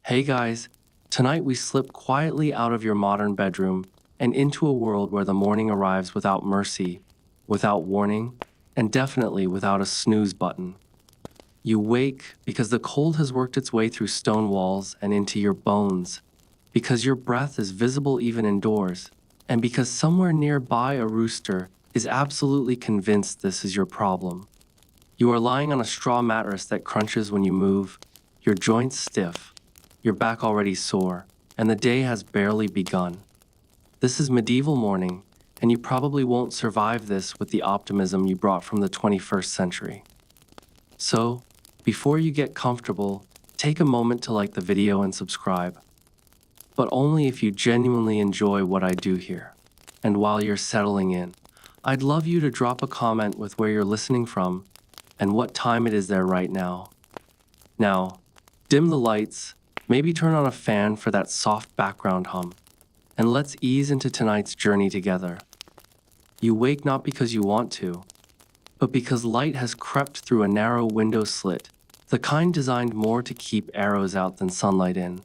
Hey guys, tonight we slip quietly out of your modern bedroom and into a world where the morning arrives without mercy, without warning, and definitely without a snooze button. You wake because the cold has worked its way through stone walls and into your bones, because your breath is visible even indoors, and because somewhere nearby a rooster is absolutely convinced this is your problem. You are lying on a straw mattress that crunches when you move, your joints stiff, your back already sore, and the day has barely begun. This is medieval morning, and you probably won't survive this with the optimism you brought from the 21st century. So, before you get comfortable, take a moment to like the video and subscribe. But only if you genuinely enjoy what I do here. And while you're settling in, I'd love you to drop a comment with where you're listening from and what time it is there right now. Now, dim the lights, maybe turn on a fan for that soft background hum, and let's ease into tonight's journey together. You wake not because you want to, but because light has crept through a narrow window slit, the kind designed more to keep arrows out than sunlight in.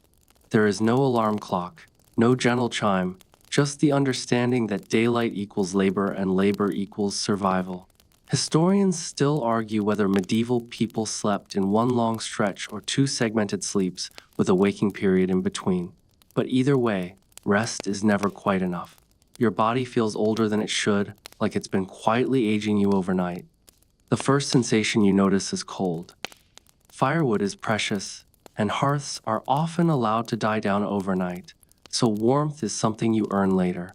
There is no alarm clock, no gentle chime, just the understanding that daylight equals labor and labor equals survival. Historians still argue whether medieval people slept in one long stretch or two segmented sleeps with a waking period in between. But either way, rest is never quite enough. Your body feels older than it should, like it's been quietly aging you overnight. The first sensation you notice is cold. Firewood is precious, and hearths are often allowed to die down overnight, so warmth is something you earn later.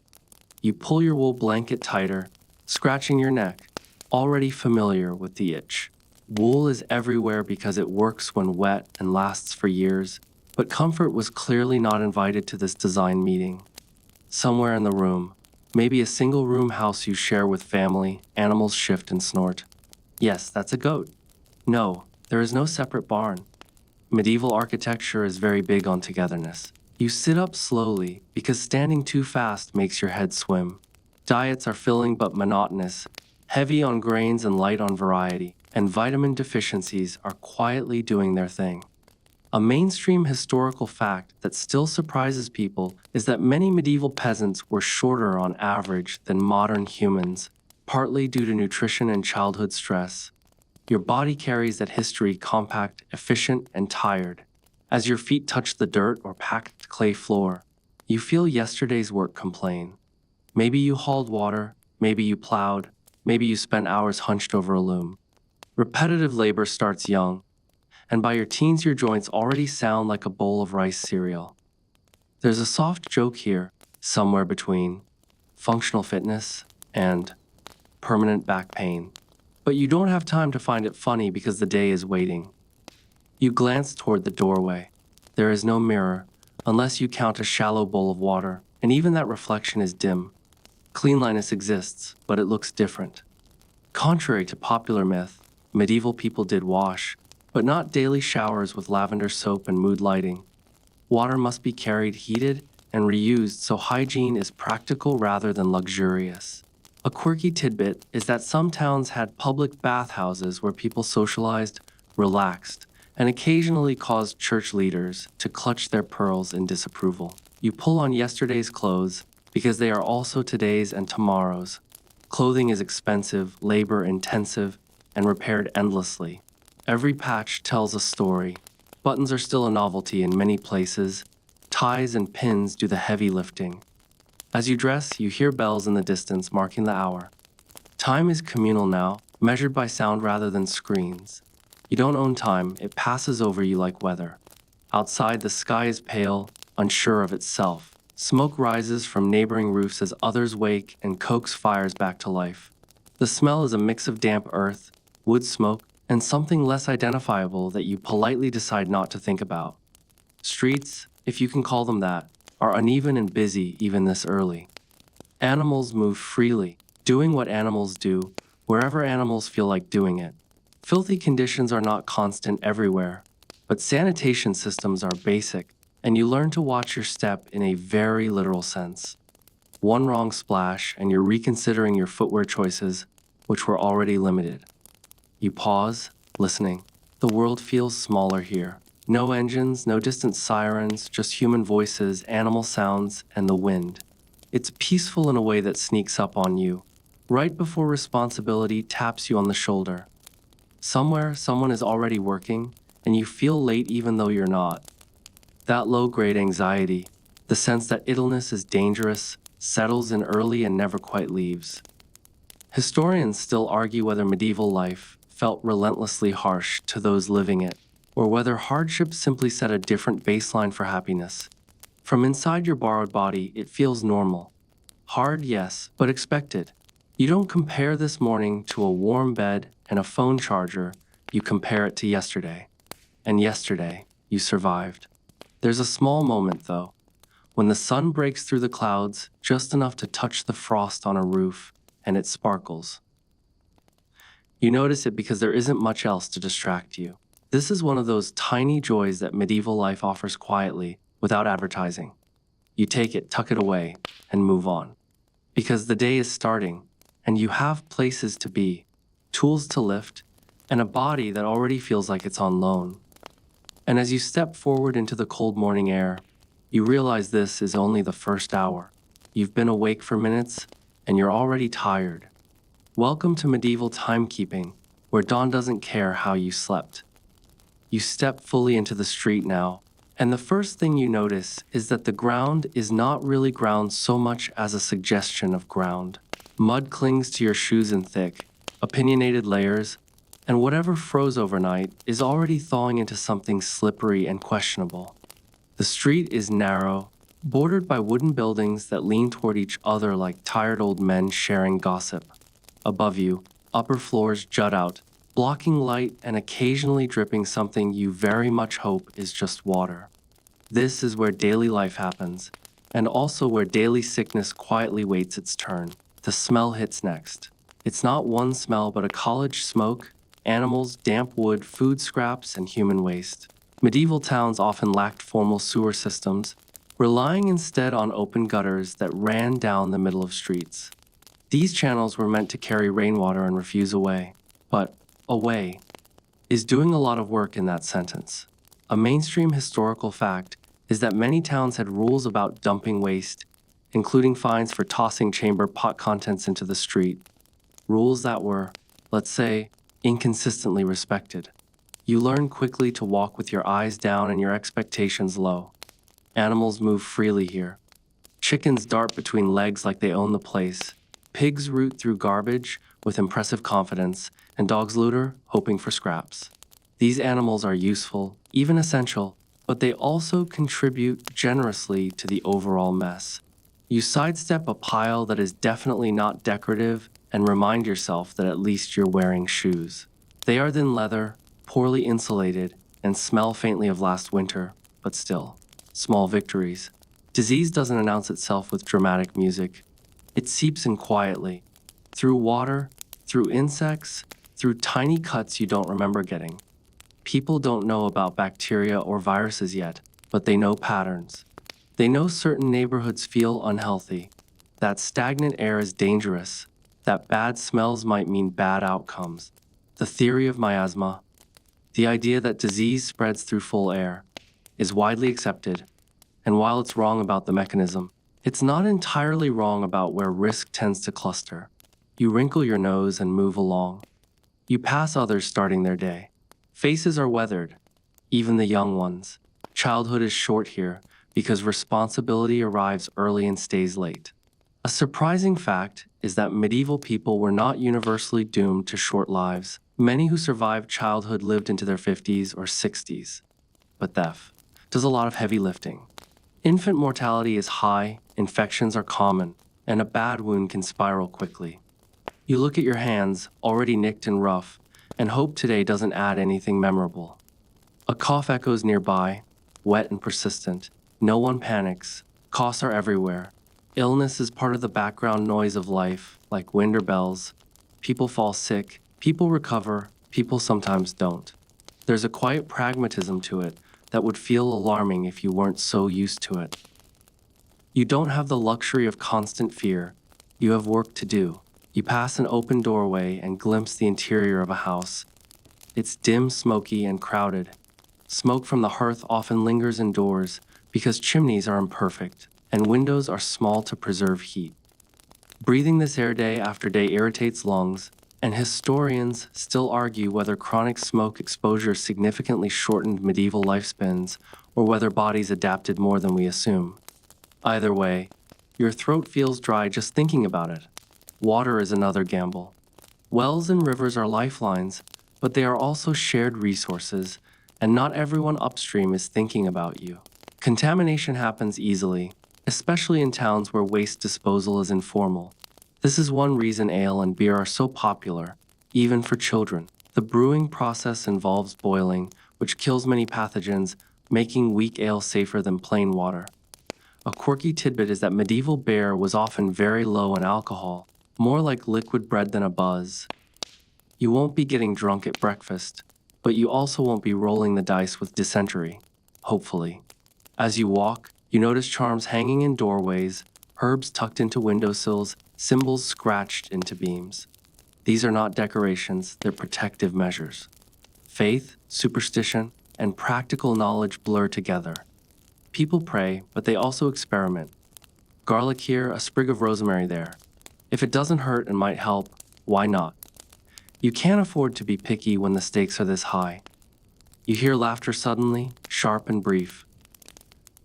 You pull your wool blanket tighter, scratching your neck, already familiar with the itch. Wool is everywhere because it works when wet and lasts for years, but comfort was clearly not invited to this design meeting. Somewhere in the room, maybe a single-room house you share with family, animals shift and snort. Yes, that's a goat. No, there is no separate barn. Medieval architecture is very big on togetherness. You sit up slowly because standing too fast makes your head swim. Diets are filling but monotonous, heavy on grains and light on variety, and vitamin deficiencies are quietly doing their thing. A mainstream historical fact that still surprises people is that many medieval peasants were shorter on average than modern humans, partly due to nutrition and childhood stress. Your body carries that history compact, efficient, and tired. As your feet touch the dirt or packed clay floor, you feel yesterday's work complain. Maybe you hauled water, maybe you plowed, maybe you spent hours hunched over a loom. Repetitive labor starts young, and by your teens your joints already sound like a bowl of rice cereal. There's a soft joke here, somewhere between functional fitness and permanent back pain. But you don't have time to find it funny because the day is waiting. You glance toward the doorway. There is no mirror, unless you count a shallow bowl of water, and even that reflection is dim. Cleanliness exists, but it looks different. Contrary to popular myth, medieval people did wash, but not daily showers with lavender soap and mood lighting. Water must be carried heated and reused, so hygiene is practical rather than luxurious. A quirky tidbit is that some towns had public bathhouses where people socialized, relaxed, and occasionally caused church leaders to clutch their pearls in disapproval. You pull on yesterday's clothes because they are also today's and tomorrow's. Clothing is expensive, labor-intensive, and repaired endlessly. Every patch tells a story. Buttons are still a novelty in many places. Ties and pins do the heavy lifting. As you dress, you hear bells in the distance marking the hour. Time is communal now, measured by sound rather than screens. You don't own time, it passes over you like weather. Outside, the sky is pale, unsure of itself. Smoke rises from neighboring roofs as others wake and coax fires back to life. The smell is a mix of damp earth, wood smoke, and something less identifiable that you politely decide not to think about. Streets, if you can call them that, are uneven and busy even this early. Animals move freely, doing what animals do, wherever animals feel like doing it. Filthy conditions are not constant everywhere, but sanitation systems are basic, and you learn to watch your step in a very literal sense. One wrong splash, and you're reconsidering your footwear choices, which were already limited. You pause, listening. The world feels smaller here. No engines, no distant sirens, just human voices, animal sounds, and the wind. It's peaceful in a way that sneaks up on you, right before responsibility taps you on the shoulder. Somewhere, someone is already working, and you feel late even though you're not. That low-grade anxiety, the sense that idleness is dangerous, settles in early and never quite leaves. Historians still argue whether medieval life felt relentlessly harsh to those living it, or whether hardship simply set a different baseline for happiness. From inside your borrowed body, it feels normal. Hard, yes, but expected. You don't compare this morning to a warm bed and a phone charger, you compare it to yesterday. And yesterday, you survived. There's a small moment, though, when the sun breaks through the clouds just enough to touch the frost on a roof, and it sparkles. You notice it because there isn't much else to distract you. This is one of those tiny joys that medieval life offers quietly, without advertising. You take it, tuck it away, and move on. Because the day is starting, and you have places to be, tools to lift, and a body that already feels like it's on loan. And as you step forward into the cold morning air, you realize this is only the first hour. You've been awake for minutes, and you're already tired. Welcome to medieval timekeeping, where dawn doesn't care how you slept. You step fully into the street now, and the first thing you notice is that the ground is not really ground so much as a suggestion of ground. Mud clings to your shoes in thick, opinionated layers, and whatever froze overnight is already thawing into something slippery and questionable. The street is narrow, bordered by wooden buildings that lean toward each other like tired old men sharing gossip. Above you, upper floors jut out, blocking light and occasionally dripping something you very much hope is just water. This is where daily life happens, and also where daily sickness quietly waits its turn. The smell hits next. It's not one smell, but a college smoke, animals, damp wood, food scraps, and human waste. Medieval towns often lacked formal sewer systems, relying instead on open gutters that ran down the middle of streets. These channels were meant to carry rainwater and refuse away. But away is doing a lot of work in that sentence. A mainstream historical fact is that many towns had rules about dumping waste, including fines for tossing chamber pot contents into the street. Rules that were, let's say, inconsistently respected. You learn quickly to walk with your eyes down and your expectations low. Animals move freely here. Chickens dart between legs like they own the place. Pigs root through garbage with impressive confidence, and dogs litter, hoping for scraps. These animals are useful, even essential, but they also contribute generously to the overall mess. You sidestep a pile that is definitely not decorative and remind yourself that at least you're wearing shoes. They are thin leather, poorly insulated, and smell faintly of last winter, but still, small victories. Disease doesn't announce itself with dramatic music. It seeps in quietly, through water, through insects, through tiny cuts you don't remember getting. People don't know about bacteria or viruses yet, but they know patterns. They know certain neighborhoods feel unhealthy, that stagnant air is dangerous, that bad smells might mean bad outcomes. The theory of miasma, the idea that disease spreads through full air, is widely accepted, and while it's wrong about the mechanism, it's not entirely wrong about where risk tends to cluster. You wrinkle your nose and move along. You pass others starting their day. Faces are weathered, even the young ones. Childhood is short here because responsibility arrives early and stays late. A surprising fact is that medieval people were not universally doomed to short lives. Many who survived childhood lived into their 50s or 60s. But theft does a lot of heavy lifting. Infant mortality is high, infections are common, and a bad wound can spiral quickly. You look at your hands, already nicked and rough, and hope today doesn't add anything memorable. A cough echoes nearby, wet and persistent. No one panics. Coughs are everywhere. Illness is part of the background noise of life, like wind or bells. People fall sick, people recover, people sometimes don't. There's a quiet pragmatism to it that would feel alarming if you weren't so used to it. You don't have the luxury of constant fear. You have work to do. You pass an open doorway and glimpse the interior of a house. It's dim, smoky, and crowded. Smoke from the hearth often lingers indoors because chimneys are imperfect and windows are small to preserve heat. Breathing this air day after day irritates lungs, and historians still argue whether chronic smoke exposure significantly shortened medieval lifespans or whether bodies adapted more than we assume. Either way, your throat feels dry just thinking about it. Water is another gamble. Wells and rivers are lifelines, but they are also shared resources, and not everyone upstream is thinking about you. Contamination happens easily, especially in towns where waste disposal is informal. This is one reason ale and beer are so popular, even for children. The brewing process involves boiling, which kills many pathogens, making weak ale safer than plain water. A quirky tidbit is that medieval beer was often very low in alcohol, more like liquid bread than a buzz. You won't be getting drunk at breakfast, but you also won't be rolling the dice with dysentery, hopefully. As you walk, you notice charms hanging in doorways, herbs tucked into windowsills, symbols scratched into beams. These are not decorations, they're protective measures. Faith, superstition, and practical knowledge blur together. People pray, but they also experiment. Garlic here, a sprig of rosemary there. If it doesn't hurt and might help, why not? You can't afford to be picky when the stakes are this high. You hear laughter suddenly, sharp and brief.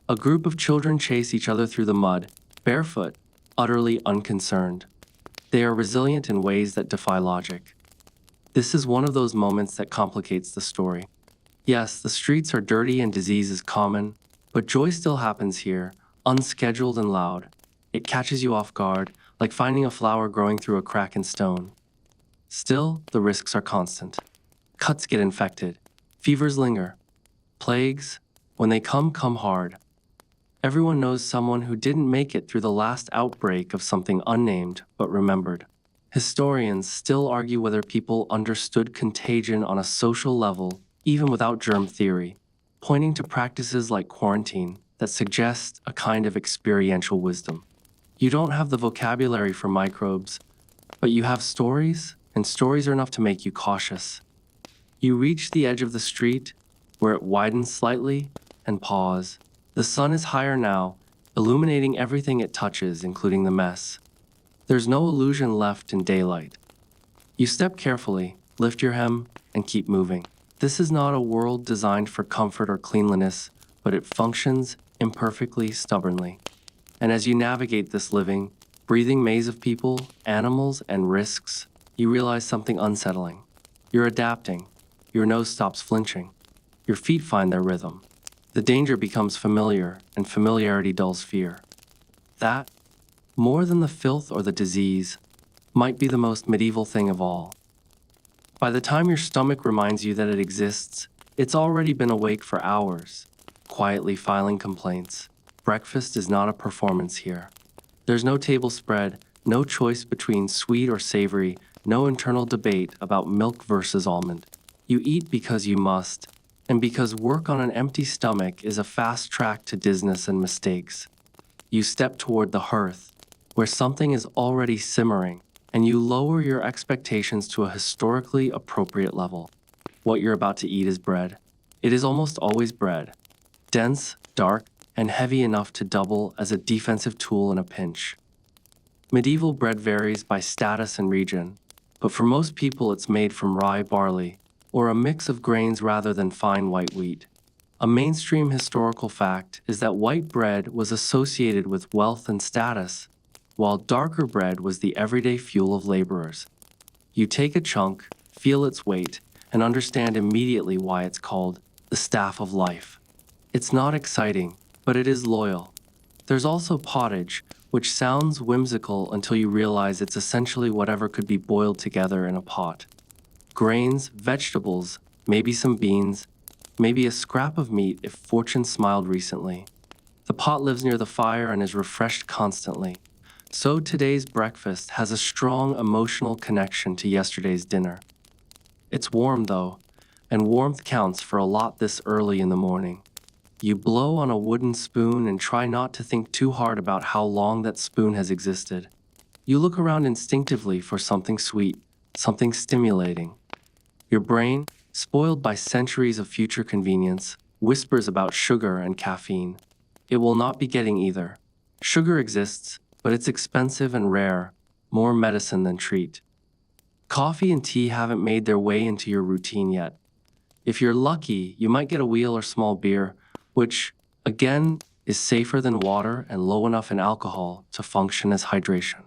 A group of children chase each other through the mud, barefoot, utterly unconcerned. They are resilient in ways that defy logic. This is one of those moments that complicates the story. Yes, the streets are dirty and disease is common, but joy still happens here, unscheduled and loud. It catches you off guard, like finding a flower growing through a crack in stone. Still, the risks are constant. Cuts get infected. Fevers linger. Plagues, when they come hard. Everyone knows someone who didn't make it through the last outbreak of something unnamed but remembered. Historians still argue whether people understood contagion on a social level, even without germ theory, pointing to practices like quarantine that suggest a kind of experiential wisdom. You don't have the vocabulary for microbes, but you have stories, and stories are enough to make you cautious. You reach the edge of the street, where it widens slightly, and pause. The sun is higher now, illuminating everything it touches, including the mess. There's no illusion left in daylight. You step carefully, lift your hem, and keep moving. This is not a world designed for comfort or cleanliness, but it functions imperfectly, stubbornly. And as you navigate this living, breathing maze of people, animals, and risks, you realize something unsettling. You're adapting. Your nose stops flinching. Your feet find their rhythm. The danger becomes familiar, and familiarity dulls fear. That, more than the filth or the disease, might be the most medieval thing of all. By the time your stomach reminds you that it exists, it's already been awake for hours, quietly filing complaints. Breakfast is not a performance here. There's no table spread, no choice between sweet or savory, no internal debate about milk versus almond. You eat because you must, and because work on an empty stomach is a fast track to dizziness and mistakes. You step toward the hearth, where something is already simmering, and you lower your expectations to a historically appropriate level. What you're about to eat is bread. It is almost always bread. Dense, dark, and heavy enough to double as a defensive tool in a pinch. Medieval bread varies by status and region, but for most people it's made from rye barley, or a mix of grains rather than fine white wheat. A mainstream historical fact is that white bread was associated with wealth and status, while darker bread was the everyday fuel of laborers. You take a chunk, feel its weight, and understand immediately why it's called the staff of life. It's not exciting, but it is loyal. There's also pottage, which sounds whimsical until you realize it's essentially whatever could be boiled together in a pot. Grains, vegetables, maybe some beans, maybe a scrap of meat if fortune smiled recently. The pot lives near the fire and is refreshed constantly. So today's breakfast has a strong emotional connection to yesterday's dinner. It's warm though, and warmth counts for a lot this early in the morning. You blow on a wooden spoon and try not to think too hard about how long that spoon has existed. You look around instinctively for something sweet, something stimulating. Your brain, spoiled by centuries of future convenience, whispers about sugar and caffeine. It will not be getting either. Sugar exists, but it's expensive and rare, more medicine than treat. Coffee and tea haven't made their way into your routine yet. If you're lucky, you might get a wheel or small beer, which, again, is safer than water and low enough in alcohol to function as hydration.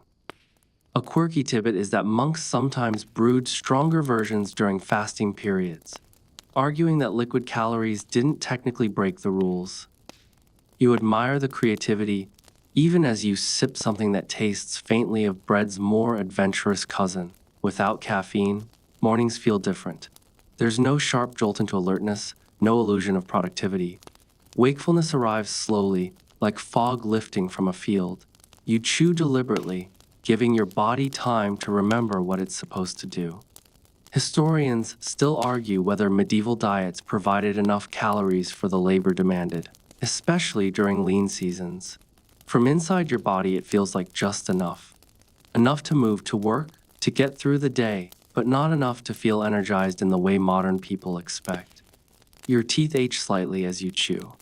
A quirky tidbit is that monks sometimes brewed stronger versions during fasting periods, arguing that liquid calories didn't technically break the rules. You admire the creativity even as you sip something that tastes faintly of bread's more adventurous cousin. Without caffeine, mornings feel different. There's no sharp jolt into alertness, no illusion of productivity. Wakefulness arrives slowly, like fog lifting from a field. You chew deliberately, giving your body time to remember what it's supposed to do. Historians still argue whether medieval diets provided enough calories for the labor demanded, especially during lean seasons. From inside your body, it feels like just enough. Enough to move to work, to get through the day, but not enough to feel energized in the way modern people expect. Your teeth ache slightly as you chew.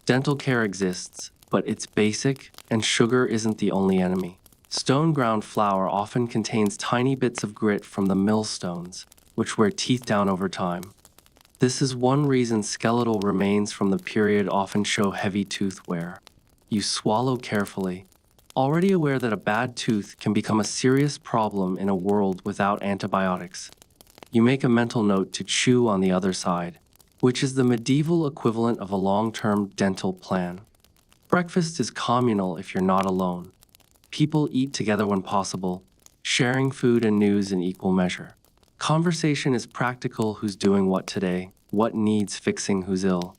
Dental care exists, but it's basic, and sugar isn't the only enemy. Stone ground flour often contains tiny bits of grit from the millstones, which wear teeth down over time. This is one reason skeletal remains from the period often show heavy tooth wear. You swallow carefully, already aware that a bad tooth can become a serious problem in a world without antibiotics. You make a mental note to chew on the other side, which is the medieval equivalent of a long-term dental plan. Breakfast is communal if you're not alone. People eat together when possible, sharing food and news in equal measure. Conversation is practical: who's doing what today, what needs fixing, who's ill.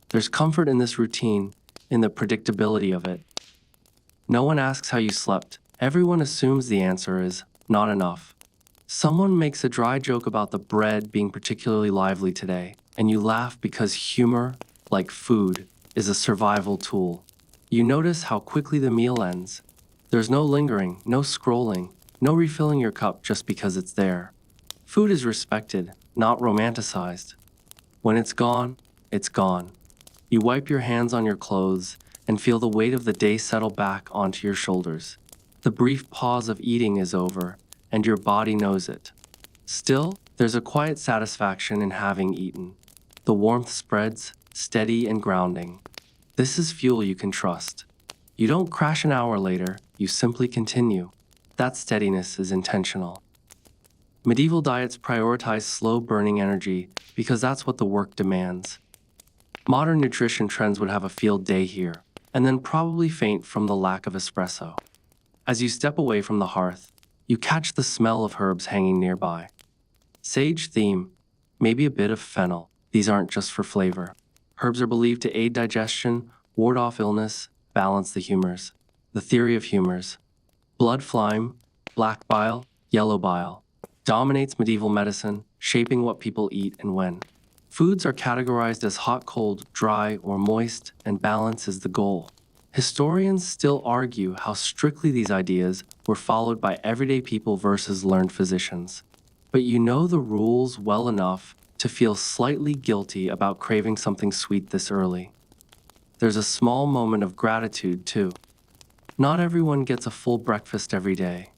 There's comfort in this routine, in the predictability of it. No one asks how you slept. Everyone assumes the answer is not enough. Someone makes a dry joke about the bread being particularly lively today, and you laugh because humor, like food, is a survival tool. You notice how quickly the meal ends. There's no lingering, no scrolling, no refilling your cup just because it's there. Food is respected, not romanticized. When it's gone, it's gone. You wipe your hands on your clothes and feel the weight of the day settle back onto your shoulders. The brief pause of eating is over, and your body knows it. Still, there's a quiet satisfaction in having eaten. The warmth spreads, steady and grounding. This is fuel you can trust. You don't crash an hour later, you simply continue. That steadiness is intentional. Medieval diets prioritize slow-burning energy because that's what the work demands. Modern nutrition trends would have a field day here, and then probably faint from the lack of espresso. As you step away from the hearth, you catch the smell of herbs hanging nearby. Sage theme, maybe a bit of fennel. These aren't just for flavor. Herbs are believed to aid digestion, ward off illness, balance the humors. The theory of humors. Blood phlegm, black bile, yellow bile, dominates medieval medicine, shaping what people eat and when. Foods are categorized as hot, cold, dry, or moist, and balance is the goal. Historians still argue how strictly these ideas were followed by everyday people versus learned physicians. But you know the rules well enough to feel slightly guilty about craving something sweet this early. There's a small moment of gratitude, too. Not everyone gets a full breakfast every day.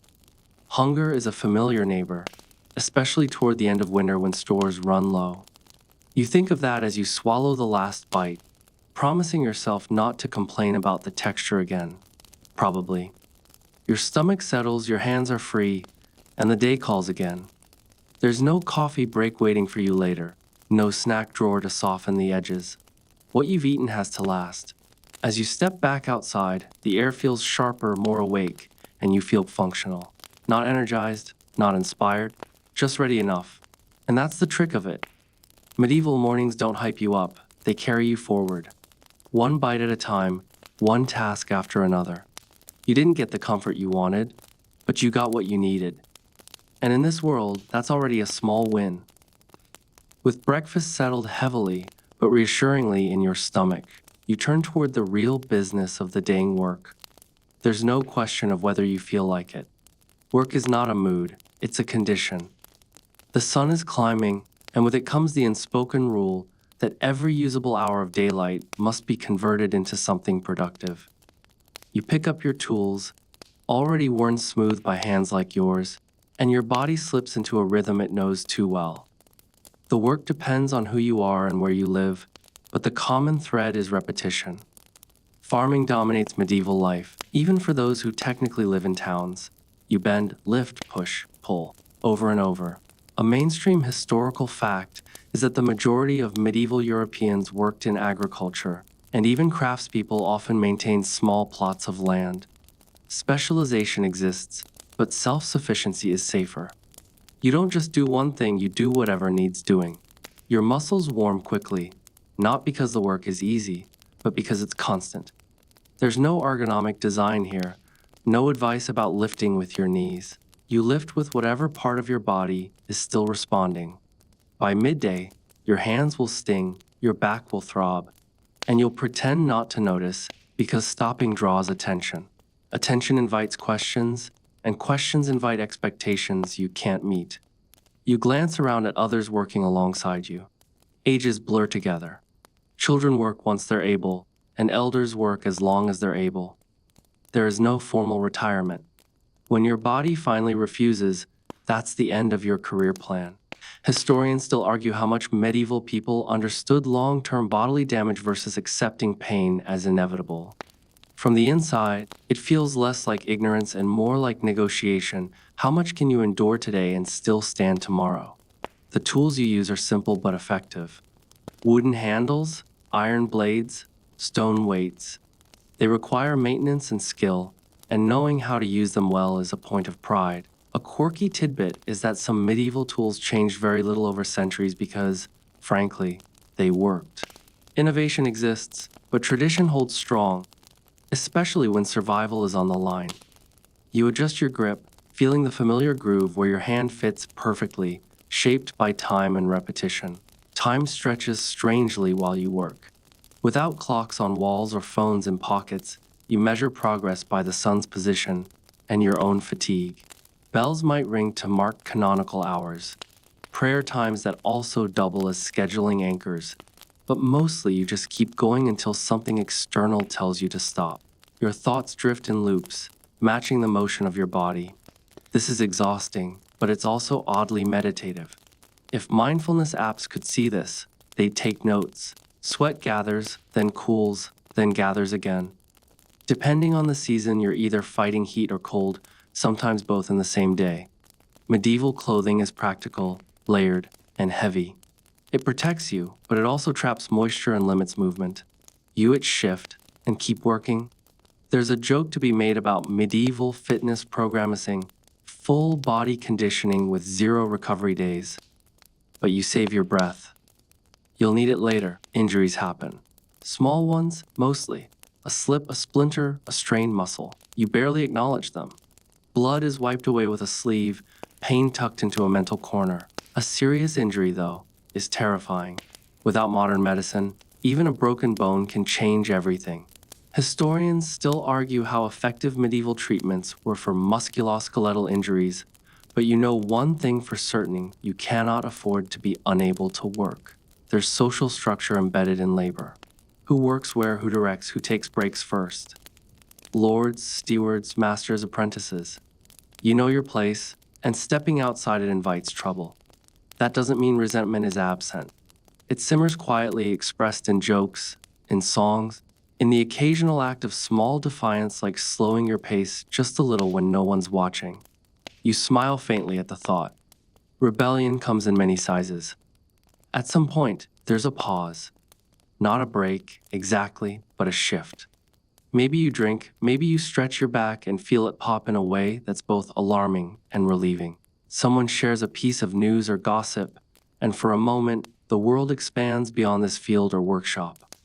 Hunger is a familiar neighbor, especially toward the end of winter when stores run low. You think of that as you swallow the last bite, promising yourself not to complain about the texture again. Probably. Your stomach settles, your hands are free, and the day calls again. There's no coffee break waiting for you later, no snack drawer to soften the edges. What you've eaten has to last. As you step back outside, the air feels sharper, more awake, and you feel functional. Not energized, not inspired, just ready enough. And that's the trick of it. Medieval mornings don't hype you up, they carry you forward. One bite at a time, one task after another. You didn't get the comfort you wanted, but you got what you needed. And in this world, that's already a small win. With breakfast settled heavily, but reassuringly in your stomach, you turn toward the real business of the day's work. There's no question of whether you feel like it. Work is not a mood, it's a condition. The sun is climbing, And with it comes the unspoken rule that every usable hour of daylight must be converted into something productive. You pick up your tools, already worn smooth by hands like yours, and your body slips into a rhythm it knows too well. The work depends on who you are and where you live, but the common thread is repetition. Farming dominates medieval life, even for those who technically live in towns. You bend, lift, push, pull, over and over. A mainstream historical fact is that the majority of medieval Europeans worked in agriculture, and even craftspeople often maintained small plots of land. Specialization exists, but self-sufficiency is safer. You don't just do one thing, you do whatever needs doing. Your muscles warm quickly, not because the work is easy, but because it's constant. There's no ergonomic design here, no advice about lifting with your knees. You lift with whatever part of your body is still responding. By midday, your hands will sting, your back will throb, and you'll pretend not to notice because stopping draws attention. Attention invites questions, and questions invite expectations you can't meet. You glance around at others working alongside you. Ages blur together. Children work once they're able, and elders work as long as they're able. There is no formal retirement. When your body finally refuses, that's the end of your career plan. Historians still argue how much medieval people understood long-term bodily damage versus accepting pain as inevitable. From the inside, it feels less like ignorance and more like negotiation. How much can you endure today and still stand tomorrow? The tools you use are simple but effective. Wooden handles, iron blades, stone weights. They require maintenance and skill, and knowing how to use them well is a point of pride. A quirky tidbit is that some medieval tools changed very little over centuries because, frankly, they worked. Innovation exists, but tradition holds strong, especially when survival is on the line. You adjust your grip, feeling the familiar groove where your hand fits perfectly, shaped by time and repetition. Time stretches strangely while you work. Without clocks on walls or phones in pockets, you measure progress by the sun's position and your own fatigue. Bells might ring to mark canonical hours, prayer times that also double as scheduling anchors, but mostly you just keep going until something external tells you to stop. Your thoughts drift in loops, matching the motion of your body. This is exhausting, but it's also oddly meditative. If mindfulness apps could see this, they'd take notes. Sweat gathers, then cools, then gathers again. Depending on the season, you're either fighting heat or cold, sometimes both in the same day. Medieval clothing is practical, layered, and heavy. It protects you, but it also traps moisture and limits movement. You shift and keep working. There's a joke to be made about medieval fitness programming, full body conditioning with 0 recovery days. But you save your breath. You'll need it later. Injuries happen. Small ones, mostly. A slip, a splinter, a strained muscle. You barely acknowledge them. Blood is wiped away with a sleeve, pain tucked into a mental corner. A serious injury, though, is terrifying. Without modern medicine, even a broken bone can change everything. Historians still argue how effective medieval treatments were for musculoskeletal injuries, but you know one thing for certain: you cannot afford to be unable to work. There's social structure embedded in labor. Who works where, who directs, who takes breaks first. Lords, stewards, masters, apprentices. You know your place, and stepping outside it invites trouble. That doesn't mean resentment is absent. It simmers quietly, expressed in jokes, in songs, in the occasional act of small defiance like slowing your pace just a little when no one's watching. You smile faintly at the thought. Rebellion comes in many sizes. At some point, there's a pause. Not a break, exactly, but a shift. Maybe you drink, maybe you stretch your back and feel it pop in a way that's both alarming and relieving. Someone shares a piece of news or gossip, and for a moment, the world expands beyond this field or workshop.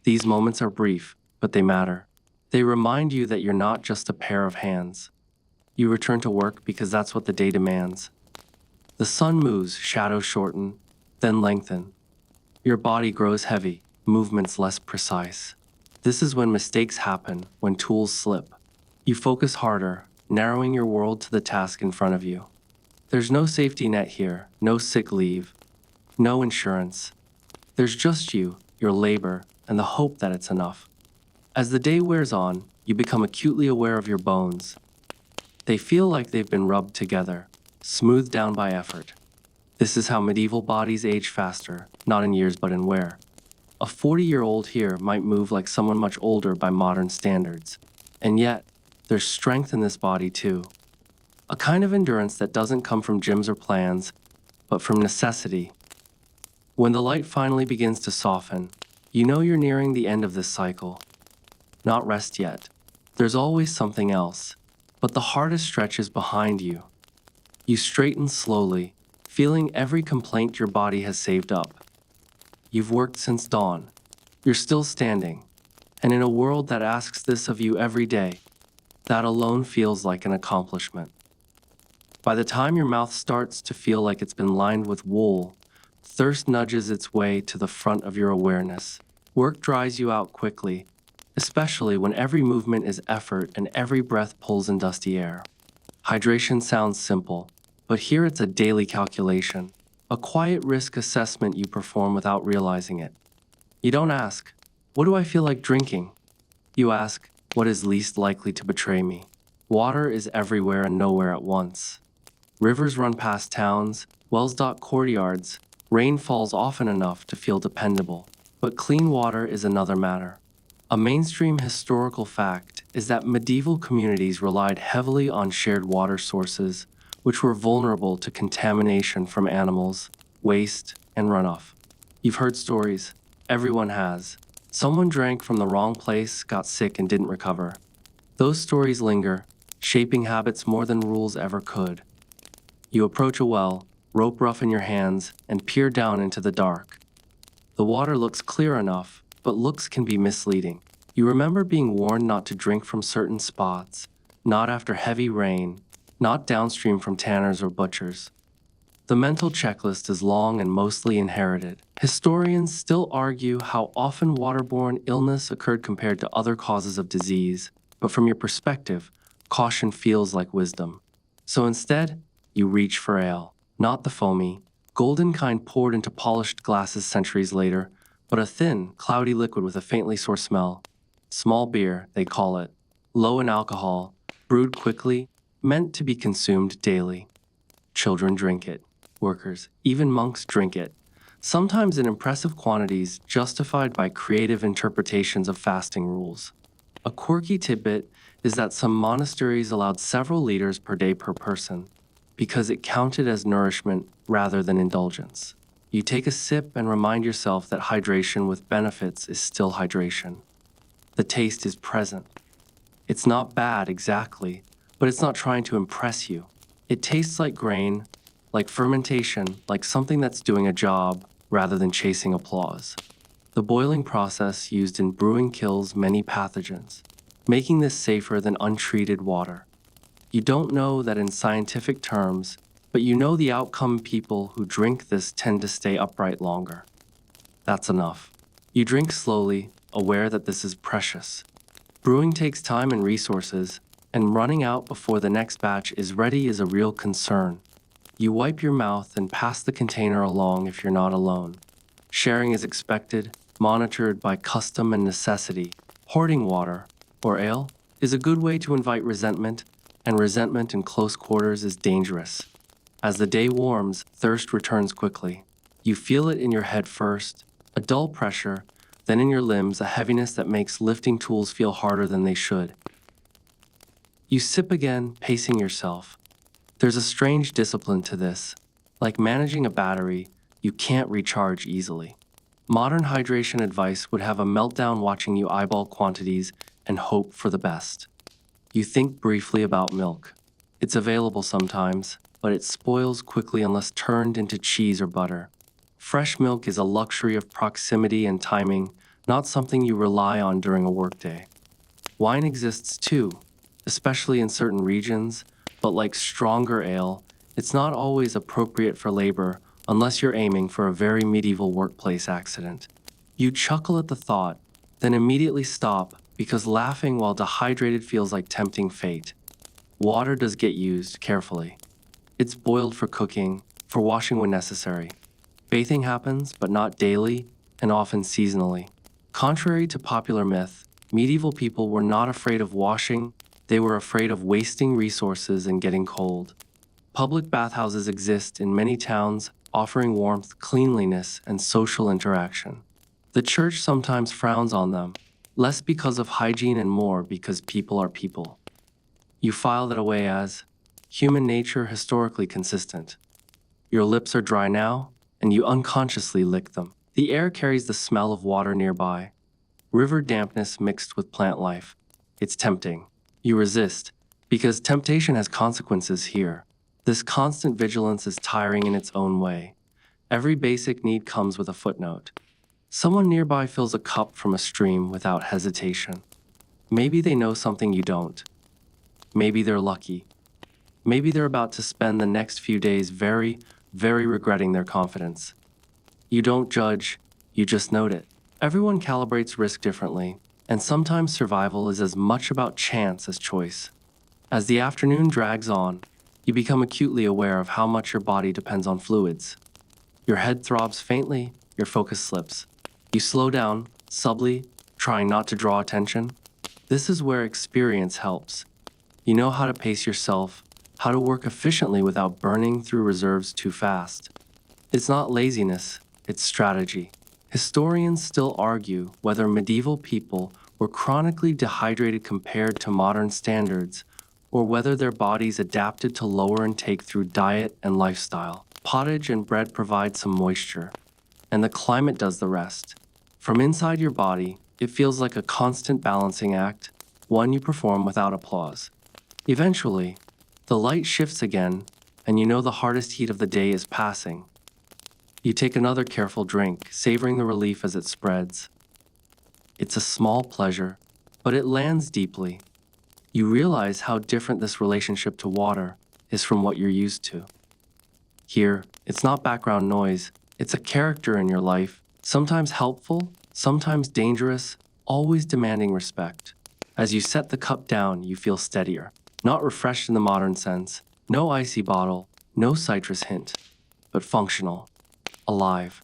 These moments are brief, but they matter. They remind you that you're not just a pair of hands. You return to work because that's what the day demands. The sun moves, shadows shorten, then lengthen. Your body grows heavy, movements less precise. This is when mistakes happen, when tools slip. You focus harder, narrowing your world to the task in front of you. There's no safety net here, no sick leave, No insurance. There's just you, your labor, and the hope that it's enough. As the day wears on, you become acutely aware of your bones. They feel like they've been rubbed together, smoothed down by effort. This is how medieval bodies age faster, not in years but in wear. A 40-year-old here might move like someone much older by modern standards. And yet, there's strength in this body too. A kind of endurance that doesn't come from gyms or plans, but from necessity. When the light finally begins to soften, you know you're nearing the end of this cycle. Not rest yet. There's always something else. But the hardest stretch is behind you. You straighten slowly, feeling every complaint your body has saved up. You've worked since dawn. You're still standing. And in a world that asks this of you every day, that alone feels like an accomplishment. By the time your mouth starts to feel like it's been lined with wool, thirst nudges its way to the front of your awareness. Work dries you out quickly, especially when every movement is effort and every breath pulls in dusty air. Hydration sounds simple, but here it's a daily calculation, a quiet risk assessment you perform without realizing it. You don't ask, "What do I feel like drinking?" You ask, "What is least likely to betray me?" Water is everywhere and nowhere at once. Rivers run past towns, wells dot courtyards, rain falls often enough to feel dependable. But clean water is another matter. A mainstream historical fact is that medieval communities relied heavily on shared water sources, which were vulnerable to contamination from animals, waste, and runoff. You've heard stories. Everyone has. Someone drank from the wrong place, got sick, and didn't recover. Those stories linger, shaping habits more than rules ever could. You approach a well, rope rough in your hands, and peer down into the dark. The water looks clear enough, but looks can be misleading. You remember being warned not to drink from certain spots, not after heavy rain, not downstream from tanners or butchers. The mental checklist is long and mostly inherited. Historians still argue how often waterborne illness occurred compared to other causes of disease, but from your perspective, caution feels like wisdom. So instead, you reach for ale, not the foamy, golden kind poured into polished glasses centuries later, but a thin, cloudy liquid with a faintly sour smell. Small beer, they call it, low in alcohol, brewed quickly, meant to be consumed daily. Children drink it. Workers, even monks drink it, sometimes in impressive quantities justified by creative interpretations of fasting rules. A quirky tidbit is that some monasteries allowed several liters per day per person, because it counted as nourishment rather than indulgence. You take a sip and remind yourself that hydration with benefits is still hydration. The taste is present. It's not bad exactly, but it's not trying to impress you. It tastes like grain, like fermentation, like something that's doing a job rather than chasing applause. The boiling process used in brewing kills many pathogens, making this safer than untreated water. You don't know that in scientific terms, but you know the outcome. People who drink this tend to stay upright longer. That's enough. You drink slowly, aware that this is precious. Brewing takes time and resources, and running out before the next batch is ready is a real concern. You wipe your mouth and pass the container along if you're not alone. Sharing is expected, monitored by custom and necessity. Hoarding water, or ale, is a good way to invite resentment, and resentment in close quarters is dangerous. As the day warms, thirst returns quickly. You feel it in your head first, a dull pressure, then in your limbs, a heaviness that makes lifting tools feel harder than they should. You sip again, pacing yourself. There's a strange discipline to this. Like managing a battery, you can't recharge easily. Modern hydration advice would have a meltdown watching you eyeball quantities and hope for the best. You think briefly about milk. It's available sometimes, but it spoils quickly unless turned into cheese or butter. Fresh milk is a luxury of proximity and timing, not something you rely on during a workday. Wine exists too, especially in certain regions, but like stronger ale, it's not always appropriate for labor unless you're aiming for a very medieval workplace accident. You chuckle at the thought, then immediately stop because laughing while dehydrated feels like tempting fate. Water does get used carefully. It's boiled for cooking, for washing when necessary. Bathing happens, but not daily and often seasonally. Contrary to popular myth, medieval people were not afraid of washing, they were afraid of wasting resources and getting cold. Public bathhouses exist in many towns, offering warmth, cleanliness, and social interaction. The church sometimes frowns on them, less because of hygiene and more because people are people. You file that away as human nature historically consistent. Your lips are dry now, and you unconsciously lick them. The air carries the smell of water nearby, river dampness mixed with plant life. It's tempting. You resist, because temptation has consequences here. This constant vigilance is tiring in its own way. Every basic need comes with a footnote. Someone nearby fills a cup from a stream without hesitation. Maybe they know something you don't. Maybe they're lucky. Maybe they're about to spend the next few days very regretting their confidence. You don't judge, you just note it. Everyone calibrates risk differently, and sometimes survival is as much about chance as choice. As the afternoon drags on, you become acutely aware of how much your body depends on fluids. Your head throbs faintly, your focus slips. You slow down, subtly, trying not to draw attention. This is where experience helps. You know how to pace yourself, how to work efficiently without burning through reserves too fast. It's not laziness, it's strategy. Historians still argue whether medieval people were chronically dehydrated compared to modern standards, or whether their bodies adapted to lower intake through diet and lifestyle. Pottage and bread provide some moisture, and the climate does the rest. From inside your body, it feels like a constant balancing act, one you perform without applause. Eventually, the light shifts again, and you know the hardest heat of the day is passing. You take another careful drink, savoring the relief as it spreads. It's a small pleasure, but it lands deeply. You realize how different this relationship to water is from what you're used to. Here, it's not background noise, it's a character in your life, sometimes helpful, sometimes dangerous, always demanding respect. As you set the cup down, you feel steadier. Not refreshed in the modern sense, no icy bottle, no citrus hint, but functional, alive.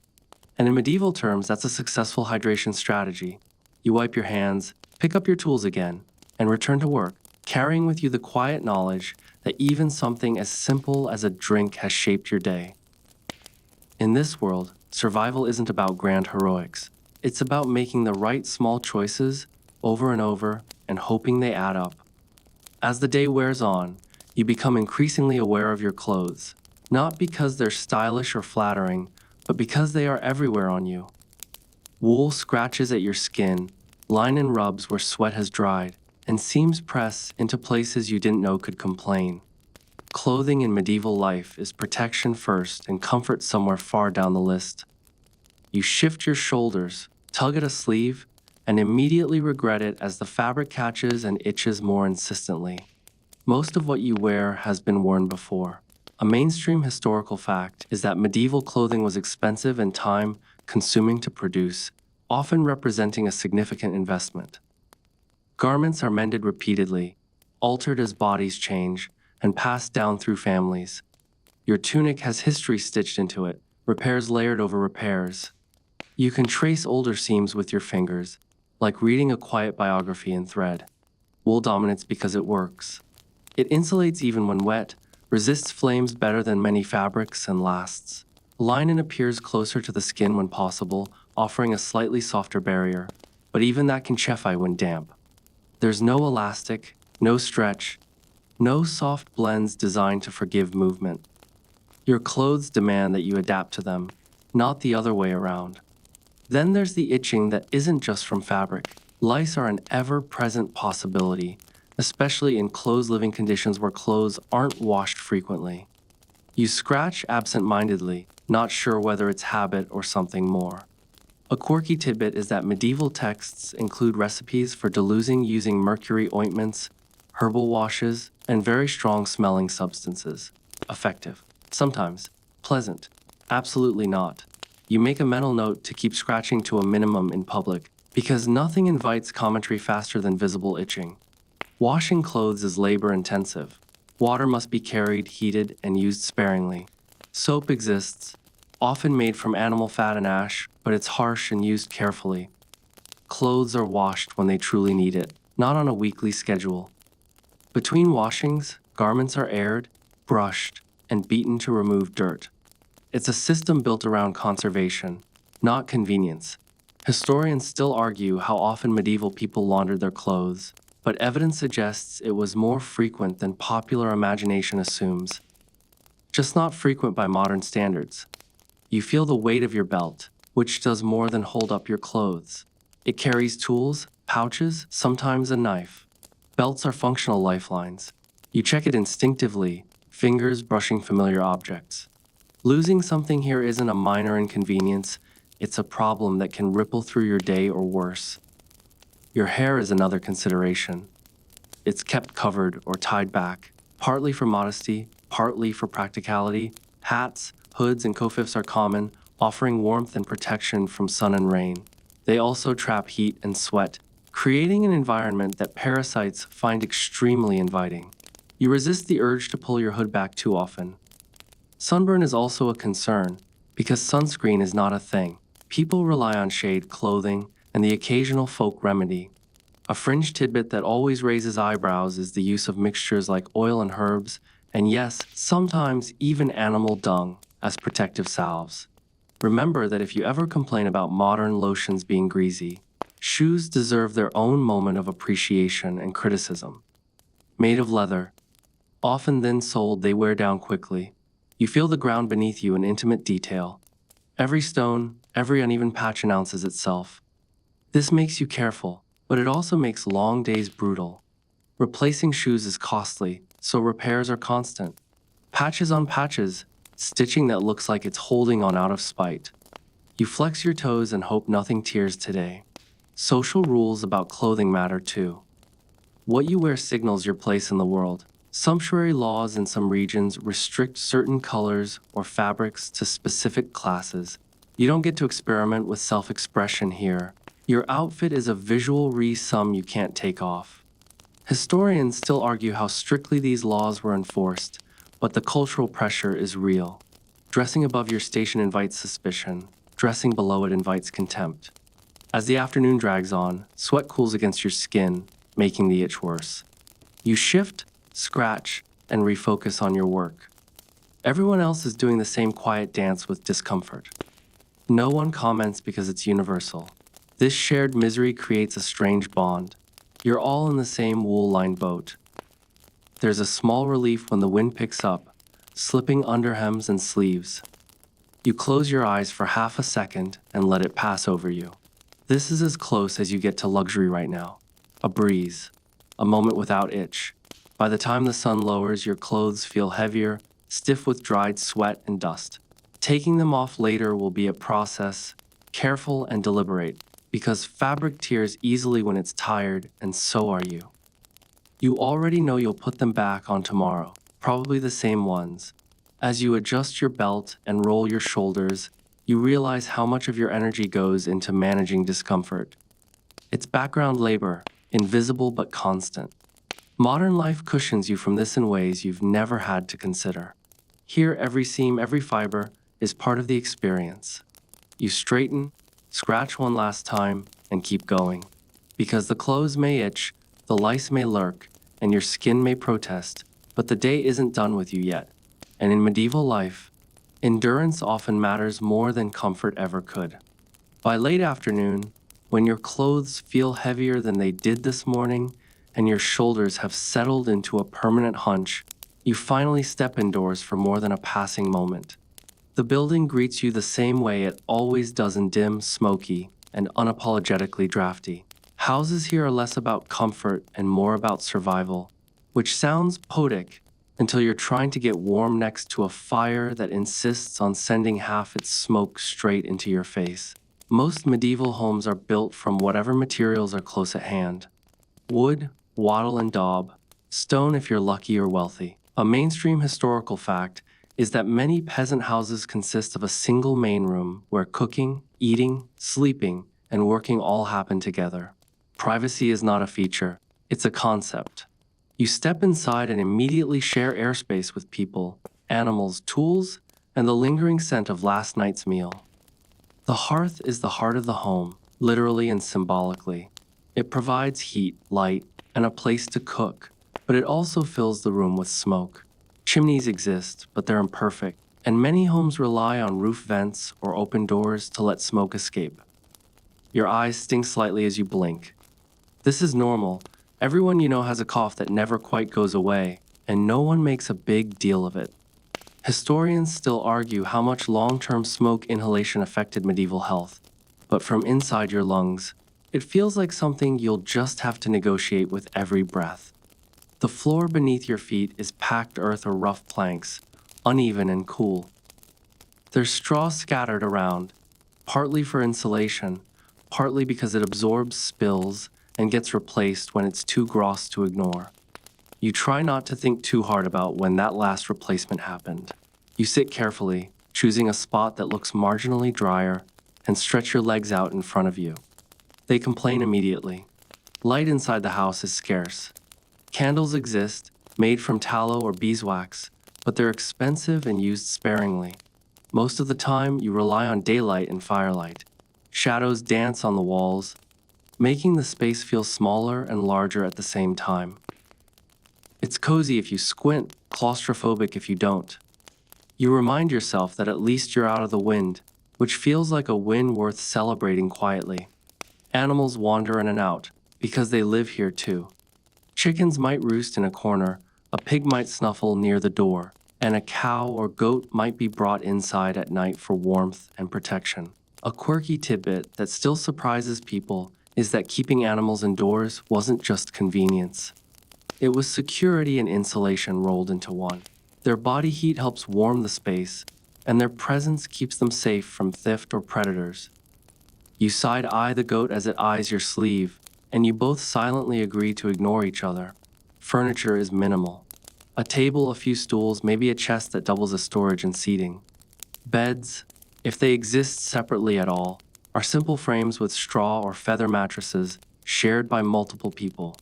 And in medieval terms, that's a successful hydration strategy. You wipe your hands, pick up your tools again, and return to work, carrying with you the quiet knowledge that even something as simple as a drink has shaped your day. In this world, survival isn't about grand heroics. It's about making the right small choices over and over and hoping they add up. As the day wears on, you become increasingly aware of your clothes, not because they're stylish or flattering, but because they are everywhere on you. Wool scratches at your skin, linen rubs where sweat has dried, and seams press into places you didn't know could complain. Clothing in medieval life is protection first and comfort somewhere far down the list. You shift your shoulders, tug at a sleeve, and immediately regret it as the fabric catches and itches more insistently. Most of what you wear has been worn before. A mainstream historical fact is that medieval clothing was expensive and time-consuming to produce, often representing a significant investment. Garments are mended repeatedly, altered as bodies change, and passed down through families. Your tunic has history stitched into it, repairs layered over repairs. You can trace older seams with your fingers, like reading a quiet biography in thread. Wool dominates because it works. It insulates even when wet, resists flames better than many fabrics, and lasts. Linen appears closer to the skin when possible, offering a slightly softer barrier, but even that can chafy when damp. There's no elastic, no stretch, no soft blends designed to forgive movement. Your clothes demand that you adapt to them, not the other way around. Then there's the itching that isn't just from fabric. Lice are an ever-present possibility, especially in closed living conditions where clothes aren't washed frequently. You scratch absent-mindedly, not sure whether it's habit or something more. A quirky tidbit is that medieval texts include recipes for delusing using mercury ointments, herbal washes, and very strong-smelling substances. Effective. Sometimes. Pleasant. Absolutely not. You make a mental note to keep scratching to a minimum in public, because nothing invites commentary faster than visible itching. Washing clothes is labor-intensive. Water must be carried, heated, and used sparingly. Soap exists, often made from animal fat and ash, but it's harsh and used carefully. Clothes are washed when they truly need it, not on a weekly schedule. Between washings, garments are aired, brushed, and beaten to remove dirt. It's a system built around conservation, not convenience. Historians still argue how often medieval people laundered their clothes, but evidence suggests it was more frequent than popular imagination assumes. Just not frequent by modern standards. You feel the weight of your belt, which does more than hold up your clothes. It carries tools, pouches, sometimes a knife. Belts are functional lifelines. You check it instinctively, fingers brushing familiar objects. Losing something here isn't a minor inconvenience, it's a problem that can ripple through your day or worse. Your hair is another consideration. It's kept covered or tied back, partly for modesty, partly for practicality. Hats, hoods, and kofifs are common, offering warmth and protection from sun and rain. They also trap heat and sweat, creating an environment that parasites find extremely inviting. You resist the urge to pull your hood back too often. Sunburn is also a concern, because sunscreen is not a thing. People rely on shade clothing and the occasional folk remedy. A fringe tidbit that always raises eyebrows is the use of mixtures like oil and herbs, and yes, sometimes even animal dung, as protective salves. Remember that if you ever complain about modern lotions being greasy, shoes deserve their own moment of appreciation and criticism. Made of leather, often then soled, they wear down quickly. You feel the ground beneath you in intimate detail. Every stone, every uneven patch announces itself. This makes you careful, but it also makes long days brutal. Replacing shoes is costly, so repairs are constant. Patches on patches, stitching that looks like it's holding on out of spite. You flex your toes and hope nothing tears today. Social rules about clothing matter too. What you wear signals your place in the world. Sumptuary laws in some regions restrict certain colors or fabrics to specific classes. You don't get to experiment with self-expression here. Your outfit is a visual re-sum you can't take off. Historians still argue how strictly these laws were enforced, but the cultural pressure is real. Dressing above your station invites suspicion. Dressing below it invites contempt. As the afternoon drags on, sweat cools against your skin, making the itch worse. You shift, scratch, and refocus on your work. Everyone else is doing the same quiet dance with discomfort. No one comments because it's universal. This shared misery creates a strange bond. You're all in the same wool-lined boat. There's a small relief when the wind picks up, slipping underhems and sleeves. You close your eyes for half a second and let it pass over you. This is as close as you get to luxury right now. A breeze, a moment without itch. By the time the sun lowers, your clothes feel heavier, stiff with dried sweat and dust. Taking them off later will be a process, careful and deliberate, because fabric tears easily when it's tired, and so are you. You already know you'll put them back on tomorrow, probably the same ones. As you adjust your belt and roll your shoulders, you realize how much of your energy goes into managing discomfort. It's background labor, invisible but constant. Modern life cushions you from this in ways you've never had to consider. Here, every seam, every fiber is part of the experience. You straighten, scratch one last time, and keep going. Because the clothes may itch, the lice may lurk, and your skin may protest, but the day isn't done with you yet. And in medieval life, endurance often matters more than comfort ever could. By late afternoon, when your clothes feel heavier than they did this morning, and your shoulders have settled into a permanent hunch, you finally step indoors for more than a passing moment. The building greets you the same way it always does, in dim, smoky, and unapologetically drafty. Houses here are less about comfort and more about survival, which sounds poetic until you're trying to get warm next to a fire that insists on sending half its smoke straight into your face. Most medieval homes are built from whatever materials are close at hand. Wood, wattle, and daub. Stone if you're lucky or wealthy. A mainstream historical fact is that many peasant houses consist of a single main room where cooking, eating, sleeping, and working all happen together. Privacy is not a feature, it's a concept. You step inside and immediately share airspace with people, animals, tools, and the lingering scent of last night's meal. The hearth is the heart of the home, literally and symbolically. It provides heat, light, and a place to cook, but it also fills the room with smoke. Chimneys exist, but they're imperfect, and many homes rely on roof vents or open doors to let smoke escape. Your eyes sting slightly as you blink. This is normal. Everyone you know has a cough that never quite goes away, and no one makes a big deal of it. Historians still argue how much long-term smoke inhalation affected medieval health, but from inside your lungs, it feels like something you'll just have to negotiate with every breath. The floor beneath your feet is packed earth or rough planks, uneven and cool. There's straw scattered around, partly for insulation, partly because it absorbs spills and gets replaced when it's too gross to ignore. You try not to think too hard about when that last replacement happened. You sit carefully, choosing a spot that looks marginally drier, and stretch your legs out in front of you. They complain immediately. Light inside the house is scarce. Candles exist, made from tallow or beeswax, but they're expensive and used sparingly. Most of the time, you rely on daylight and firelight. Shadows dance on the walls, making the space feel smaller and larger at the same time. It's cozy if you squint, claustrophobic if you don't. You remind yourself that at least you're out of the wind, which feels like a win worth celebrating quietly. Animals wander in and out, because they live here too. Chickens might roost in a corner, a pig might snuffle near the door, and a cow or goat might be brought inside at night for warmth and protection. A quirky tidbit that still surprises people is that keeping animals indoors wasn't just convenience. It was security and insulation rolled into one. Their body heat helps warm the space, and their presence keeps them safe from theft or predators. You side-eye the goat as it eyes your sleeve, and you both silently agree to ignore each other. Furniture is minimal. A table, a few stools, maybe a chest that doubles as storage and seating. Beds, if they exist separately at all, are simple frames with straw or feather mattresses shared by multiple people.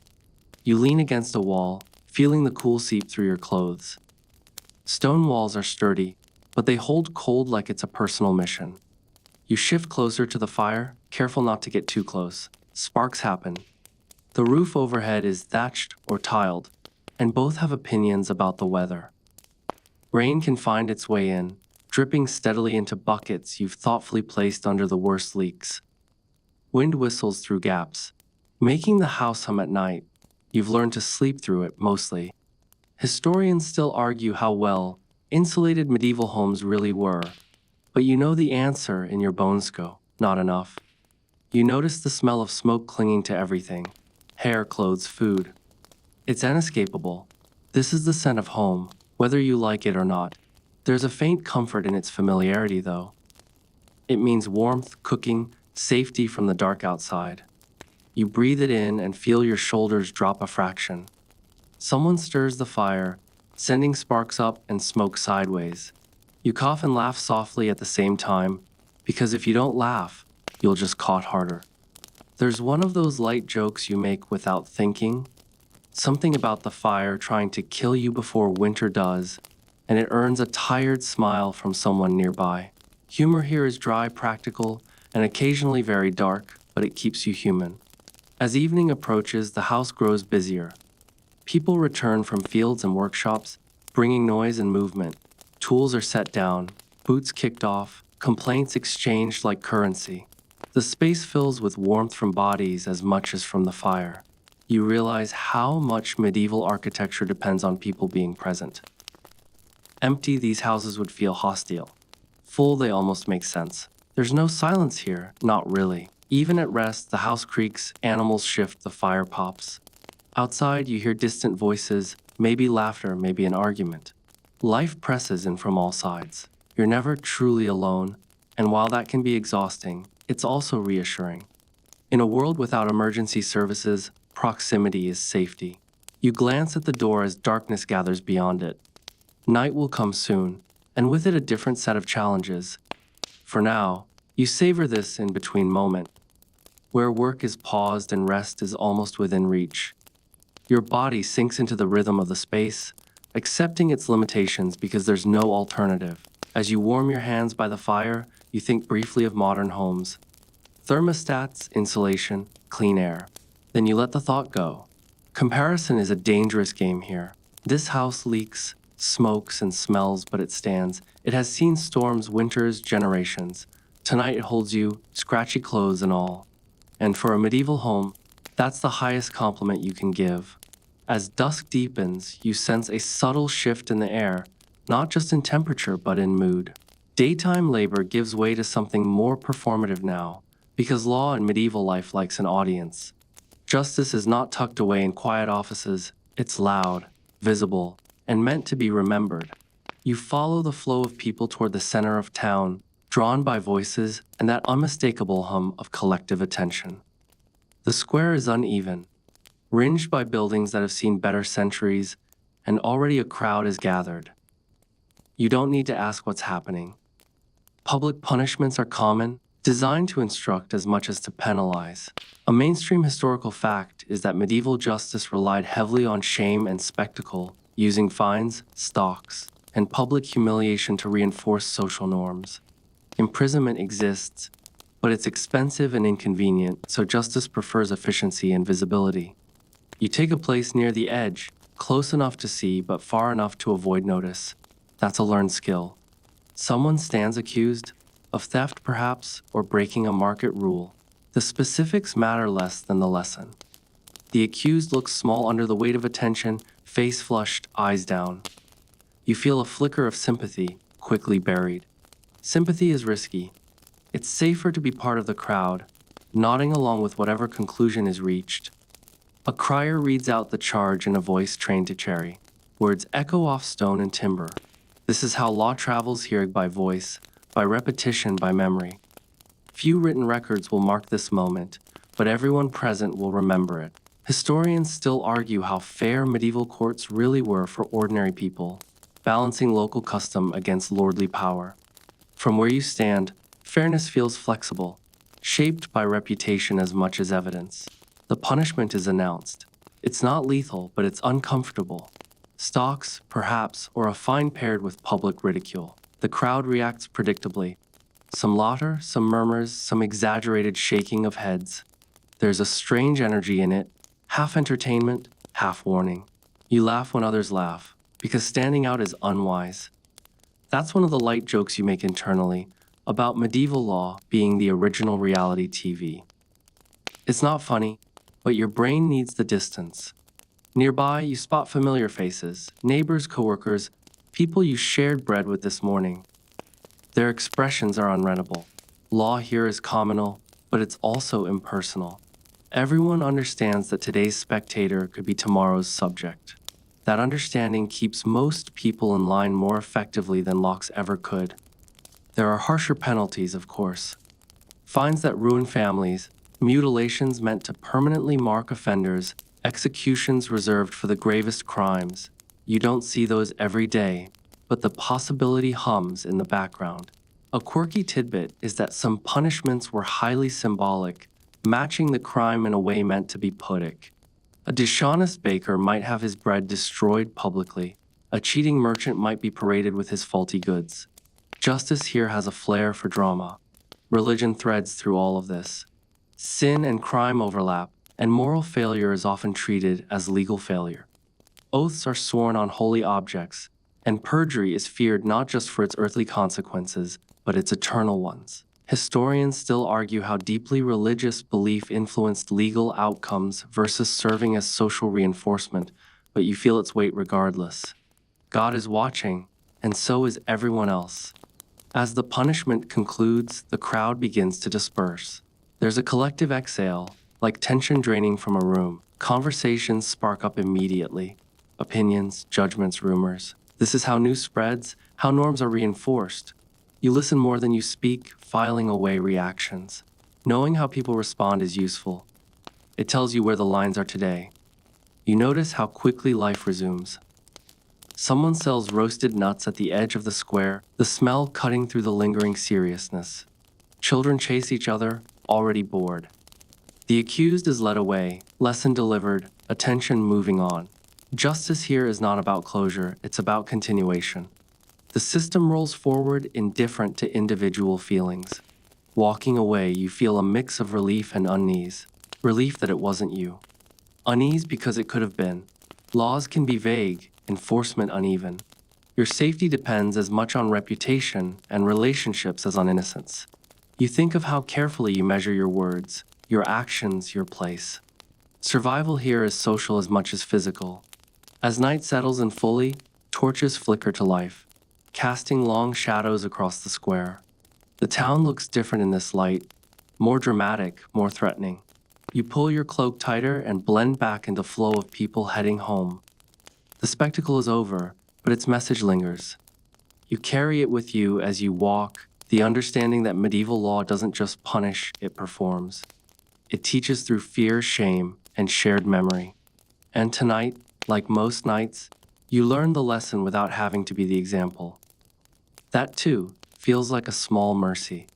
You lean against a wall, feeling the cool seep through your clothes. Stone walls are sturdy, but they hold cold like it's a personal mission. You shift closer to the fire, careful not to get too close. Sparks happen. The roof overhead is thatched or tiled, and both have opinions about the weather. Rain can find its way in, dripping steadily into buckets you've thoughtfully placed under the worst leaks. Wind whistles through gaps, making the house hum at night. You've learned to sleep through it, mostly. Historians still argue how well insulated medieval homes really were, but you know the answer in your bones go, not enough. You notice the smell of smoke clinging to everything, hair, clothes, food. It's inescapable. This is the scent of home, whether you like it or not. There's a faint comfort in its familiarity, though. It means warmth, cooking, safety from the dark outside. You breathe it in and feel your shoulders drop a fraction. Someone stirs the fire, sending sparks up and smoke sideways. You cough and laugh softly at the same time, because if you don't laugh, you'll just cough harder. There's one of those light jokes you make without thinking, something about the fire trying to kill you before winter does, and it earns a tired smile from someone nearby. Humor here is dry, practical, and occasionally very dark, but it keeps you human. As evening approaches, the house grows busier. People return from fields and workshops, bringing noise and movement. Tools are set down, boots kicked off, complaints exchanged like currency. The space fills with warmth from bodies as much as from the fire. You realize how much medieval architecture depends on people being present. Empty, these houses would feel hostile. Full, they almost make sense. There's no silence here, not really. Even at rest, the house creaks, animals shift, the fire pops. Outside, you hear distant voices, maybe laughter, maybe an argument. Life presses in from all sides. You're never truly alone, and while that can be exhausting, it's also reassuring. In a world without emergency services, proximity is safety. You glance at the door as darkness gathers beyond it. Night will come soon, and with it a different set of challenges. For now, you savor this in-between moment, where work is paused and rest is almost within reach. Your body sinks into the rhythm of the space, accepting its limitations because there's no alternative. As you warm your hands by the fire, you think briefly of modern homes. Thermostats, insulation, clean air. Then you let the thought go. Comparison is a dangerous game here. This house leaks, smokes, and smells, but it stands. It has seen storms, winters, generations. Tonight it holds you, scratchy clothes and all. And for a medieval home, that's the highest compliment you can give. As dusk deepens, you sense a subtle shift in the air, not just in temperature, but in mood. Daytime labor gives way to something more performative now, because law in medieval life likes an audience. Justice is not tucked away in quiet offices, it's loud, visible, and meant to be remembered. You follow the flow of people toward the center of town, drawn by voices and that unmistakable hum of collective attention. The square is uneven, ringed by buildings that have seen better centuries, and already a crowd is gathered. You don't need to ask what's happening. Public punishments are common, designed to instruct as much as to penalize. A mainstream historical fact is that medieval justice relied heavily on shame and spectacle, using fines, stocks, and public humiliation to reinforce social norms. Imprisonment exists, but it's expensive and inconvenient, so justice prefers efficiency and visibility. You take a place near the edge, close enough to see but far enough to avoid notice. That's a learned skill. Someone stands accused of theft, perhaps, or breaking a market rule. The specifics matter less than the lesson. The accused looks small under the weight of attention, face flushed, eyes down. You feel a flicker of sympathy, quickly buried. Sympathy is risky. It's safer to be part of the crowd, nodding along with whatever conclusion is reached. A crier reads out the charge in a voice trained to cherry. Words echo off stone and timber. This is how law travels here, by voice, by repetition, by memory. Few written records will mark this moment, but everyone present will remember it. Historians still argue how fair medieval courts really were for ordinary people, balancing local custom against lordly power. From where you stand, fairness feels flexible, shaped by reputation as much as evidence. The punishment is announced. It's not lethal, but it's uncomfortable. Stocks, perhaps, or a fine paired with public ridicule. The crowd reacts predictably. Some laughter, some murmurs, some exaggerated shaking of heads. There's a strange energy in it, half entertainment, half warning. You laugh when others laugh, because standing out is unwise. That's one of the light jokes you make internally, about medieval law being the original reality TV. It's not funny, but your brain needs the distance. Nearby, you spot familiar faces, neighbors, coworkers, people you shared bread with this morning. Their expressions are unreadable. Law here is communal, but it's also impersonal. Everyone understands that today's spectator could be tomorrow's subject. That understanding keeps most people in line more effectively than locks ever could. There are harsher penalties, of course. Fines that ruin families, mutilations meant to permanently mark offenders, executions reserved for the gravest crimes. You don't see those every day, but the possibility hums in the background. A quirky tidbit is that some punishments were highly symbolic, matching the crime in a way meant to be poetic. A dishonest baker might have his bread destroyed publicly. A cheating merchant might be paraded with his faulty goods. Justice here has a flair for drama. Religion threads through all of this. Sin and crime overlap, and moral failure is often treated as legal failure. Oaths are sworn on holy objects, and perjury is feared not just for its earthly consequences, but its eternal ones. Historians still argue how deeply religious belief influenced legal outcomes versus serving as social reinforcement, but you feel its weight regardless. God is watching, and so is everyone else. As the punishment concludes, the crowd begins to disperse. There's a collective exhale, like tension draining from a room. Conversations spark up immediately. Opinions, judgments, rumors. This is how news spreads, how norms are reinforced. You listen more than you speak, filing away reactions. Knowing how people respond is useful. It tells you where the lines are today. You notice how quickly life resumes. Someone sells roasted nuts at the edge of the square, the smell cutting through the lingering seriousness. Children chase each other, already bored. The accused is led away, lesson delivered, attention moving on. Justice here is not about closure, it's about continuation. The system rolls forward indifferent to individual feelings. Walking away, you feel a mix of relief and unease. Relief that it wasn't you. Unease because it could have been. Laws can be vague, enforcement uneven. Your safety depends as much on reputation and relationships as on innocence. You think of how carefully you measure your words, your actions, your place. Survival here is social as much as physical. As night settles in fully, torches flicker to life, casting long shadows across the square. The town looks different in this light, more dramatic, more threatening. You pull your cloak tighter and blend back into the flow of people heading home. The spectacle is over, but its message lingers. You carry it with you as you walk, the understanding that medieval law doesn't just punish, it performs. It teaches through fear, shame, and shared memory. And tonight, like most nights, you learn the lesson without having to be the example. That, too, feels like a small mercy.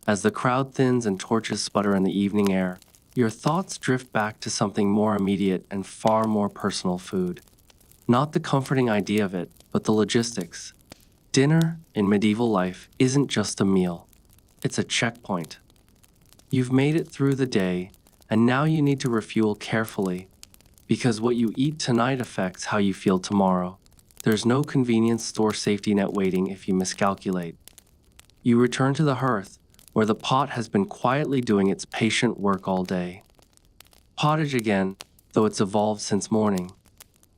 As the crowd thins and torches sputter in the evening air, your thoughts drift back to something more immediate and far more personal: food. Not the comforting idea of it, but the logistics. Dinner, in medieval life, isn't just a meal. It's a checkpoint. You've made it through the day, and now you need to refuel carefully, because what you eat tonight affects how you feel tomorrow. There's no convenience store safety net waiting if you miscalculate. You return to the hearth, where the pot has been quietly doing its patient work all day. Pottage again, though it's evolved since morning.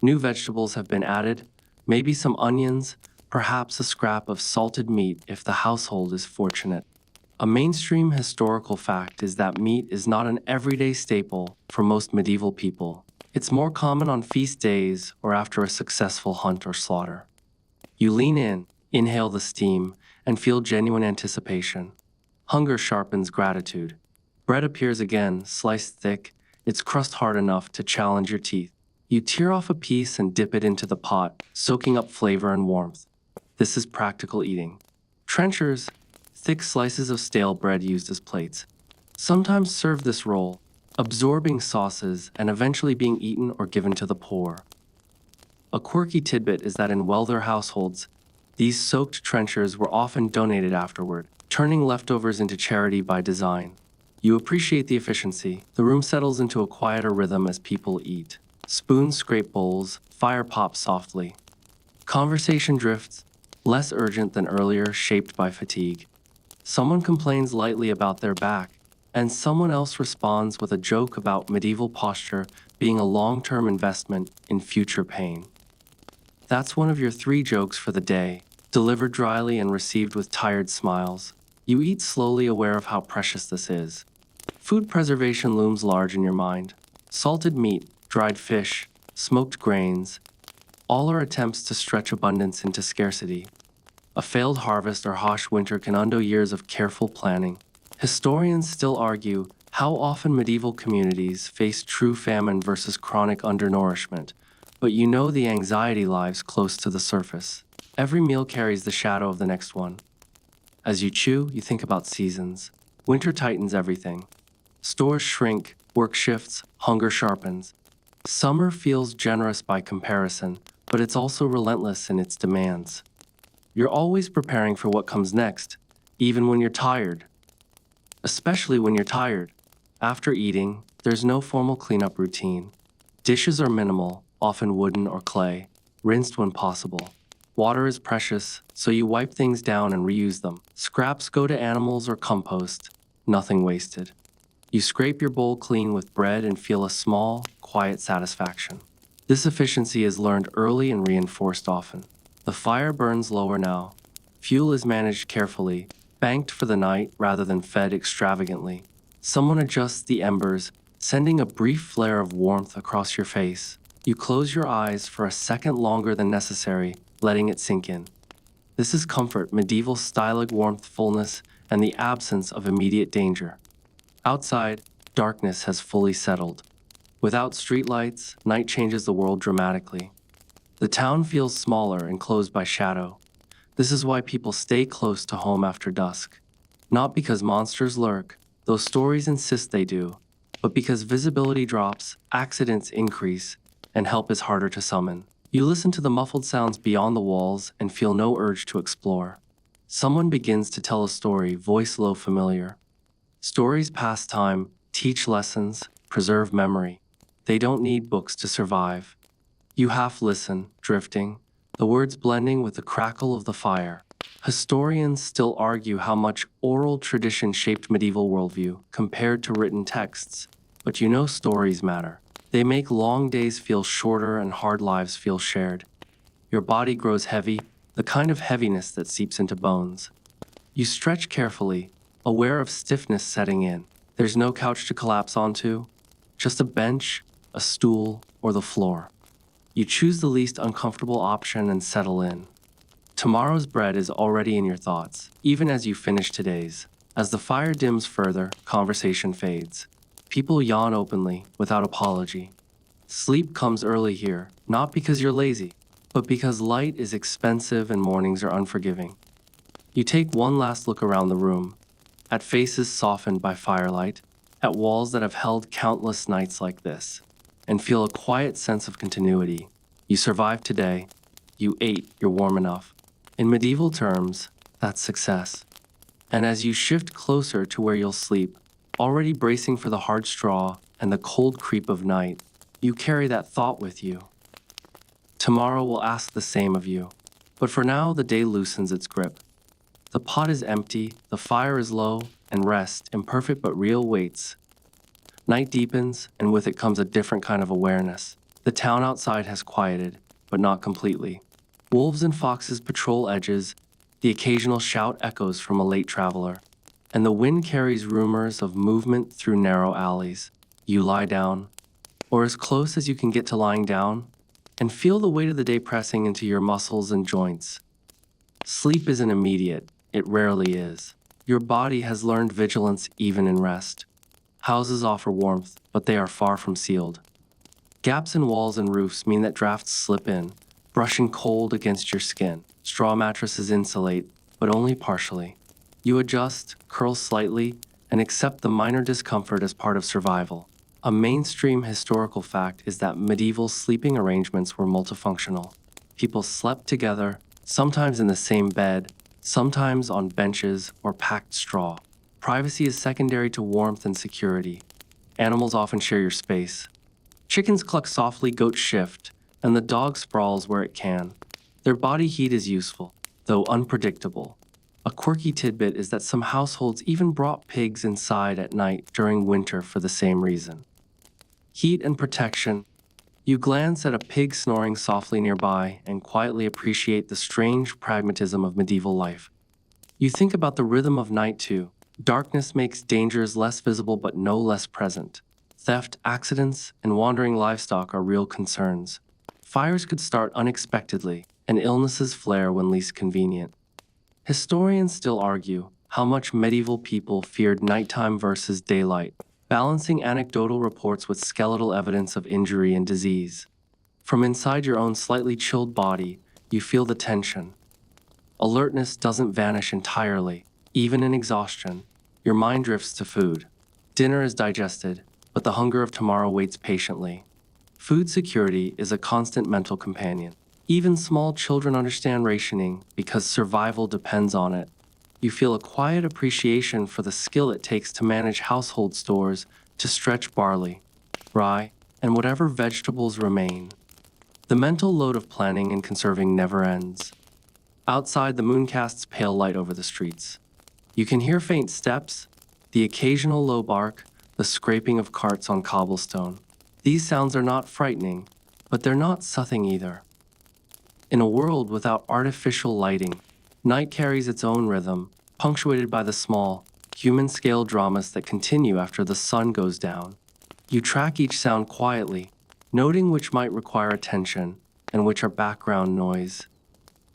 New vegetables have been added, maybe some onions, perhaps a scrap of salted meat if the household is fortunate. A mainstream historical fact is that meat is not an everyday staple for most medieval people. It's more common on feast days or after a successful hunt or slaughter. You lean in, inhale the steam, and feel genuine anticipation. Hunger sharpens gratitude. Bread appears again, sliced thick, its crust hard enough to challenge your teeth. You tear off a piece and dip it into the pot, soaking up flavor and warmth. This is practical eating. Trenchers, thick slices of stale bread used as plates, sometimes serve this role, absorbing sauces and eventually being eaten or given to the poor. A quirky tidbit is that in wealthier households, these soaked trenchers were often donated afterward, turning leftovers into charity by design. You appreciate the efficiency. The room settles into a quieter rhythm as people eat. Spoons scrape bowls, fire pops softly. Conversation drifts, less urgent than earlier, shaped by fatigue. Someone complains lightly about their back, and someone else responds with a joke about medieval posture being a long-term investment in future pain. That's one of your 3 jokes for the day, delivered dryly and received with tired smiles. You eat slowly, aware of how precious this is. Food preservation looms large in your mind. Salted meat, dried fish, smoked grains, all are attempts to stretch abundance into scarcity. A failed harvest or harsh winter can undo years of careful planning. Historians still argue how often medieval communities faced true famine versus chronic undernourishment, but you know the anxiety lies close to the surface. Every meal carries the shadow of the next one. As you chew, you think about seasons. Winter tightens everything. Stores shrink, work shifts, hunger sharpens. Summer feels generous by comparison, but it's also relentless in its demands. You're always preparing for what comes next, even when you're tired. Especially when you're tired. After eating, there's no formal cleanup routine. Dishes are minimal, often wooden or clay, rinsed when possible. Water is precious, so you wipe things down and reuse them. Scraps go to animals or compost, nothing wasted. You scrape your bowl clean with bread and feel a small, quiet satisfaction. This efficiency is learned early and reinforced often. The fire burns lower now. Fuel is managed carefully, banked for the night rather than fed extravagantly. Someone adjusts the embers, sending a brief flare of warmth across your face. You close your eyes for a second longer than necessary, letting it sink in. This is comfort, medieval stylic warmth, fullness, and the absence of immediate danger. Outside, darkness has fully settled. Without streetlights, night changes the world dramatically. The town feels smaller, enclosed by shadow. This is why people stay close to home after dusk. Not because monsters lurk, though stories insist they do, but because visibility drops, accidents increase, and help is harder to summon. You listen to the muffled sounds beyond the walls and feel no urge to explore. Someone begins to tell a story, voice low familiar. Stories pass time, teach lessons, preserve memory. They don't need books to survive. You half listen, drifting, the words blending with the crackle of the fire. Historians still argue how much oral tradition shaped medieval worldview compared to written texts. But you know stories matter. They make long days feel shorter and hard lives feel shared. Your body grows heavy, the kind of heaviness that seeps into bones. You stretch carefully, aware of stiffness setting in. There's no couch to collapse onto, just a bench, a stool, or the floor. You choose the least uncomfortable option and settle in. Tomorrow's bread is already in your thoughts, even as you finish today's. As the fire dims further, conversation fades. People yawn openly, without apology. Sleep comes early here, not because you're lazy, but because light is expensive and mornings are unforgiving. You take one last look around the room, at faces softened by firelight, at walls that have held countless nights like this, and feel a quiet sense of continuity. You survived today, you ate, you're warm enough. In medieval terms, that's success. And as you shift closer to where you'll sleep, already bracing for the hard straw and the cold creep of night, you carry that thought with you. Tomorrow will ask the same of you, but for now the day loosens its grip. The pot is empty, the fire is low, and rest, imperfect but real, waits. Night deepens, and with it comes a different kind of awareness. The town outside has quieted, but not completely. Wolves and foxes patrol edges, the occasional shout echoes from a late traveler, and the wind carries rumors of movement through narrow alleys. You lie down, or as close as you can get to lying down, and feel the weight of the day pressing into your muscles and joints. Sleep isn't immediate, it rarely is. Your body has learned vigilance even in rest. Houses offer warmth, but they are far from sealed. Gaps in walls and roofs mean that drafts slip in, brushing cold against your skin. Straw mattresses insulate, but only partially. You adjust, curl slightly, and accept the minor discomfort as part of survival. A mainstream historical fact is that medieval sleeping arrangements were multifunctional. People slept together, sometimes in the same bed, sometimes on benches or packed straw. Privacy is secondary to warmth and security. Animals often share your space. Chickens cluck softly, goats shift, and the dog sprawls where it can. Their body heat is useful, though unpredictable. A quirky tidbit is that some households even brought pigs inside at night during winter for the same reason. Heat and protection. You glance at a pig snoring softly nearby and quietly appreciate the strange pragmatism of medieval life. You think about the rhythm of night too. Darkness makes dangers less visible but no less present. Theft, accidents, and wandering livestock are real concerns. Fires could start unexpectedly, and illnesses flare when least convenient. Historians still argue how much medieval people feared nighttime versus daylight, balancing anecdotal reports with skeletal evidence of injury and disease. From inside your own slightly chilled body, you feel the tension. Alertness doesn't vanish entirely, even in exhaustion. Your mind drifts to food. Dinner is digested, but the hunger of tomorrow waits patiently. Food security is a constant mental companion. Even small children understand rationing because survival depends on it. You feel a quiet appreciation for the skill it takes to manage household stores, to stretch barley, rye, and whatever vegetables remain. The mental load of planning and conserving never ends. Outside, the moon casts pale light over the streets. You can hear faint steps, the occasional low bark, the scraping of carts on cobblestone. These sounds are not frightening, but they're not soothing either. In a world without artificial lighting, night carries its own rhythm, punctuated by the small, human-scale dramas that continue after the sun goes down. You track each sound quietly, noting which might require attention and which are background noise.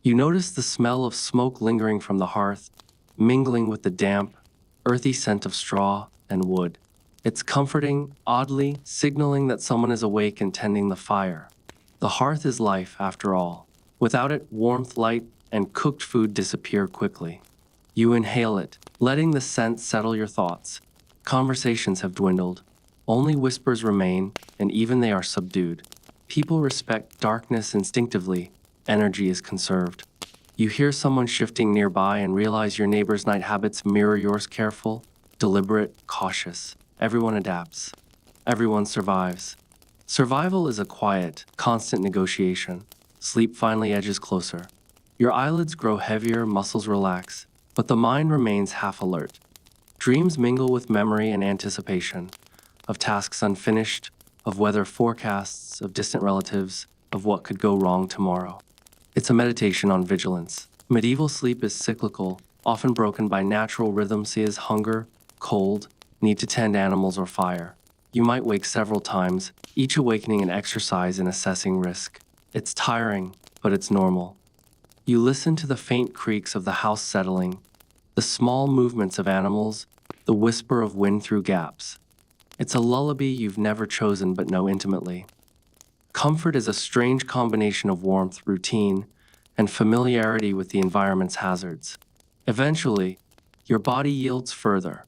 You notice the smell of smoke lingering from the hearth, mingling with the damp, earthy scent of straw and wood. It's comforting, oddly, signaling that someone is awake and tending the fire. The hearth is life, after all. Without it, warmth, light, and cooked food disappear quickly. You inhale it, letting the scent settle your thoughts. Conversations have dwindled. Only whispers remain, and even they are subdued. People respect darkness instinctively. Energy is conserved. You hear someone shifting nearby and realize your neighbor's night habits mirror yours: careful, deliberate, cautious. Everyone adapts. Everyone survives. Survival is a quiet, constant negotiation. Sleep finally edges closer. Your eyelids grow heavier, muscles relax, but the mind remains half alert. Dreams mingle with memory and anticipation, of tasks unfinished, of weather forecasts, of distant relatives, of what could go wrong tomorrow. It's a meditation on vigilance. Medieval sleep is cyclical, often broken by natural rhythms such as hunger, cold, need to tend animals, or fire. You might wake several times, each awakening an exercise in assessing risk. It's tiring, but it's normal. You listen to the faint creaks of the house settling, the small movements of animals, the whisper of wind through gaps. It's a lullaby you've never chosen but know intimately. Comfort is a strange combination of warmth, routine, and familiarity with the environment's hazards. Eventually, your body yields further.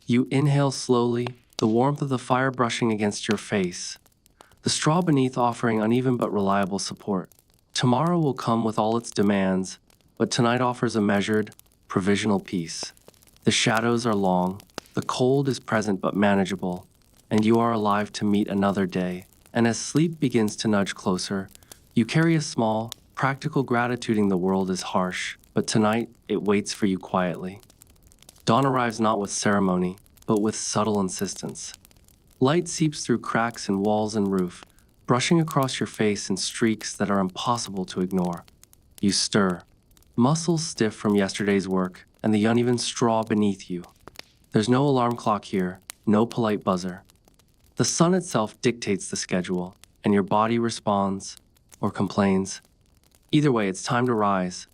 You inhale slowly, the warmth of the fire brushing against your face, the straw beneath offering uneven but reliable support. Tomorrow will come with all its demands, but tonight offers a measured, provisional peace. The shadows are long, the cold is present but manageable, and you are alive to meet another day. And as sleep begins to nudge closer, you carry a small, practical gratitude. The world is harsh, but tonight it waits for you quietly. Dawn arrives not with ceremony, but with subtle insistence. Light seeps through cracks in walls and roof, brushing across your face in streaks that are impossible to ignore. You stir, muscles stiff from yesterday's work and the uneven straw beneath you. There's no alarm clock here, no polite buzzer. The sun itself dictates the schedule, and your body responds or complains. Either way, it's time to rise.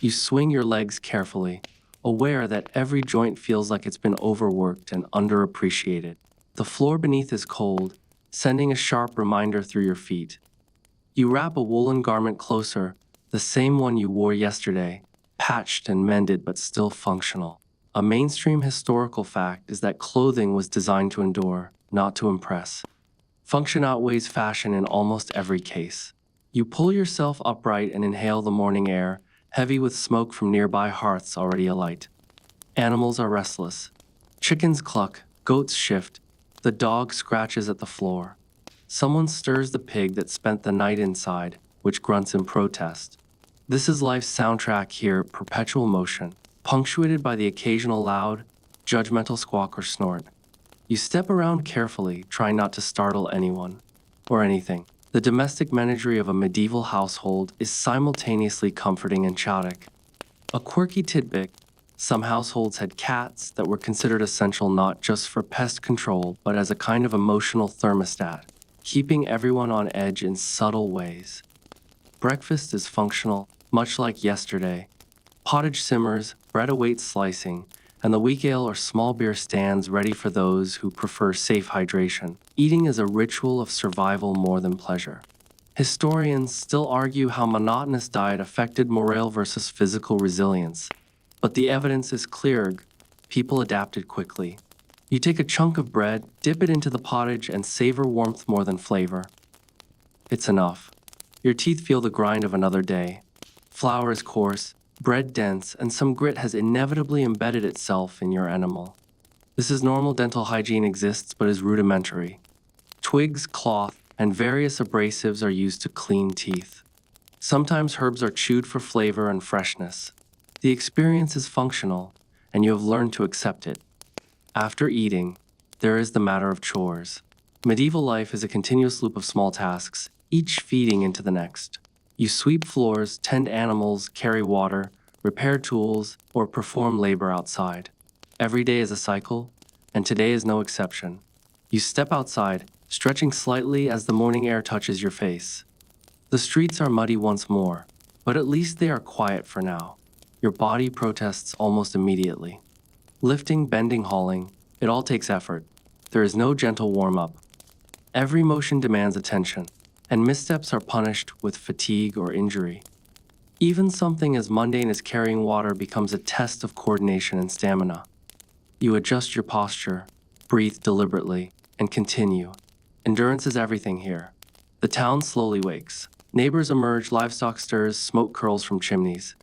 You swing your legs carefully, aware that every joint feels like it's been overworked and underappreciated. The floor beneath is cold, sending a sharp reminder through your feet. You wrap a woolen garment closer, the same one you wore yesterday, patched and mended but still functional. A mainstream historical fact is that clothing was designed to endure, not to impress. Function outweighs fashion in almost every case. You pull yourself upright and inhale the morning air, heavy with smoke from nearby hearths already alight. Animals are restless. Chickens cluck, goats shift, the dog scratches at the floor. Someone stirs the pig that spent the night inside, which grunts in protest. This is life's soundtrack here, perpetual motion, punctuated by the occasional loud, judgmental squawk or snort. You step around carefully, trying not to startle anyone or anything. The domestic menagerie of a medieval household is simultaneously comforting and chaotic. A quirky tidbit: some households had cats that were considered essential not just for pest control, but as a kind of emotional thermostat, keeping everyone on edge in subtle ways. Breakfast is functional, much like yesterday. Pottage simmers, bread awaits slicing, and the weak ale or small beer stands ready for those who prefer safe hydration. Eating is a ritual of survival more than pleasure. Historians still argue how monotonous diet affected morale versus physical resilience, but the evidence is clear: people adapted quickly. You take a chunk of bread, dip it into the pottage, and savor warmth more than flavor. It's enough. Your teeth feel the grind of another day. Flour is coarse, bread dense, and some grit has inevitably embedded itself in your enamel. This is normal. Dental hygiene exists but is rudimentary. Twigs, cloth, and various abrasives are used to clean teeth. Sometimes herbs are chewed for flavor and freshness. The experience is functional, and you have learned to accept it. After eating, there is the matter of chores. Medieval life is a continuous loop of small tasks, each feeding into the next. You sweep floors, tend animals, carry water, repair tools, or perform labor outside. Every day is a cycle, and today is no exception. You step outside, stretching slightly as the morning air touches your face. The streets are muddy once more, but at least they are quiet for now. Your body protests almost immediately. Lifting, bending, hauling, it all takes effort. There is no gentle warm-up. Every motion demands attention, and missteps are punished with fatigue or injury. Even something as mundane as carrying water becomes a test of coordination and stamina. You adjust your posture, breathe deliberately, and continue. Endurance is everything here. The town slowly wakes. Neighbors emerge, livestock stirs, smoke curls from chimneys.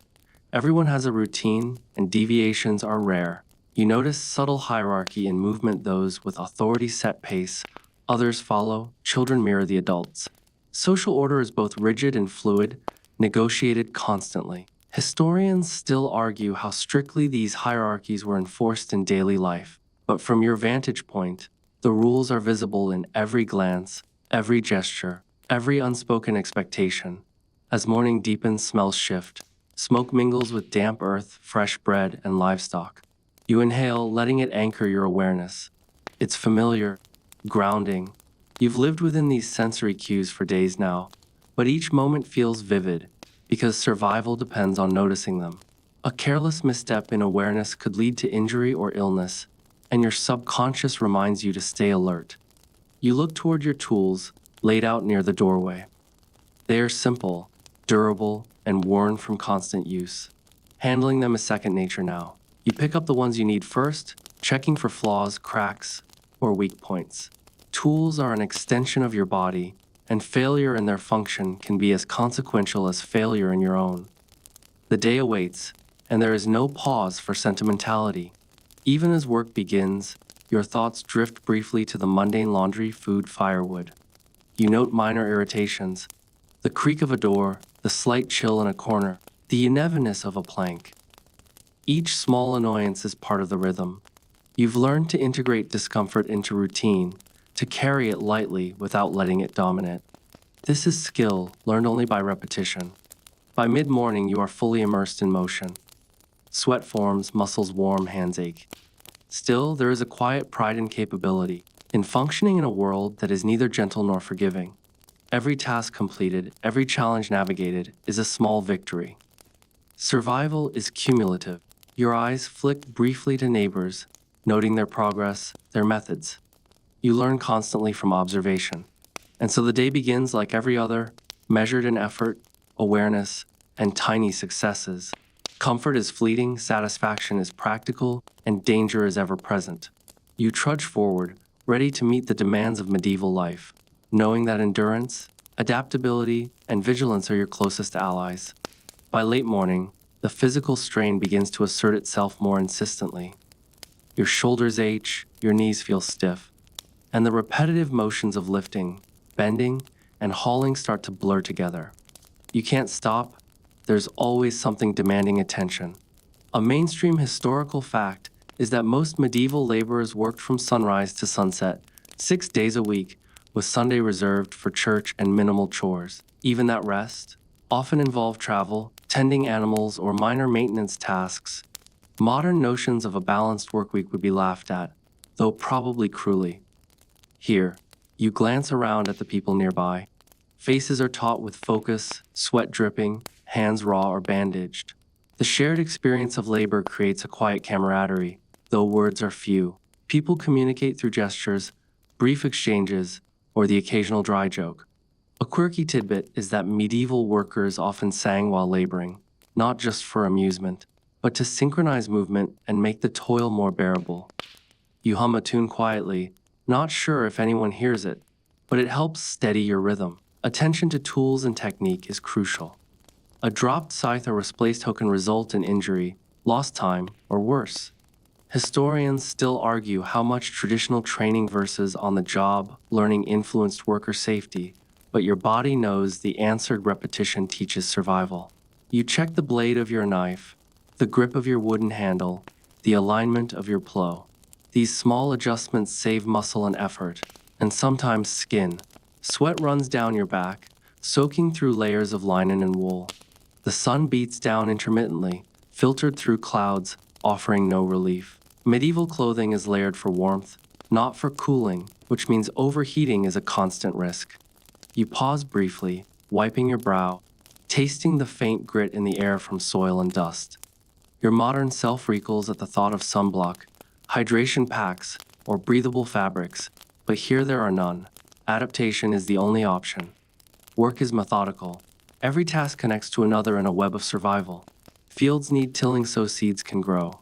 Everyone has a routine, and deviations are rare. You notice subtle hierarchy in movement, those with authority set pace, others follow, children mirror the adults. Social order is both rigid and fluid, negotiated constantly. Historians still argue how strictly these hierarchies were enforced in daily life, but from your vantage point, the rules are visible in every glance, every gesture, every unspoken expectation. As morning deepens, smells shift. Smoke mingles with damp earth, fresh bread, and livestock. You inhale, letting it anchor your awareness. It's familiar, grounding. You've lived within these sensory cues for days now, but each moment feels vivid because survival depends on noticing them. A careless misstep in awareness could lead to injury or illness, and your subconscious reminds you to stay alert. You look toward your tools, laid out near the doorway. They are simple, durable, and worn from constant use. Handling them is second nature now. You pick up the ones you need first, checking for flaws, cracks, or weak points. Tools are an extension of your body, and failure in their function can be as consequential as failure in your own. The day awaits, and there is no pause for sentimentality. Even as work begins, your thoughts drift briefly to the mundane laundry, food, firewood. You note minor irritations, the creak of a door, the slight chill in a corner, the unevenness of a plank. Each small annoyance is part of the rhythm. You've learned to integrate discomfort into routine, to carry it lightly without letting it dominate. This is skill learned only by repetition. By mid-morning, you are fully immersed in motion. Sweat forms, muscles warm, hands ache. Still, there is a quiet pride in capability, in functioning in a world that is neither gentle nor forgiving. Every task completed, every challenge navigated, is a small victory. Survival is cumulative. Your eyes flick briefly to neighbors, noting their progress, their methods. You learn constantly from observation. And so the day begins like every other, measured in effort, awareness, and tiny successes. Comfort is fleeting, satisfaction is practical, and danger is ever present. You trudge forward, ready to meet the demands of medieval life, knowing that endurance, adaptability, and vigilance are your closest allies. By late morning, the physical strain begins to assert itself more insistently. Your shoulders ache, your knees feel stiff, and the repetitive motions of lifting, bending, and hauling start to blur together. You can't stop. There's always something demanding attention. A mainstream historical fact is that most medieval laborers worked from sunrise to sunset, 6 days a week, with Sunday reserved for church and minimal chores. Even that rest often involved travel, tending animals, or minor maintenance tasks. Modern notions of a balanced workweek would be laughed at, though probably cruelly. Here, you glance around at the people nearby. Faces are taut with focus, sweat dripping, hands raw or bandaged. The shared experience of labor creates a quiet camaraderie, though words are few. People communicate through gestures, brief exchanges, or the occasional dry joke. A quirky tidbit is that medieval workers often sang while laboring, not just for amusement, but to synchronize movement and make the toil more bearable. You hum a tune quietly, not sure if anyone hears it, but it helps steady your rhythm. Attention to tools and technique is crucial. A dropped scythe or misplaced hoe can result in injury, lost time, or worse. Historians still argue how much traditional training versus on-the-job learning influenced worker safety, but your body knows the answered repetition teaches survival. You check the blade of your knife, the grip of your wooden handle, the alignment of your plow. These small adjustments save muscle and effort, and sometimes skin. Sweat runs down your back, soaking through layers of linen and wool. The sun beats down intermittently, filtered through clouds, offering no relief. Medieval clothing is layered for warmth, not for cooling, which means overheating is a constant risk. You pause briefly, wiping your brow, tasting the faint grit in the air from soil and dust. Your modern self recoils at the thought of sunblock, hydration packs, or breathable fabrics, but here there are none. Adaptation is the only option. Work is methodical. Every task connects to another in a web of survival. Fields need tilling so seeds can grow.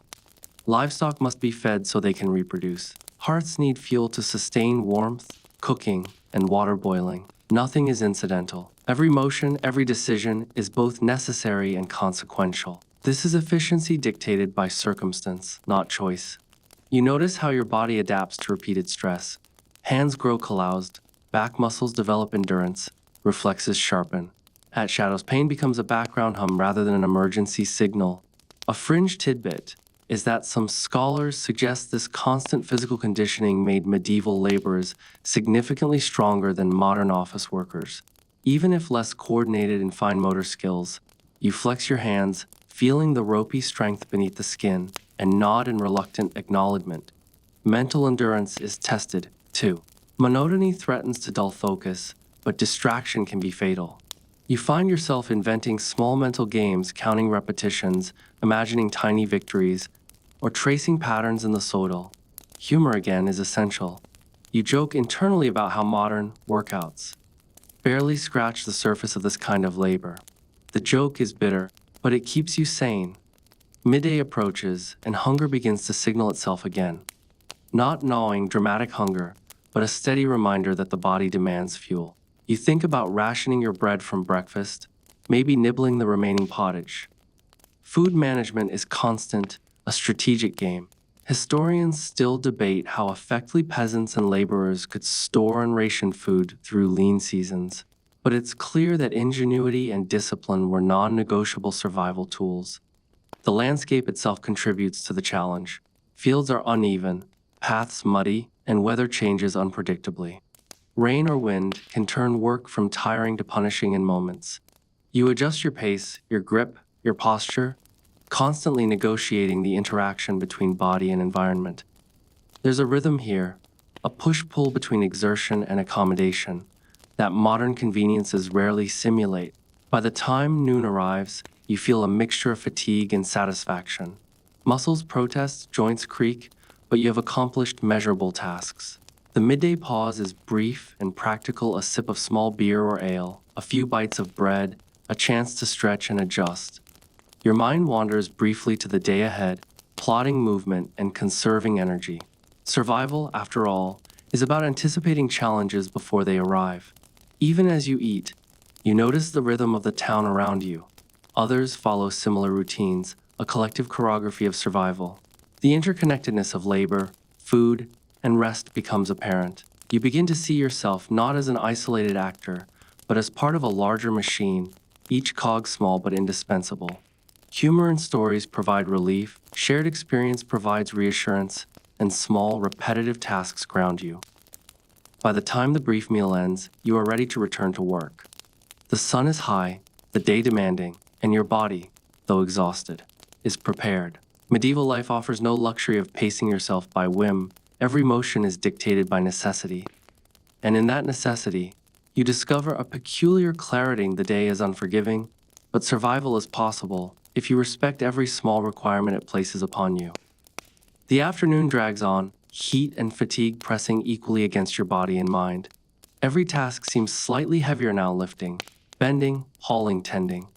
Livestock must be fed so they can reproduce. Hearths need fuel to sustain warmth, cooking, and water boiling. Nothing is incidental. Every motion, every decision is both necessary and consequential. This is efficiency dictated by circumstance, not choice. You notice how your body adapts to repeated stress. Hands grow calloused, back muscles develop endurance, reflexes sharpen. At shadows, pain becomes a background hum rather than an emergency signal. A fringe tidbit is that some scholars suggest this constant physical conditioning made medieval laborers significantly stronger than modern office workers. Even if less coordinated in fine motor skills, you flex your hands, feeling the ropey strength beneath the skin, and nod in reluctant acknowledgement. Mental endurance is tested, too. Monotony threatens to dull focus, but distraction can be fatal. You find yourself inventing small mental games, counting repetitions, imagining tiny victories, or tracing patterns in the soil. Humor, again, is essential. You joke internally about how modern workouts barely scratch the surface of this kind of labor. The joke is bitter, but it keeps you sane. Midday approaches, and hunger begins to signal itself again. Not gnawing, dramatic hunger, but a steady reminder that the body demands fuel. You think about rationing your bread from breakfast, maybe nibbling the remaining pottage. Food management is constant, a strategic game. Historians still debate how effectively peasants and laborers could store and ration food through lean seasons. But it's clear that ingenuity and discipline were non-negotiable survival tools. The landscape itself contributes to the challenge. Fields are uneven, paths muddy, and weather changes unpredictably. Rain or wind can turn work from tiring to punishing in moments. You adjust your pace, your grip, your posture, constantly negotiating the interaction between body and environment. There's a rhythm here, a push-pull between exertion and accommodation, that modern conveniences rarely simulate. By the time noon arrives, you feel a mixture of fatigue and satisfaction. Muscles protest, joints creak, but you have accomplished measurable tasks. The midday pause is brief and practical: a sip of small beer or ale, a few bites of bread, a chance to stretch and adjust. Your mind wanders briefly to the day ahead, plotting movement and conserving energy. Survival, after all, is about anticipating challenges before they arrive. Even as you eat, you notice the rhythm of the town around you. Others follow similar routines, a collective choreography of survival. The interconnectedness of labor, food, and rest becomes apparent. You begin to see yourself not as an isolated actor, but as part of a larger machine, each cog small but indispensable. Humor and stories provide relief, shared experience provides reassurance, and small, repetitive tasks ground you. By the time the brief meal ends, you are ready to return to work. The sun is high, the day demanding, and your body, though exhausted, is prepared. Medieval life offers no luxury of pacing yourself by whim. Every motion is dictated by necessity. And in that necessity, you discover a peculiar clarity. The day is unforgiving, but survival is possible if you respect every small requirement it places upon you. The afternoon drags on, heat and fatigue pressing equally against your body and mind. Every task seems slightly heavier now: lifting, bending, hauling, tending.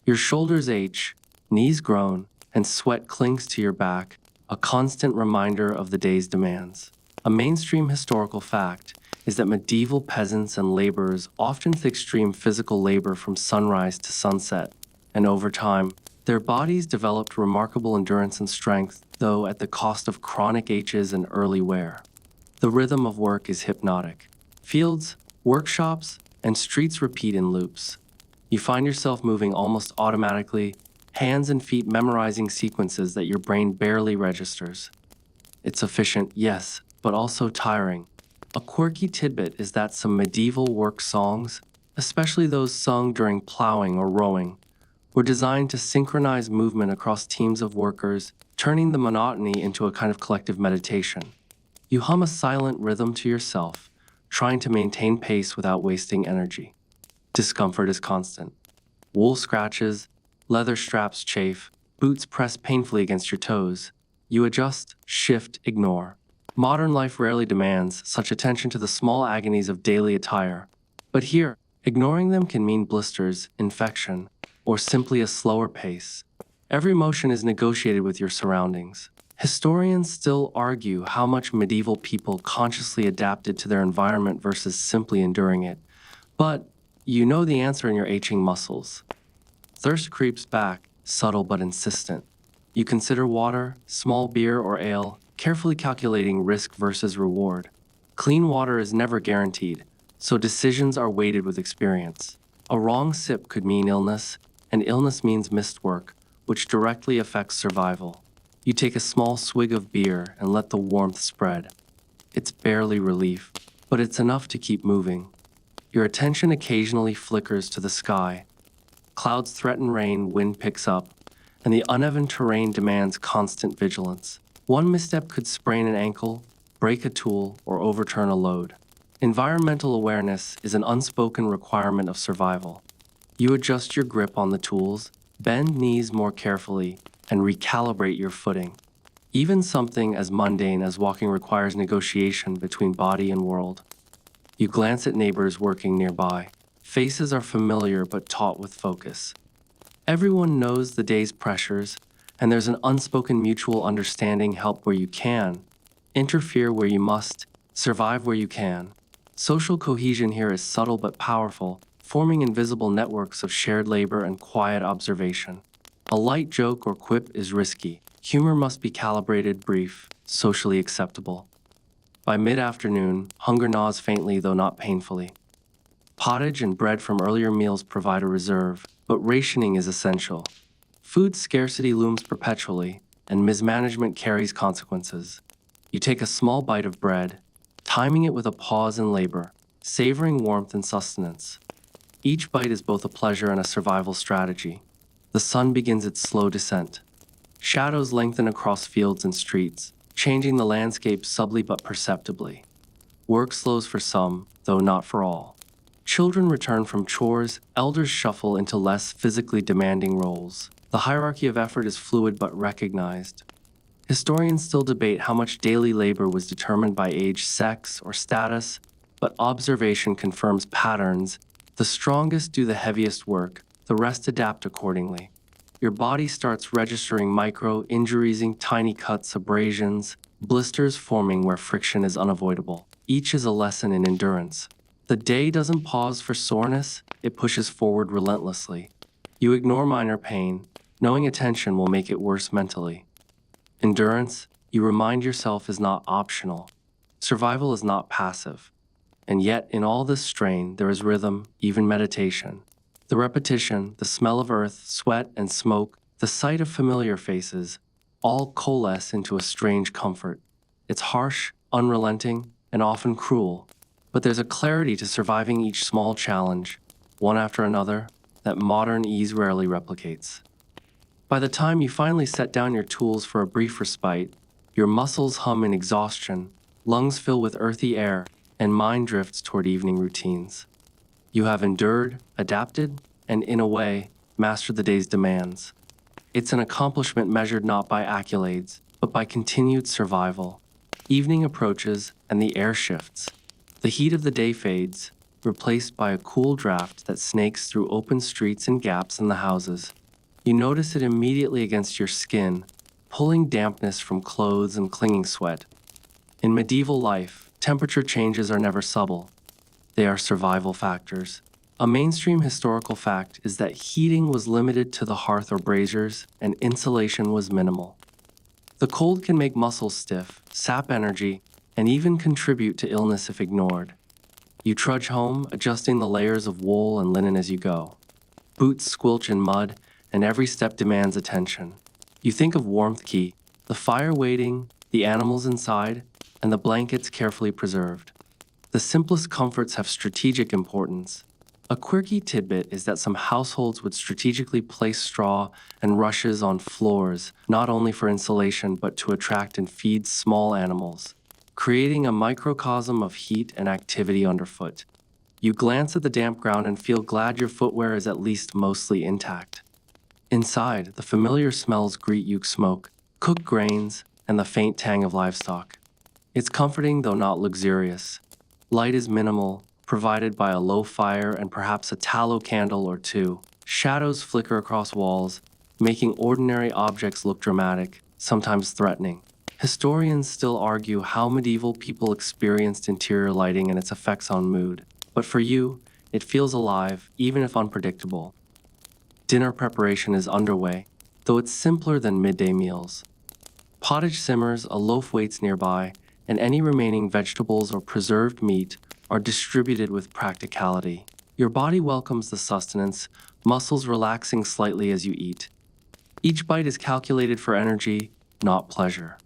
Your shoulders ache, knees groan, and sweat clings to your back, a constant reminder of the day's demands. A mainstream historical fact is that medieval peasants and laborers often did extreme physical labor from sunrise to sunset, and over time, their bodies developed remarkable endurance and strength, though at the cost of chronic aches and early wear. The rhythm of work is hypnotic. Fields, workshops, and streets repeat in loops. You find yourself moving almost automatically, hands and feet memorizing sequences that your brain barely registers. It's efficient, yes, but also tiring. A quirky tidbit is that some medieval work songs, especially those sung during plowing or rowing, were designed to synchronize movement across teams of workers, turning the monotony into a kind of collective meditation. You hum a silent rhythm to yourself, trying to maintain pace without wasting energy. Discomfort is constant. Wool scratches, leather straps chafe, boots press painfully against your toes. You adjust, shift, ignore. Modern life rarely demands such attention to the small agonies of daily attire. But here, ignoring them can mean blisters, infection, or simply a slower pace. Every motion is negotiated with your surroundings. Historians still argue how much medieval people consciously adapted to their environment versus simply enduring it, But you know the answer in your aching muscles. Thirst creeps back, subtle but insistent. You consider water, small beer or ale, carefully calculating risk versus reward. Clean water is never guaranteed, so decisions are weighted with experience. A wrong sip could mean illness, and illness means missed work, which directly affects survival. You take a small swig of beer and let the warmth spread. It's barely relief, but it's enough to keep moving. Your attention occasionally flickers to the sky. Clouds threaten rain, wind picks up, and the uneven terrain demands constant vigilance. One misstep could sprain an ankle, break a tool, or overturn a load. Environmental awareness is an unspoken requirement of survival. You adjust your grip on the tools, bend knees more carefully, and recalibrate your footing. Even something as mundane as walking requires negotiation between body and world. You glance at neighbors working nearby. Faces are familiar but taut with focus. Everyone knows the day's pressures, and there's an unspoken mutual understanding: help where you can, interfere where you must, survive where you can. Social cohesion here is subtle but powerful, forming invisible networks of shared labor and quiet observation. A light joke or quip is risky. Humor must be calibrated, brief, socially acceptable. By mid-afternoon, hunger gnaws faintly though not painfully. Pottage and bread from earlier meals provide a reserve, but rationing is essential. Food scarcity looms perpetually, and mismanagement carries consequences. You take a small bite of bread, timing it with a pause in labor, savoring warmth and sustenance. Each bite is both a pleasure and a survival strategy. The sun begins its slow descent. Shadows lengthen across fields and streets, changing the landscape subtly but perceptibly. Work slows for some, though not for all. Children return from chores, elders shuffle into less physically demanding roles. The hierarchy of effort is fluid but recognized. Historians still debate how much daily labor was determined by age, sex, or status, but observation confirms patterns. The strongest do the heaviest work, the rest adapt accordingly. Your body starts registering micro injuries, tiny cuts, abrasions, blisters forming where friction is unavoidable. Each is a lesson in endurance. The day doesn't pause for soreness, it pushes forward relentlessly. You ignore minor pain, knowing attention will make it worse mentally. Endurance, you remind yourself, is not optional. Survival is not passive. And yet, in all this strain, there is rhythm, even meditation. The repetition, the smell of earth, sweat, and smoke, the sight of familiar faces, all coalesce into a strange comfort. It's harsh, unrelenting, and often cruel, but there's a clarity to surviving each small challenge, one after another, that modern ease rarely replicates. By the time you finally set down your tools for a brief respite, your muscles hum in exhaustion, lungs fill with earthy air, and mind drifts toward evening routines. You have endured, adapted, and in a way, mastered the day's demands. It's an accomplishment measured not by accolades, but by continued survival. Evening approaches, and the air shifts. The heat of the day fades, replaced by a cool draft that snakes through open streets and gaps in the houses. You notice it immediately against your skin, pulling dampness from clothes and clinging sweat. In medieval life, temperature changes are never subtle. They are survival factors. A mainstream historical fact is that heating was limited to the hearth or braziers, and insulation was minimal. The cold can make muscles stiff, sap energy, and even contribute to illness if ignored. You trudge home, adjusting the layers of wool and linen as you go. Boots squelch in mud, and every step demands attention. You think of warmth key, the fire waiting, the animals inside, and the blankets carefully preserved. The simplest comforts have strategic importance. A quirky tidbit is that some households would strategically place straw and rushes on floors, not only for insulation but to attract and feed small animals, creating a microcosm of heat and activity underfoot. You glance at the damp ground and feel glad your footwear is at least mostly intact. Inside, the familiar smells greet you: smoke, cooked grains, and the faint tang of livestock. It's comforting though not luxurious. Light is minimal, provided by a low fire and perhaps a tallow candle or two. Shadows flicker across walls, making ordinary objects look dramatic, sometimes threatening. Historians still argue how medieval people experienced interior lighting and its effects on mood. But for you, it feels alive, even if unpredictable. Dinner preparation is underway, though it's simpler than midday meals. Pottage simmers, a loaf waits nearby, and any remaining vegetables or preserved meat are distributed with practicality. Your body welcomes the sustenance, muscles relaxing slightly as you eat. Each bite is calculated for energy, not pleasure.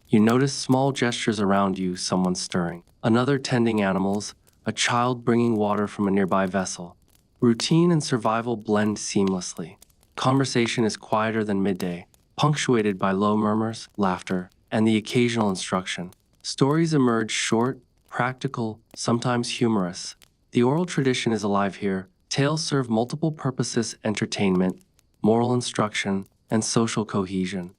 You notice small gestures around you, someone stirring, another tending animals, a child bringing water from a nearby vessel. Routine and survival blend seamlessly. Conversation is quieter than midday, punctuated by low murmurs, laughter, and the occasional instruction. Stories emerge short, practical, sometimes humorous. The oral tradition is alive here. Tales serve multiple purposes: entertainment, moral instruction, and social cohesion.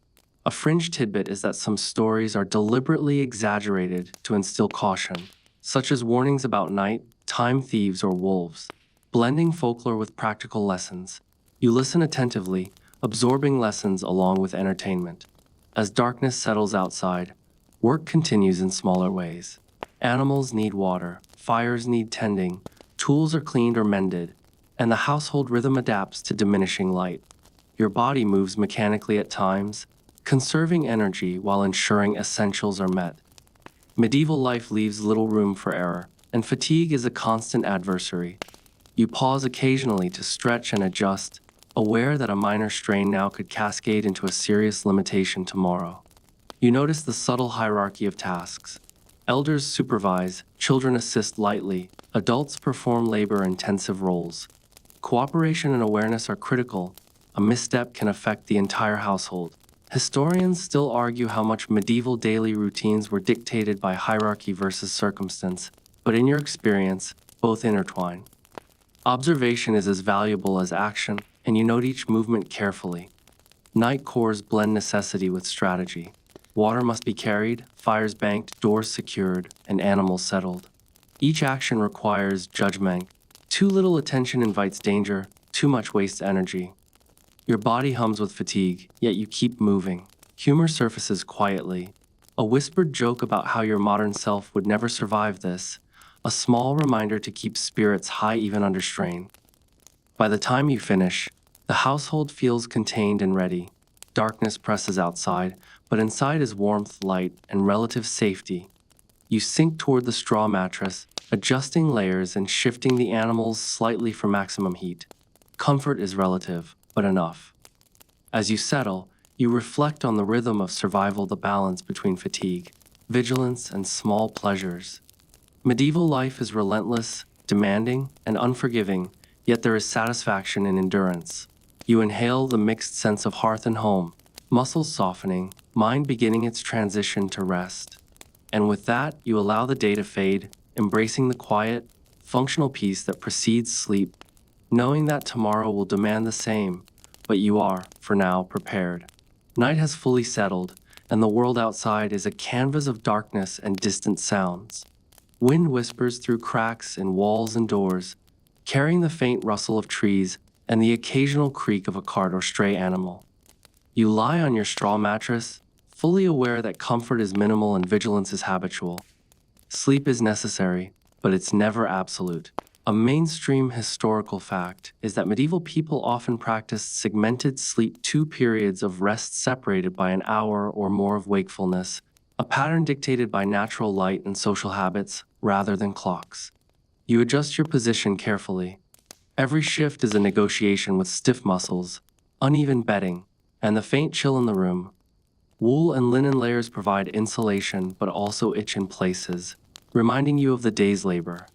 A fringe tidbit is that some stories are deliberately exaggerated to instill caution, such as warnings about night, time thieves, or wolves, blending folklore with practical lessons. You listen attentively, absorbing lessons along with entertainment. As darkness settles outside, work continues in smaller ways. Animals need water, fires need tending, tools are cleaned or mended, and the household rhythm adapts to diminishing light. Your body moves mechanically at times, conserving energy while ensuring essentials are met. Medieval life leaves little room for error, and fatigue is a constant adversary. You pause occasionally to stretch and adjust, aware that a minor strain now could cascade into a serious limitation tomorrow. You notice the subtle hierarchy of tasks. Elders supervise, children assist lightly, adults perform labor-intensive roles. Cooperation and awareness are critical. A misstep can affect the entire household. Historians still argue how much medieval daily routines were dictated by hierarchy versus circumstance, but in your experience, both intertwine. Observation is as valuable as action, and you note each movement carefully. Night chores blend necessity with strategy. Water must be carried, fires banked, doors secured, and animals settled. Each action requires judgment. Too little attention invites danger, too much wastes energy. Your body hums with fatigue, yet you keep moving. Humor surfaces quietly. A whispered joke about how your modern self would never survive this, a small reminder to keep spirits high even under strain. By the time you finish, the household feels contained and ready. Darkness presses outside, but inside is warmth, light, and relative safety. You sink toward the straw mattress, adjusting layers and shifting the animals slightly for maximum heat. Comfort is relative, but enough. As you settle, you reflect on the rhythm of survival, the balance between fatigue, vigilance, and small pleasures. Medieval life is relentless, demanding, and unforgiving, yet there is satisfaction in endurance. You inhale the mixed sense of hearth and home, muscles softening, mind beginning its transition to rest. And with that, you allow the day to fade, embracing the quiet, functional peace that precedes sleep, knowing that tomorrow will demand the same, but you are, for now, prepared. Night has fully settled, and the world outside is a canvas of darkness and distant sounds. Wind whispers through cracks in walls and doors, carrying the faint rustle of trees and the occasional creak of a cart or stray animal. You lie on your straw mattress, fully aware that comfort is minimal and vigilance is habitual. Sleep is necessary, but it's never absolute. A mainstream historical fact is that medieval people often practiced segmented sleep, 2 periods of rest separated by an hour or more of wakefulness, a pattern dictated by natural light and social habits rather than clocks. You adjust your position carefully. Every shift is a negotiation with stiff muscles, uneven bedding, and the faint chill in the room. Wool and linen layers provide insulation but also itch in places, reminding you of the day's labor.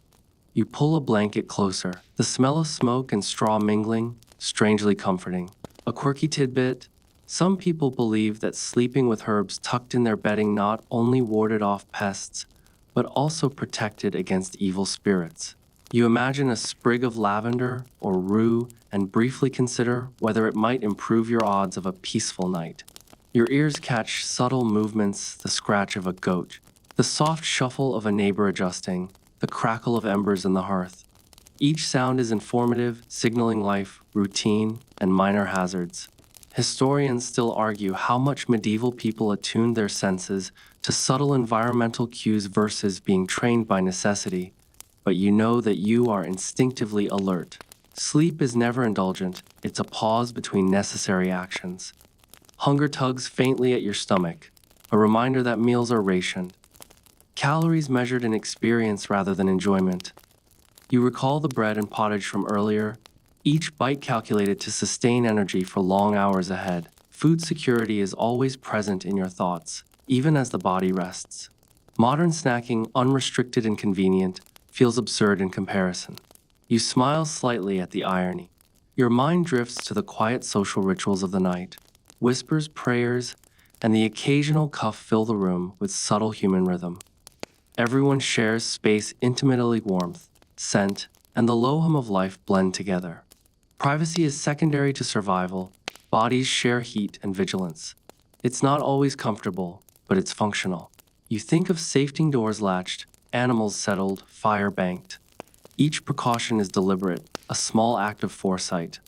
You pull a blanket closer, the smell of smoke and straw mingling, strangely comforting. A quirky tidbit: some people believe that sleeping with herbs tucked in their bedding not only warded off pests, but also protected against evil spirits. You imagine a sprig of lavender or rue and briefly consider whether it might improve your odds of a peaceful night. Your ears catch subtle movements, the scratch of a goat, the soft shuffle of a neighbor adjusting, the crackle of embers in the hearth. Each sound is informative, signaling life, routine, and minor hazards. Historians still argue how much medieval people attuned their senses to subtle environmental cues versus being trained by necessity. but you know that you are instinctively alert. Sleep is never indulgent, it's a pause between necessary actions. Hunger tugs faintly at your stomach, a reminder that meals are rationed. Calories measured in experience rather than enjoyment. You recall the bread and pottage from earlier, each bite calculated to sustain energy for long hours ahead. Food security is always present in your thoughts, even as the body rests. Modern snacking, unrestricted and convenient, feels absurd in comparison. You smile slightly at the irony. Your mind drifts to the quiet social rituals of the night. Whispers, prayers, and the occasional cough fill the room with subtle human rhythm. Everyone shares space, intimately warmth, scent, and the low hum of life blend together. Privacy is secondary to survival. Bodies share heat and vigilance. It's not always comfortable, but it's functional. You think of safety doors latched, animals settled, fire banked. Each precaution is deliberate, a small act of foresight.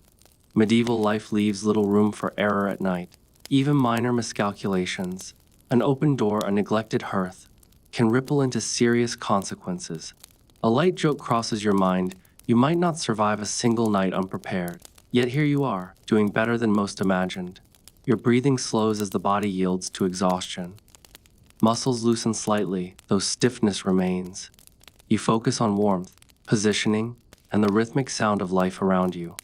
Medieval life leaves little room for error at night. Even minor miscalculations, an open door, a neglected hearth, can ripple into serious consequences. A light joke crosses your mind, you might not survive a single night unprepared. Yet here you are, doing better than most imagined. Your breathing slows as the body yields to exhaustion. Muscles loosen slightly, though stiffness remains. You focus on warmth, positioning, and the rhythmic sound of life around you.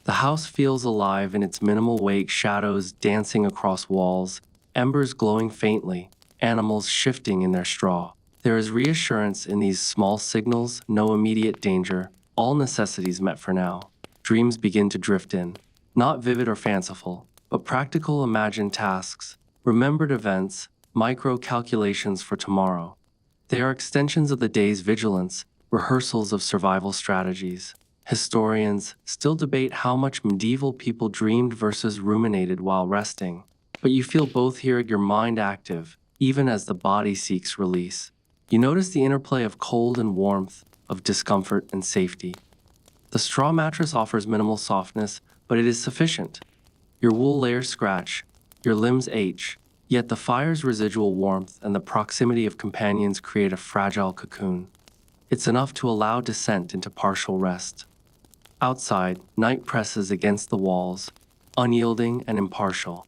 The house feels alive in its minimal wake, shadows dancing across walls, embers glowing faintly, animals shifting in their straw. There is reassurance in these small signals, no immediate danger, all necessities met for now. Dreams begin to drift in, not vivid or fanciful, but practical imagined tasks, remembered events, micro calculations for tomorrow. They are extensions of the day's vigilance, rehearsals of survival strategies. Historians still debate how much medieval people dreamed versus ruminated while resting, but you feel both here, your mind active, even as the body seeks release. You notice the interplay of cold and warmth, of discomfort and safety. The straw mattress offers minimal softness, but it is sufficient. Your wool layers scratch, your limbs ache, yet the fire's residual warmth and the proximity of companions create a fragile cocoon. It's enough to allow descent into partial rest. Outside, night presses against the walls, unyielding and impartial.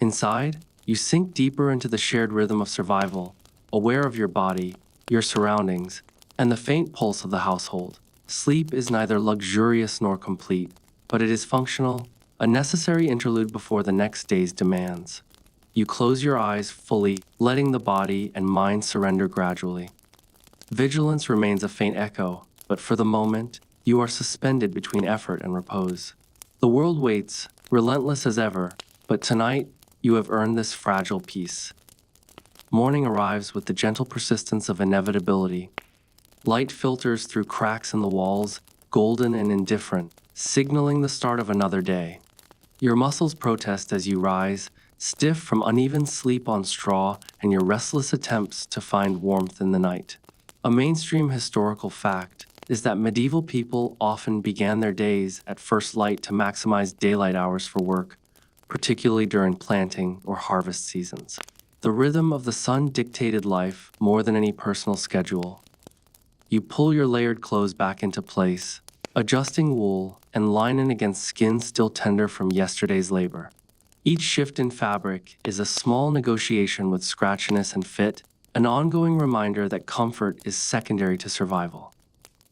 Inside, you sink deeper into the shared rhythm of survival, aware of your body, your surroundings, and the faint pulse of the household. Sleep is neither luxurious nor complete, but it is functional, a necessary interlude before the next day's demands. You close your eyes fully, letting the body and mind surrender gradually. Vigilance remains a faint echo, but for the moment, you are suspended between effort and repose. The world waits, relentless as ever, but tonight, you have earned this fragile peace. Morning arrives with the gentle persistence of inevitability. Light filters through cracks in the walls, golden and indifferent, signaling the start of another day. Your muscles protest as you rise, stiff from uneven sleep on straw and your restless attempts to find warmth in the night. A mainstream historical fact is that medieval people often began their days at first light to maximize daylight hours for work, particularly during planting or harvest seasons. The rhythm of the sun dictated life more than any personal schedule. You pull your layered clothes back into place, adjusting wool and linen against skin still tender from yesterday's labor. Each shift in fabric is a small negotiation with scratchiness and fit, an ongoing reminder that comfort is secondary to survival.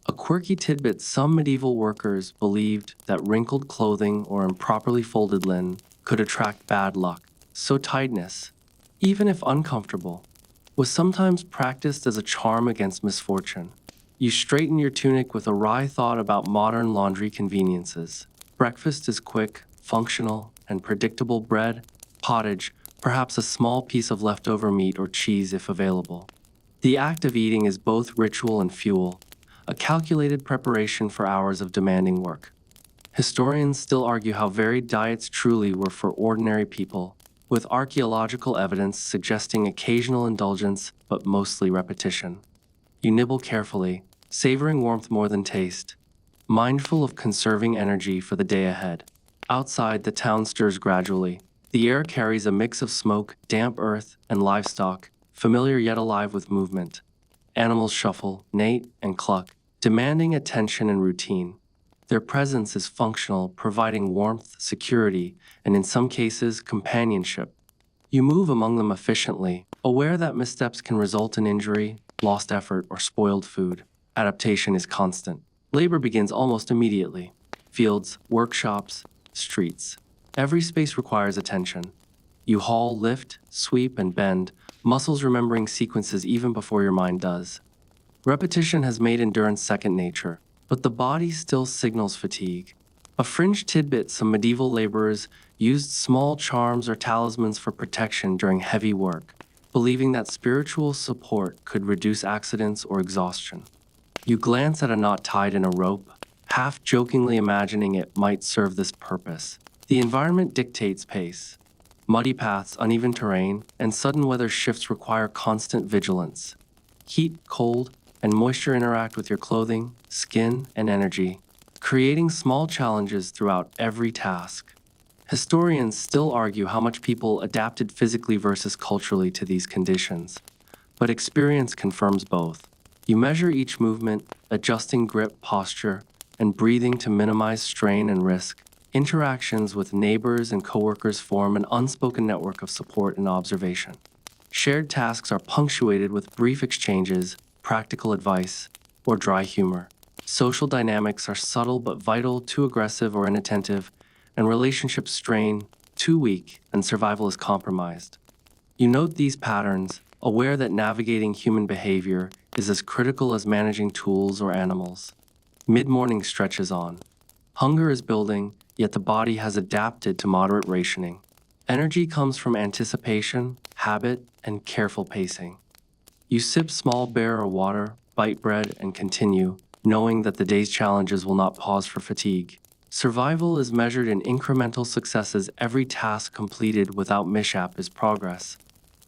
A quirky tidbit: some medieval workers believed that wrinkled clothing or improperly folded linen could attract bad luck, so tightness, even if uncomfortable, was sometimes practiced as a charm against misfortune. You straighten your tunic with a wry thought about modern laundry conveniences. Breakfast is quick, functional, and predictable: bread, pottage, perhaps a small piece of leftover meat or cheese if available. The act of eating is both ritual and fuel, a calculated preparation for hours of demanding work. Historians still argue how varied diets truly were for ordinary people, with archaeological evidence suggesting occasional indulgence but mostly repetition. You nibble carefully, savoring warmth more than taste, mindful of conserving energy for the day ahead. Outside, the town stirs gradually. The air carries a mix of smoke, damp earth, and livestock, familiar yet alive with movement. Animals shuffle, neigh, and cluck, demanding attention and routine. Their presence is functional, providing warmth, security, and in some cases, companionship. You move among them efficiently, aware that missteps can result in injury, lost effort, or spoiled food. Adaptation is constant. Labor begins almost immediately. Fields, workshops, streets. Every space requires attention. You haul, lift, sweep, and bend, muscles remembering sequences even before your mind does. Repetition has made endurance second nature, but the body still signals fatigue. A fringe tidbit: some medieval laborers used small charms or talismans for protection during heavy work, believing that spiritual support could reduce accidents or exhaustion. You glance at a knot tied in a rope, half jokingly imagining it might serve this purpose. The environment dictates pace. Muddy paths, uneven terrain, and sudden weather shifts require constant vigilance. Heat, cold, and moisture interact with your clothing, skin, and energy, creating small challenges throughout every task. Historians still argue how much people adapted physically versus culturally to these conditions, but experience confirms both. You measure each movement, adjusting grip, posture, and breathing to minimize strain and risk. Interactions with neighbors and coworkers form an unspoken network of support and observation. Shared tasks are punctuated with brief exchanges, practical advice, or dry humor. Social dynamics are subtle but vital, too aggressive or inattentive, and relationships strain, too weak, and survival is compromised. You note these patterns, aware that navigating human behavior is as critical as managing tools or animals. Mid-morning stretches on. Hunger is building, yet the body has adapted to moderate rationing. Energy comes from anticipation, habit, and careful pacing. You sip small beer or water, bite bread, and continue, knowing that the day's challenges will not pause for fatigue. Survival is measured in incremental successes. Every task completed without mishap is progress.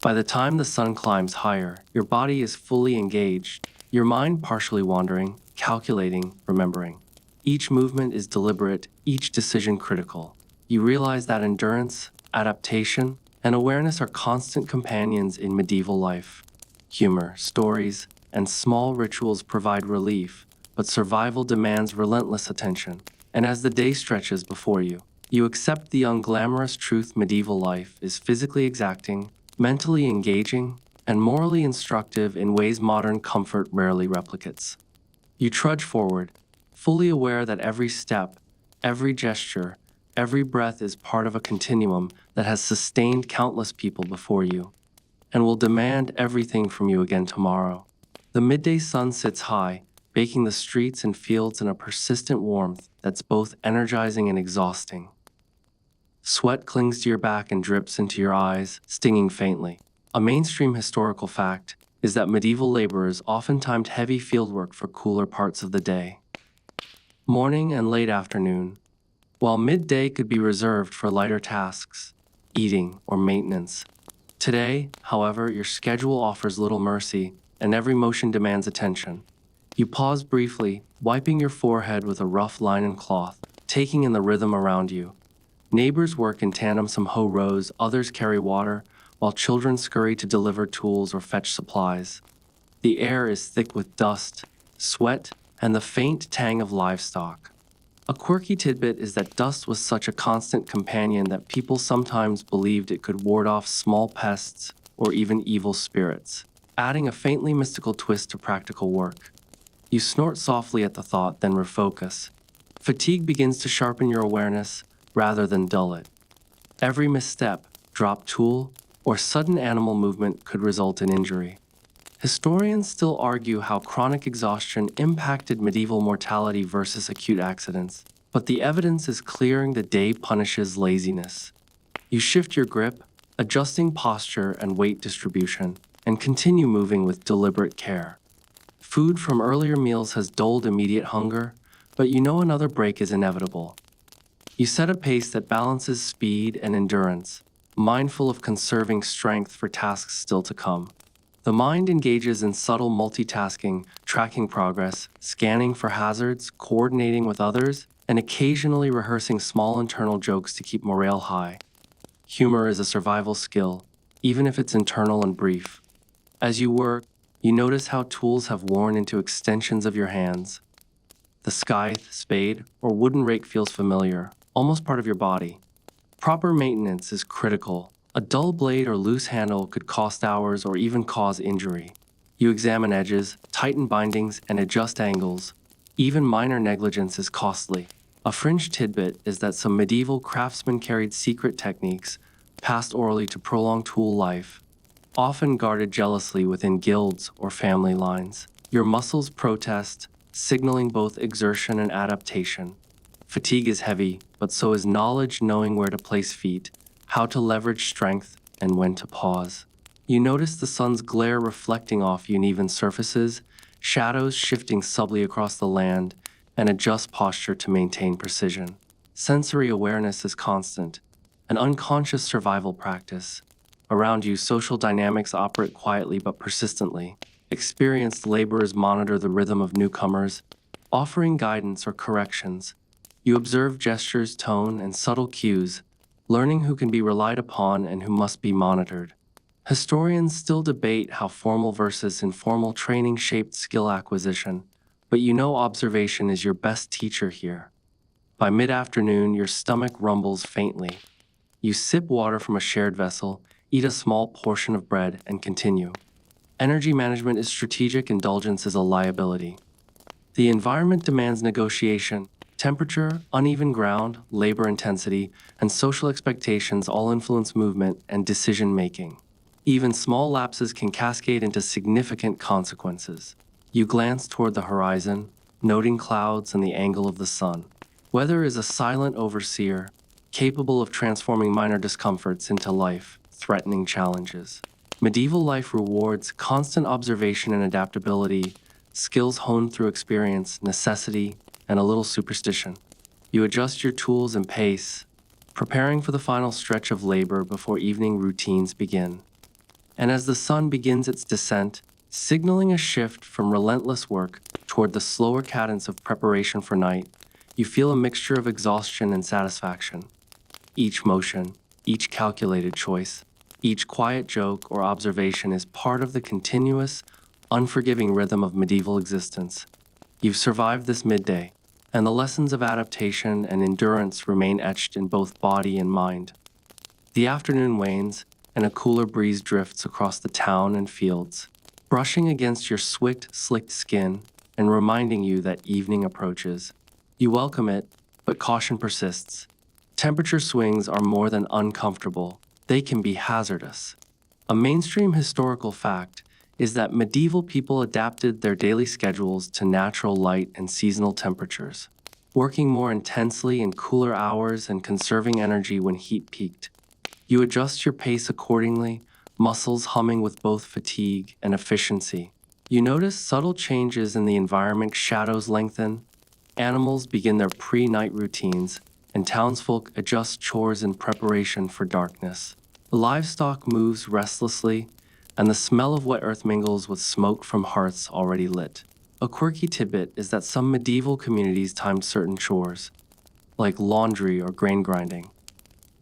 By the time the sun climbs higher, your body is fully engaged, your mind partially wandering, calculating, remembering. Each movement is deliberate, each decision critical. You realize that endurance, adaptation, and awareness are constant companions in medieval life. Humor, stories, and small rituals provide relief, but survival demands relentless attention. And as the day stretches before you, you accept the unglamorous truth: medieval life is physically exacting, mentally engaging, and morally instructive in ways modern comfort rarely replicates. You trudge forward, fully aware that every step, every gesture, every breath is part of a continuum that has sustained countless people before you, and will demand everything from you again tomorrow. The midday sun sits high, baking the streets and fields in a persistent warmth that's both energizing and exhausting. Sweat clings to your back and drips into your eyes, stinging faintly. A mainstream historical fact is that medieval laborers often timed heavy fieldwork for cooler parts of the day. Morning and late afternoon, while midday could be reserved for lighter tasks, eating, or maintenance. Today, however, your schedule offers little mercy, and every motion demands attention. You pause briefly, wiping your forehead with a rough linen cloth, taking in the rhythm around you. Neighbors work in tandem, some hoe rows, others carry water, while children scurry to deliver tools or fetch supplies. The air is thick with dust, sweat, and the faint tang of livestock. A quirky tidbit is that dust was such a constant companion that people sometimes believed it could ward off small pests or even evil spirits, adding a faintly mystical twist to practical work. You snort softly at the thought, then refocus. Fatigue begins to sharpen your awareness rather than dull it. Every misstep, dropped tool, or sudden animal movement could result in injury. Historians still argue how chronic exhaustion impacted medieval mortality versus acute accidents, but the evidence is clear: the day punishes laziness. You shift your grip, adjusting posture and weight distribution, and continue moving with deliberate care. Food from earlier meals has dulled immediate hunger, but you know another break is inevitable. You set a pace that balances speed and endurance, mindful of conserving strength for tasks still to come. The mind engages in subtle multitasking, tracking progress, scanning for hazards, coordinating with others, and occasionally rehearsing small internal jokes to keep morale high. Humor is a survival skill, even if it's internal and brief. As you work, you notice how tools have worn into extensions of your hands, The scythe, spade, or wooden rake feels familiar, almost part of your body. Proper maintenance is critical. A dull blade or loose handle could cost hours or even cause injury. You examine edges, tighten bindings, and adjust angles. Even minor negligence is costly. A fringe tidbit is that some medieval craftsmen carried secret techniques, passed orally to prolong tool life, often guarded jealously within guilds or family lines. Your muscles protest, signaling both exertion and adaptation. Fatigue is heavy, but so is knowledge, knowing where to place feet, how to leverage strength, and when to pause. You notice the sun's glare reflecting off uneven surfaces, shadows shifting subtly across the land, and adjust posture to maintain precision. Sensory awareness is constant, an unconscious survival practice. Around you, social dynamics operate quietly but persistently. Experienced laborers monitor the rhythm of newcomers, offering guidance or corrections. You observe gestures, tone, and subtle cues, learning who can be relied upon and who must be monitored. Historians still debate how formal versus informal training shaped skill acquisition, but you know observation is your best teacher here. By mid-afternoon, your stomach rumbles faintly. You sip water from a shared vessel, eat a small portion of bread, and continue. Energy management is strategic, indulgence is a liability. The environment demands negotiation. Temperature, uneven ground, labor intensity, and social expectations all influence movement and decision-making. Even small lapses can cascade into significant consequences. You glance toward the horizon, noting clouds and the angle of the sun. Weather is a silent overseer, capable of transforming minor discomforts into life-threatening challenges. Medieval life rewards constant observation and adaptability, skills honed through experience, necessity, and a little superstition. You adjust your tools and pace, preparing for the final stretch of labor before evening routines begin. And as the sun begins its descent, signaling a shift from relentless work toward the slower cadence of preparation for night, you feel a mixture of exhaustion and satisfaction. Each motion, each calculated choice, each quiet joke or observation is part of the continuous, unforgiving rhythm of medieval existence. You've survived this midday, and the lessons of adaptation and endurance remain etched in both body and mind. The afternoon wanes, and a cooler breeze drifts across the town and fields, brushing against your slicked skin and reminding you that evening approaches. You welcome it, but caution persists. Temperature swings are more than uncomfortable, they can be hazardous. A mainstream historical fact is that medieval people adapted their daily schedules to natural light and seasonal temperatures, working more intensely in cooler hours and conserving energy when heat peaked. You adjust your pace accordingly, muscles humming with both fatigue and efficiency. You notice subtle changes in the environment, shadows lengthen, animals begin their pre-night routines, and townsfolk adjust chores in preparation for darkness. The livestock moves restlessly, and the smell of wet earth mingles with smoke from hearths already lit. A quirky tidbit is that some medieval communities timed certain chores, like laundry or grain grinding,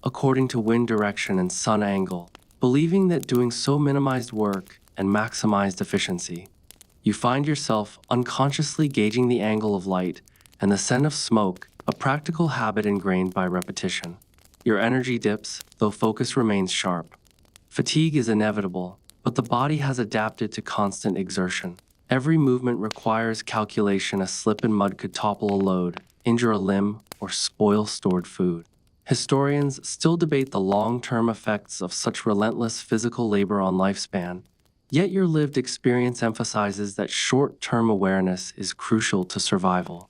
according to wind direction and sun angle, believing that doing so minimized work and maximized efficiency. You find yourself unconsciously gauging the angle of light and the scent of smoke, a practical habit ingrained by repetition. Your energy dips, though focus remains sharp. Fatigue is inevitable, but the body has adapted to constant exertion. Every movement requires calculation. A slip in mud could topple a load, injure a limb, or spoil stored food. Historians still debate the long-term effects of such relentless physical labor on lifespan, yet your lived experience emphasizes that short-term awareness is crucial to survival.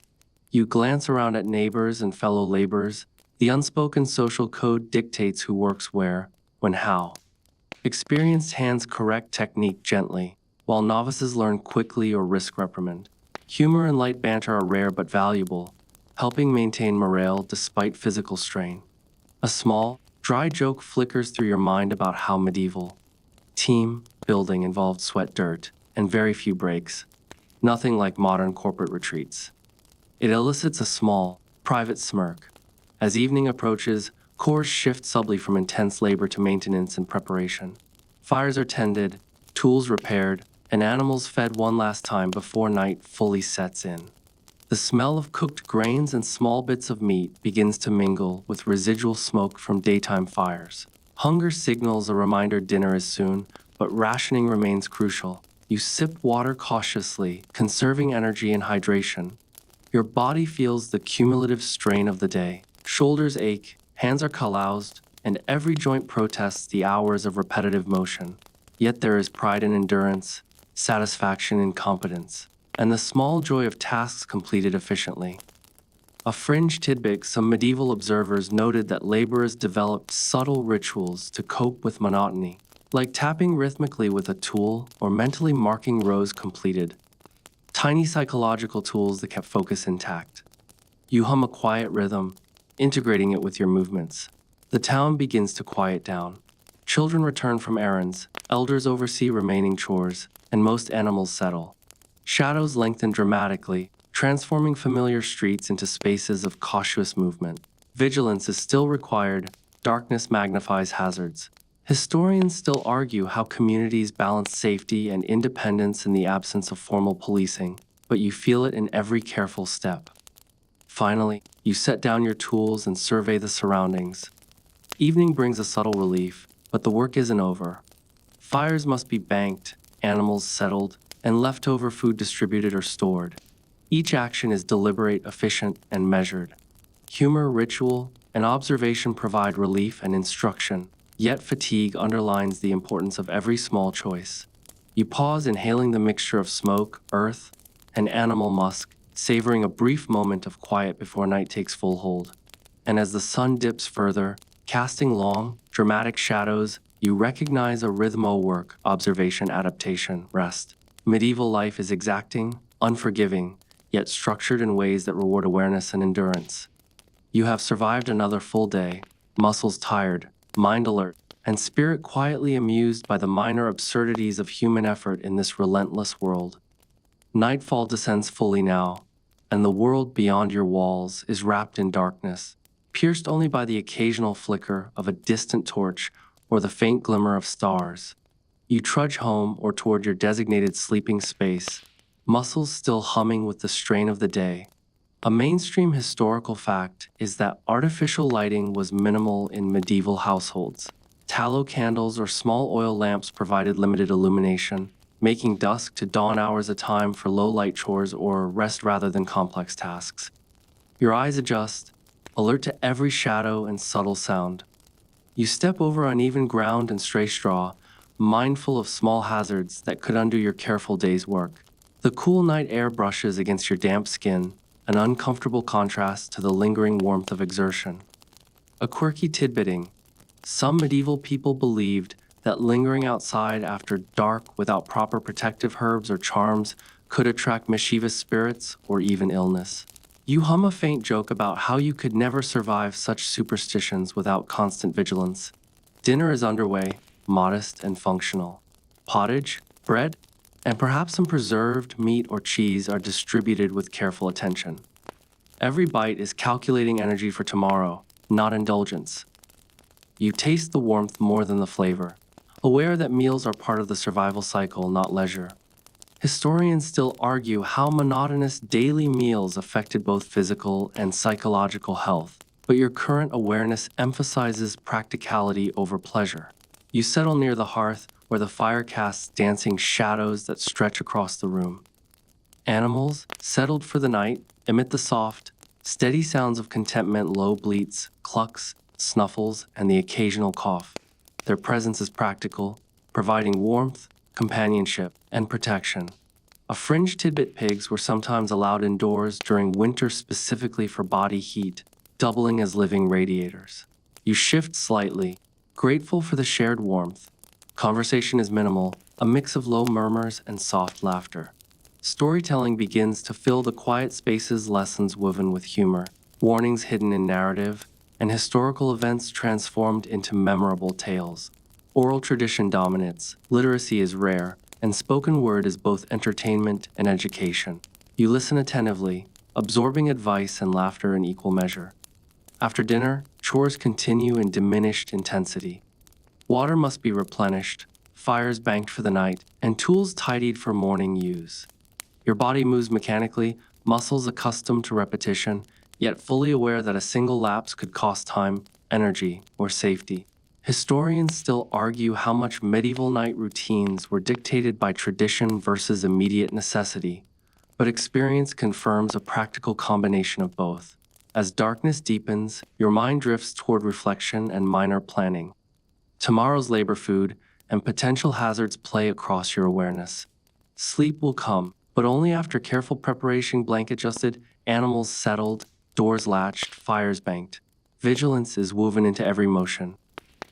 You glance around at neighbors and fellow laborers. The unspoken social code dictates who works where, when, how. Experienced hands correct technique gently, while novices learn quickly or risk reprimand. Humor and light banter are rare but valuable, helping maintain morale despite physical strain. A small, dry joke flickers through your mind about how medieval team building involved sweat dirt and very few breaks, nothing like modern corporate retreats. It elicits a small, private smirk. As evening approaches, chores shift subtly from intense labor to maintenance and preparation. Fires are tended, tools repaired, and animals fed one last time before night fully sets in. The smell of cooked grains and small bits of meat begins to mingle with residual smoke from daytime fires. Hunger signals a reminder dinner is soon, but rationing remains crucial. You sip water cautiously, conserving energy and hydration. Your body feels the cumulative strain of the day. Shoulders ache, hands are calloused, and every joint protests the hours of repetitive motion. Yet there is pride in endurance, satisfaction in competence, and the small joy of tasks completed efficiently. A fringe tidbit: some medieval observers noted that laborers developed subtle rituals to cope with monotony, like tapping rhythmically with a tool or mentally marking rows completed. Tiny psychological tools that kept focus intact. You hum a quiet rhythm, integrating it with your movements. The town begins to quiet down. Children return from errands, elders oversee remaining chores, and most animals settle. Shadows lengthen dramatically, transforming familiar streets into spaces of cautious movement. Vigilance is still required, darkness magnifies hazards. Historians still argue how communities balance safety and independence in the absence of formal policing, but you feel it in every careful step. Finally, you set down your tools and survey the surroundings. Evening brings a subtle relief, but the work isn't over. Fires must be banked, animals settled, and leftover food distributed or stored. Each action is deliberate, efficient, and measured. Humor, ritual, and observation provide relief and instruction, yet fatigue underlines the importance of every small choice. You pause, inhaling the mixture of smoke, earth, and animal musk, savoring a brief moment of quiet before night takes full hold. And as the sun dips further, casting long, dramatic shadows, you recognize a rhythmo work: observation, adaptation, rest. Medieval life is exacting, unforgiving, yet structured in ways that reward awareness and endurance. You have survived another full day, muscles tired, mind alert, and spirit quietly amused by the minor absurdities of human effort in this relentless world. Nightfall descends fully now, and the world beyond your walls is wrapped in darkness, pierced only by the occasional flicker of a distant torch or the faint glimmer of stars. You trudge home or toward your designated sleeping space, muscles still humming with the strain of the day. A mainstream historical fact is that artificial lighting was minimal in medieval households. Tallow candles or small oil lamps provided limited illumination, making dusk to dawn hours a time for low-light chores or rest rather than complex tasks. Your eyes adjust, alert to every shadow and subtle sound. You step over uneven ground and stray straw, mindful of small hazards that could undo your careful day's work. The cool night air brushes against your damp skin, an uncomfortable contrast to the lingering warmth of exertion. A quirky tidbitting: some medieval people believed that lingering outside after dark without proper protective herbs or charms could attract mischievous spirits or even illness. You hum a faint joke about how you could never survive such superstitions without constant vigilance. Dinner is underway, modest and functional. Pottage, bread, and perhaps some preserved meat or cheese are distributed with careful attention. Every bite is calculating energy for tomorrow, not indulgence. You taste the warmth more than the flavor, aware that meals are part of the survival cycle, not leisure. Historians still argue how monotonous daily meals affected both physical and psychological health, but your current awareness emphasizes practicality over pleasure. You settle near the hearth, where the fire casts dancing shadows that stretch across the room. Animals, settled for the night, emit the soft, steady sounds of contentment: low bleats, clucks, snuffles, and the occasional cough. Their presence is practical, providing warmth, companionship, and protection. A fringe tidbit: pigs were sometimes allowed indoors during winter specifically for body heat, doubling as living radiators. You shift slightly, grateful for the shared warmth. Conversation is minimal, a mix of low murmurs and soft laughter. Storytelling begins to fill the quiet spaces: lessons woven with humor, warnings hidden in narrative, and historical events transformed into memorable tales. Oral tradition dominates, literacy is rare, and spoken word is both entertainment and education. You listen attentively, absorbing advice and laughter in equal measure. After dinner, chores continue in diminished intensity. Water must be replenished, fires banked for the night, and tools tidied for morning use. Your body moves mechanically, muscles accustomed to repetition, yet fully aware that a single lapse could cost time, energy, or safety. Historians still argue how much medieval night routines were dictated by tradition versus immediate necessity, but experience confirms a practical combination of both. As darkness deepens, your mind drifts toward reflection and minor planning. Tomorrow's labor food and potential hazards play across your awareness. Sleep will come, but only after careful preparation, blanket adjusted, animals settled, doors latched, fires banked. Vigilance is woven into every motion.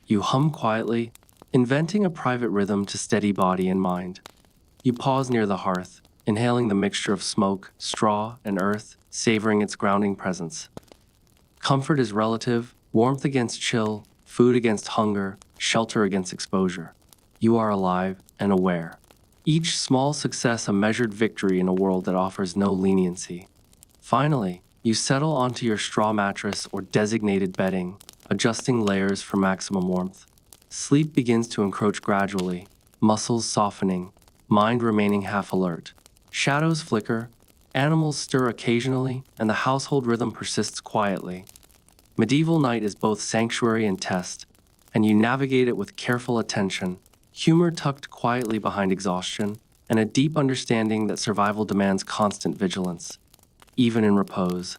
You hum quietly, inventing a private rhythm to steady body and mind. You pause near the hearth, inhaling the mixture of smoke, straw, and earth, savoring its grounding presence. Comfort is relative, warmth against chill, food against hunger, shelter against exposure. You are alive and aware. Each small success a measured victory in a world that offers no leniency. Finally, you settle onto your straw mattress or designated bedding, adjusting layers for maximum warmth. Sleep begins to encroach gradually, muscles softening, mind remaining half alert. Shadows flicker, animals stir occasionally, and the household rhythm persists quietly. Medieval night is both sanctuary and test, and you navigate it with careful attention, humor tucked quietly behind exhaustion, and a deep understanding that survival demands constant vigilance, even in repose.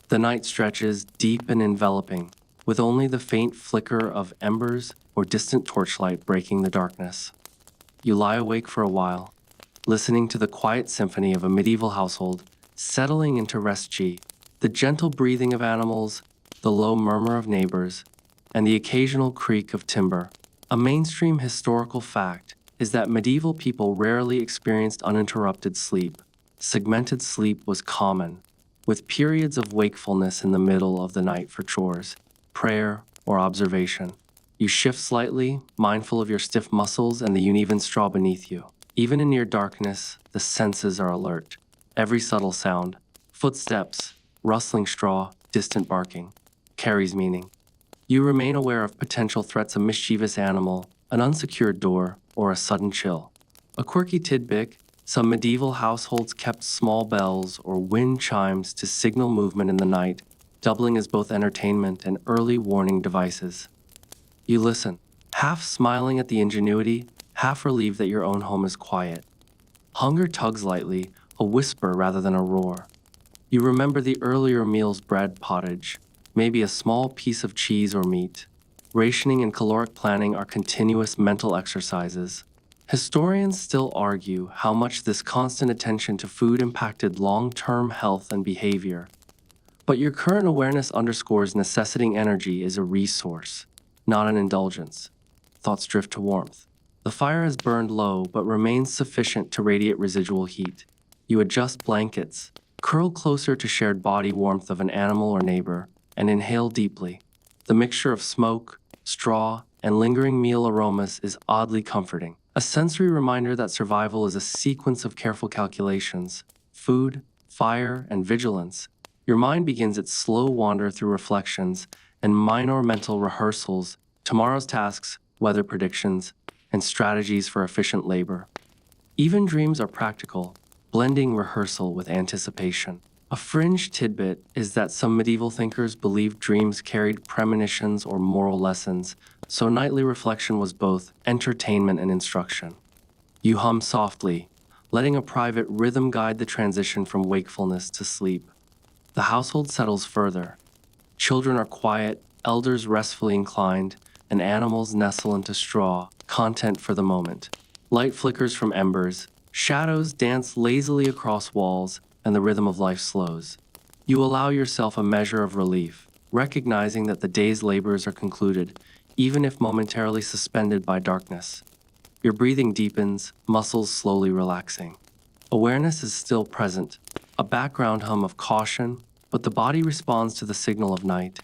The night stretches deep and enveloping, with only the faint flicker of embers or distant torchlight breaking the darkness. You lie awake for a while, listening to the quiet symphony of a medieval household, settling into rest G, the gentle breathing of animals, the low murmur of neighbors, and the occasional creak of timber. A mainstream historical fact is that medieval people rarely experienced uninterrupted sleep. Segmented sleep was common, with periods of wakefulness in the middle of the night for chores, prayer, or observation. You shift slightly, mindful of your stiff muscles and the uneven straw beneath you. Even in near darkness, the senses are alert. Every subtle sound, footsteps, rustling straw, distant barking, carries meaning. You remain aware of potential threats: a mischievous animal, an unsecured door, or a sudden chill. A quirky tidbit: some medieval households kept small bells or wind chimes to signal movement in the night, doubling as both entertainment and early warning devices. You listen, half smiling at the ingenuity, half relieved that your own home is quiet. Hunger tugs lightly, a whisper rather than a roar. You remember the earlier meals: bread, pottage, maybe a small piece of cheese or meat. Rationing and caloric planning are continuous mental exercises. Historians still argue how much this constant attention to food impacted long-term health and behavior. But your current awareness underscores necessitating energy is a resource, not an indulgence. Thoughts drift to warmth. The fire has burned low but remains sufficient to radiate residual heat. You adjust blankets, curl closer to shared body warmth of an animal or neighbor, and inhale deeply. The mixture of smoke, straw, and lingering meal aromas is oddly comforting. A sensory reminder that survival is a sequence of careful calculations: food, fire, and vigilance. Your mind begins its slow wander through reflections and minor mental rehearsals: tomorrow's tasks, weather predictions, and strategies for efficient labor. Even dreams are practical, blending rehearsal with anticipation. A fringe tidbit is that some medieval thinkers believed dreams carried premonitions or moral lessons, so nightly reflection was both entertainment and instruction. You hum softly, letting a private rhythm guide the transition from wakefulness to sleep. The household settles further. Children are quiet, elders restfully inclined, and animals nestle into straw, content for the moment. Light flickers from embers, shadows dance lazily across walls, and the rhythm of life slows. You allow yourself a measure of relief, recognizing that the day's labors are concluded, even if momentarily suspended by darkness. Your breathing deepens, muscles slowly relaxing. Awareness is still present, a background hum of caution, but the body responds to the signal of night.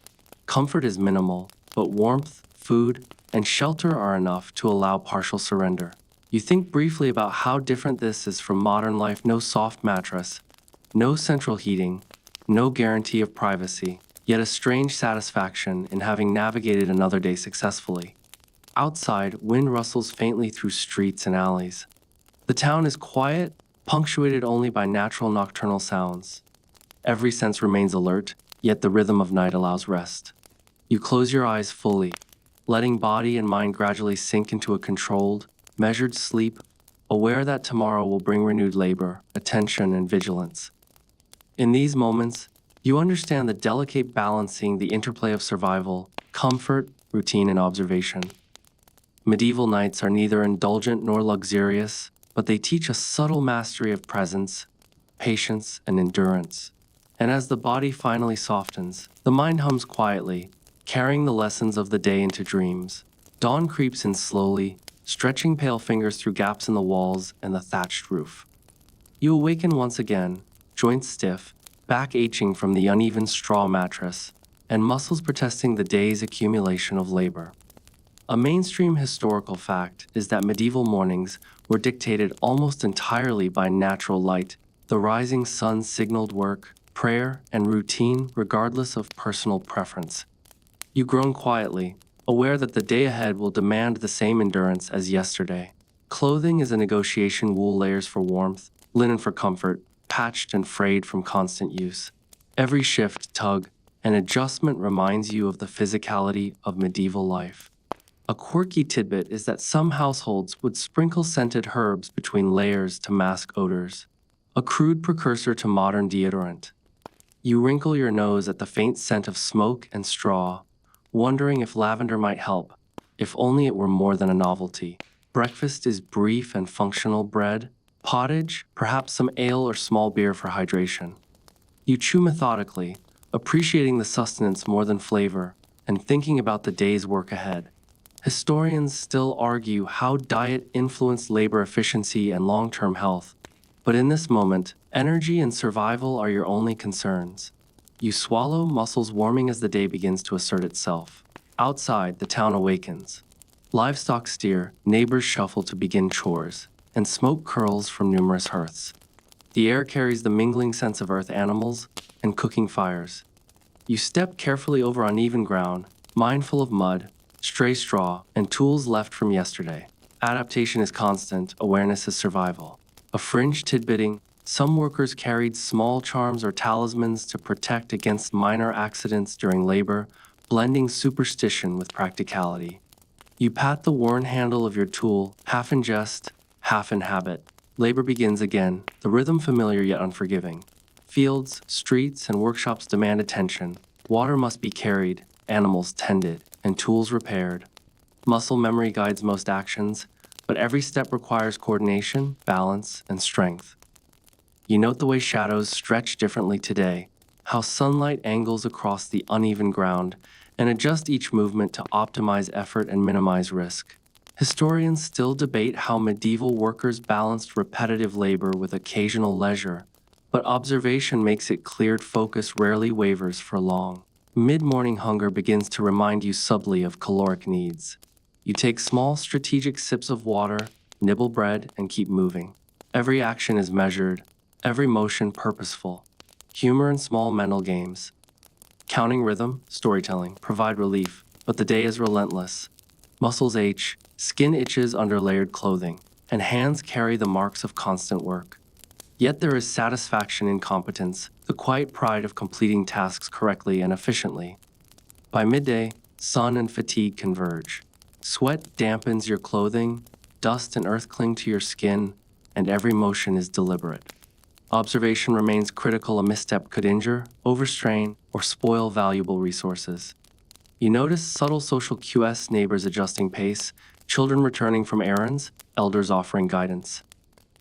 Comfort is minimal, but warmth, food, and shelter are enough to allow partial surrender. You think briefly about how different this is from modern life: no soft mattress, no central heating, no guarantee of privacy, yet a strange satisfaction in having navigated another day successfully. Outside, wind rustles faintly through streets and alleys. The town is quiet, punctuated only by natural nocturnal sounds. Every sense remains alert, yet the rhythm of night allows rest. You close your eyes fully, letting body and mind gradually sink into a controlled, measured sleep, aware that tomorrow will bring renewed labor, attention, and vigilance. In these moments, you understand the delicate balancing the interplay of survival, comfort, routine, and observation. Medieval nights are neither indulgent nor luxurious, but they teach a subtle mastery of presence, patience, and endurance. And as the body finally softens, the mind hums quietly, carrying the lessons of the day into dreams. Dawn creeps in slowly, stretching pale fingers through gaps in the walls and the thatched roof. You awaken once again, joints stiff, back aching from the uneven straw mattress, and muscles protesting the day's accumulation of labor. A mainstream historical fact is that medieval mornings were dictated almost entirely by natural light. The rising sun signaled work, prayer, and routine regardless of personal preference. You groan quietly, aware that the day ahead will demand the same endurance as yesterday. Clothing is a negotiation: wool layers for warmth, linen for comfort, patched and frayed from constant use. Every shift, tug, and adjustment reminds you of the physicality of medieval life. A quirky tidbit is that some households would sprinkle scented herbs between layers to mask odors, a crude precursor to modern deodorant. You wrinkle your nose at the faint scent of smoke and straw, wondering if lavender might help, if only it were more than a novelty. Breakfast is brief and functional: bread, pottage, perhaps some ale or small beer for hydration. You chew methodically, appreciating the sustenance more than flavor, and thinking about the day's work ahead. Historians still argue how diet influenced labor efficiency and long-term health, but in this moment, energy and survival are your only concerns. You swallow, muscles warming as the day begins to assert itself. Outside, the town awakens. Livestock steer, neighbors shuffle to begin chores, and smoke curls from numerous hearths. The air carries the mingling scents of earth animals and cooking fires. You step carefully over uneven ground, mindful of mud, stray straw, and tools left from yesterday. Adaptation is constant, awareness is survival. A fringe tidbitting: some workers carried small charms or talismans to protect against minor accidents during labor, blending superstition with practicality. You pat the worn handle of your tool, half in jest, half in habit. Labor begins again, the rhythm familiar yet unforgiving. Fields, streets, and workshops demand attention. Water must be carried, animals tended, and tools repaired. Muscle memory guides most actions, but every step requires coordination, balance, and strength. You note the way shadows stretch differently today, how sunlight angles across the uneven ground, and adjust each movement to optimize effort and minimize risk. Historians still debate how medieval workers balanced repetitive labor with occasional leisure, but observation makes it clear focus rarely wavers for long. Mid-morning hunger begins to remind you subtly of caloric needs. You take small strategic sips of water, nibble bread, and keep moving. Every action is measured, every motion purposeful. Humor and small mental games, counting rhythm, storytelling, provide relief, but the day is relentless. Muscles ache, skin itches under layered clothing, and hands carry the marks of constant work. Yet there is satisfaction in competence, the quiet pride of completing tasks correctly and efficiently. By midday, sun and fatigue converge. Sweat dampens your clothing, dust and earth cling to your skin, and every motion is deliberate. Observation remains critical: a misstep could injure, overstrain, or spoil valuable resources. You notice subtle social cues: neighbors adjusting pace, children returning from errands, elders offering guidance.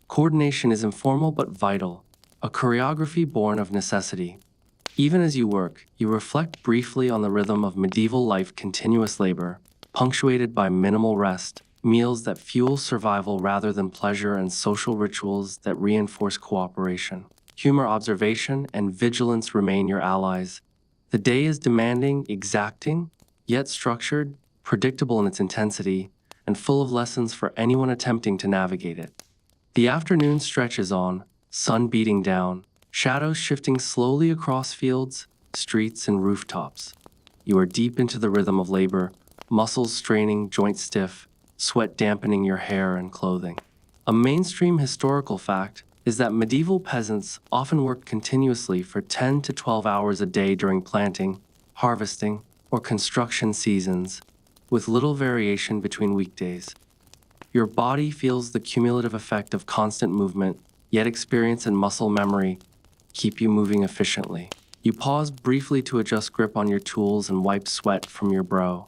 Coordination is informal but vital, a choreography born of necessity. Even as you work, you reflect briefly on the rhythm of medieval life: continuous labor, punctuated by minimal rest, meals that fuel survival rather than pleasure, and social rituals that reinforce cooperation. Humor, observation, and vigilance remain your allies. The day is demanding, exacting, yet structured, predictable in its intensity, and full of lessons for anyone attempting to navigate it. The afternoon stretches on, sun beating down, shadows shifting slowly across fields, streets, and rooftops. You are deep into the rhythm of labor, muscles straining, joints stiff, sweat dampening your hair and clothing. A mainstream historical fact is that medieval peasants often worked continuously for 10 to 12 hours a day during planting, harvesting, or construction seasons, with little variation between weekdays. Your body feels the cumulative effect of constant movement, yet experience and muscle memory keep you moving efficiently. You pause briefly to adjust grip on your tools and wipe sweat from your brow.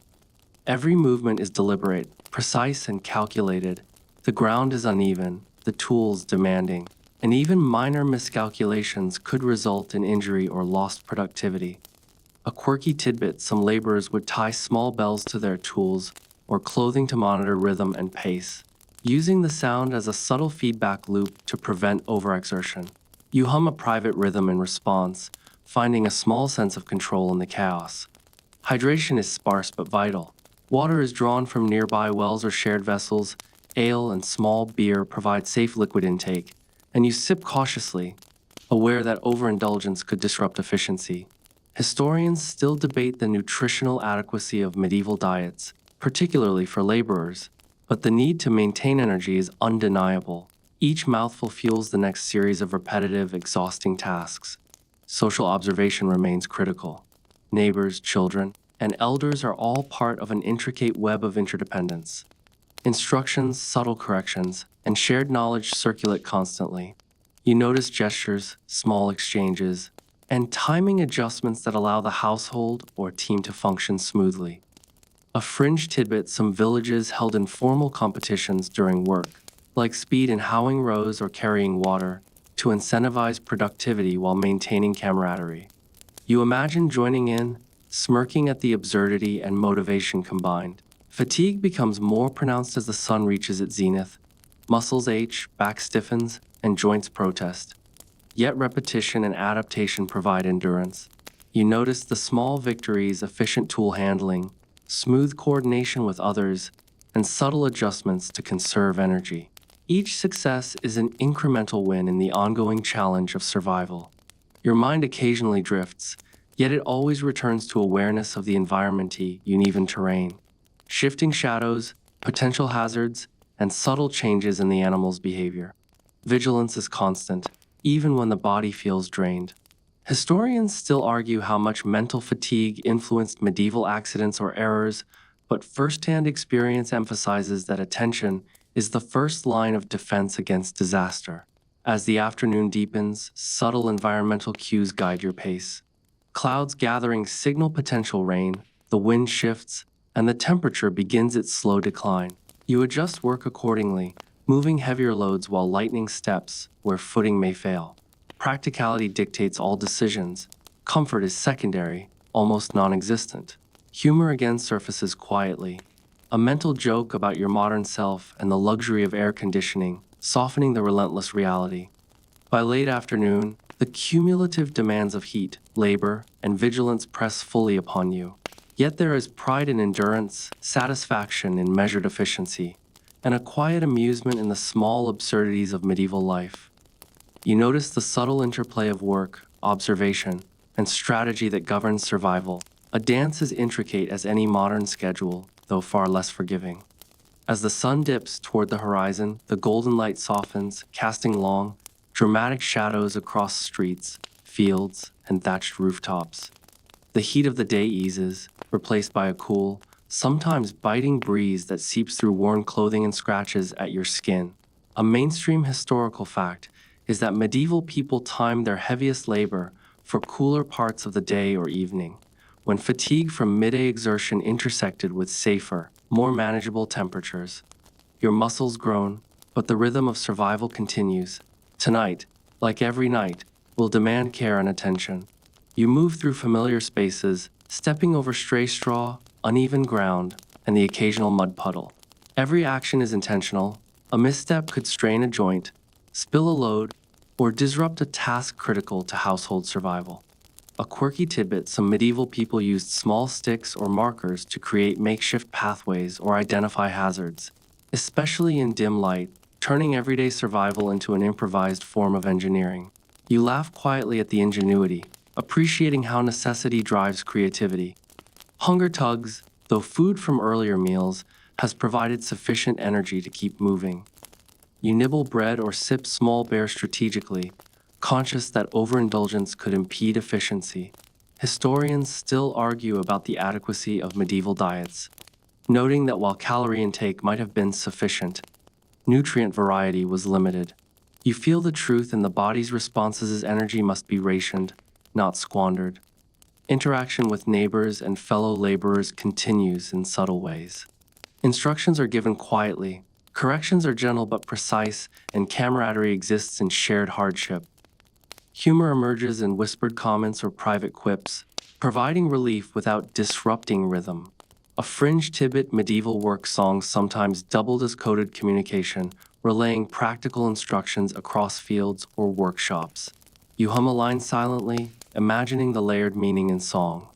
Every movement is deliberate, precise, and calculated. The ground is uneven, the tools demanding, and even minor miscalculations could result in injury or lost productivity. A quirky tidbit: some laborers would tie small bells to their tools or clothing to monitor rhythm and pace, using the sound as a subtle feedback loop to prevent overexertion. You hum a private rhythm in response, finding a small sense of control in the chaos. Hydration is sparse but vital. Water is drawn from nearby wells or shared vessels. Ale and small beer provide safe liquid intake, and you sip cautiously, aware that overindulgence could disrupt efficiency. Historians still debate the nutritional adequacy of medieval diets, particularly for laborers, but the need to maintain energy is undeniable. Each mouthful fuels the next series of repetitive, exhausting tasks. Social observation remains critical. Neighbors, children, and elders are all part of an intricate web of interdependence. Instructions, subtle corrections, and shared knowledge circulate constantly. You notice gestures, small exchanges, and timing adjustments that allow the household or team to function smoothly. A fringe tidbit: some villages held informal competitions during work, like speed in howing rows or carrying water, to incentivize productivity while maintaining camaraderie. You imagine joining in, smirking at the absurdity and motivation combined. Fatigue becomes more pronounced as the sun reaches its zenith. Muscles ache, back stiffens, and joints protest. Yet repetition and adaptation provide endurance. You notice the small victories: efficient tool handling, smooth coordination with others, and subtle adjustments to conserve energy. Each success is an incremental win in the ongoing challenge of survival. Your mind occasionally drifts, yet it always returns to awareness of the environmental, uneven terrain, shifting shadows, potential hazards, and subtle changes in the animal's behavior. Vigilance is constant, even when the body feels drained. Historians still argue how much mental fatigue influenced medieval accidents or errors, but firsthand experience emphasizes that attention is the first line of defense against disaster. As the afternoon deepens, subtle environmental cues guide your pace. Clouds gathering signal potential rain, the wind shifts, and the temperature begins its slow decline. You adjust work accordingly, moving heavier loads while lightening steps where footing may fail. Practicality dictates all decisions. Comfort is secondary, almost non-existent. Humor again surfaces quietly, a mental joke about your modern self and the luxury of air conditioning, softening the relentless reality. By late afternoon, the cumulative demands of heat, labor, and vigilance press fully upon you. Yet there is pride in endurance, satisfaction in measured efficiency, and a quiet amusement in the small absurdities of medieval life. You notice the subtle interplay of work, observation, and strategy that governs survival, a dance as intricate as any modern schedule, though far less forgiving. As the sun dips toward the horizon, the golden light softens, casting long, dramatic shadows across streets, fields, and thatched rooftops. The heat of the day eases, replaced by a cool, sometimes biting breeze that seeps through worn clothing and scratches at your skin. A mainstream historical fact is that medieval people timed their heaviest labor for cooler parts of the day or evening, when fatigue from midday exertion intersected with safer, more manageable temperatures. Your muscles groan, but the rhythm of survival continues. Tonight, like every night, will demand care and attention. You move through familiar spaces, stepping over stray straw, uneven ground, and the occasional mud puddle. Every action is intentional. A misstep could strain a joint, spill a load, or disrupt a task critical to household survival. A quirky tidbit: some medieval people used small sticks or markers to create makeshift pathways or identify hazards, especially in dim light, turning everyday survival into an improvised form of engineering. You laugh quietly at the ingenuity, appreciating how necessity drives creativity. Hunger tugs, though food from earlier meals has provided sufficient energy to keep moving. You nibble bread or sip small beer strategically, conscious that overindulgence could impede efficiency. Historians still argue about the adequacy of medieval diets, noting that while calorie intake might have been sufficient, nutrient variety was limited. You feel the truth in the body's responses as energy must be rationed, not squandered. Interaction with neighbors and fellow laborers continues in subtle ways. Instructions are given quietly, corrections are gentle but precise, and camaraderie exists in shared hardship. Humor emerges in whispered comments or private quips, providing relief without disrupting rhythm. A fringe tidbit: medieval work songs sometimes doubled as coded communication, relaying practical instructions across fields or workshops. You hum a line silently, imagining the layered meaning in song.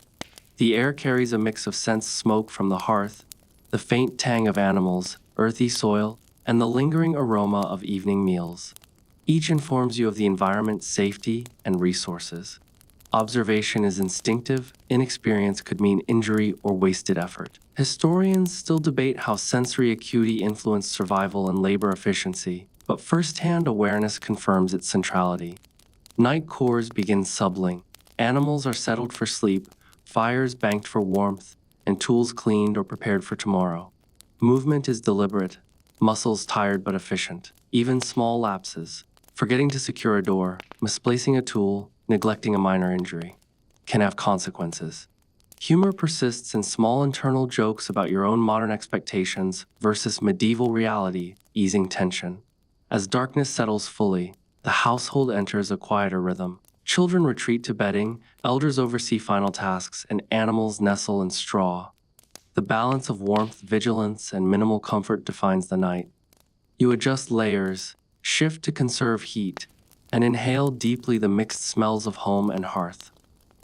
The air carries a mix of scents: smoke from the hearth, the faint tang of animals, earthy soil, and the lingering aroma of evening meals. Each informs you of the environment, safety, and resources. Observation is instinctive, inexperience could mean injury or wasted effort. Historians still debate how sensory acuity influenced survival and labor efficiency, but first-hand awareness confirms its centrality. Night chores begin subling. Animals are settled for sleep, fires banked for warmth, and tools cleaned or prepared for tomorrow. Movement is deliberate, muscles tired but efficient. Even small lapses, forgetting to secure a door, misplacing a tool, neglecting a minor injury, can have consequences. Humor persists in small internal jokes about your own modern expectations versus medieval reality, easing tension. As darkness settles fully, the household enters a quieter rhythm. Children retreat to bedding, elders oversee final tasks, and animals nestle in straw. The balance of warmth, vigilance, and minimal comfort defines the night. You adjust layers, shift to conserve heat, and inhale deeply the mixed smells of home and hearth.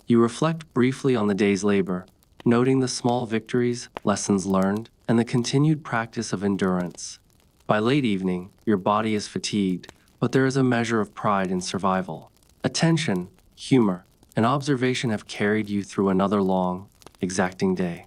You reflect briefly on the day's labor, noting the small victories, lessons learned, and the continued practice of endurance. By late evening, your body is fatigued, but there is a measure of pride in survival. Attention, humor, and observation have carried you through another long, exacting day.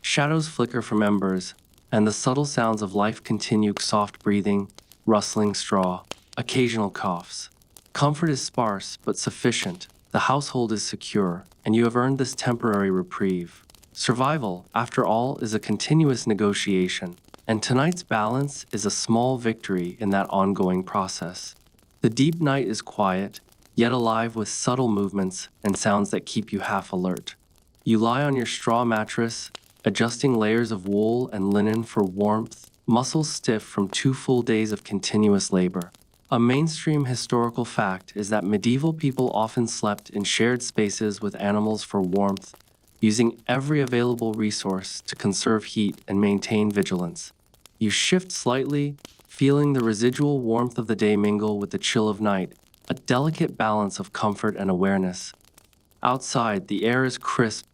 Shadows flicker from embers, and the subtle sounds of life continue: soft breathing, rustling straw, occasional coughs. Comfort is sparse but sufficient. The household is secure, and you have earned this temporary reprieve. Survival, after all, is a continuous negotiation, and tonight's balance is a small victory in that ongoing process. The deep night is quiet, yet alive with subtle movements and sounds that keep you half alert. You lie on your straw mattress, adjusting layers of wool and linen for warmth, muscles stiff from 2 full days of continuous labor. A mainstream historical fact is that medieval people often slept in shared spaces with animals for warmth, using every available resource to conserve heat and maintain vigilance. You shift slightly, feeling the residual warmth of the day mingle with the chill of night, a delicate balance of comfort and awareness. Outside, the air is crisp,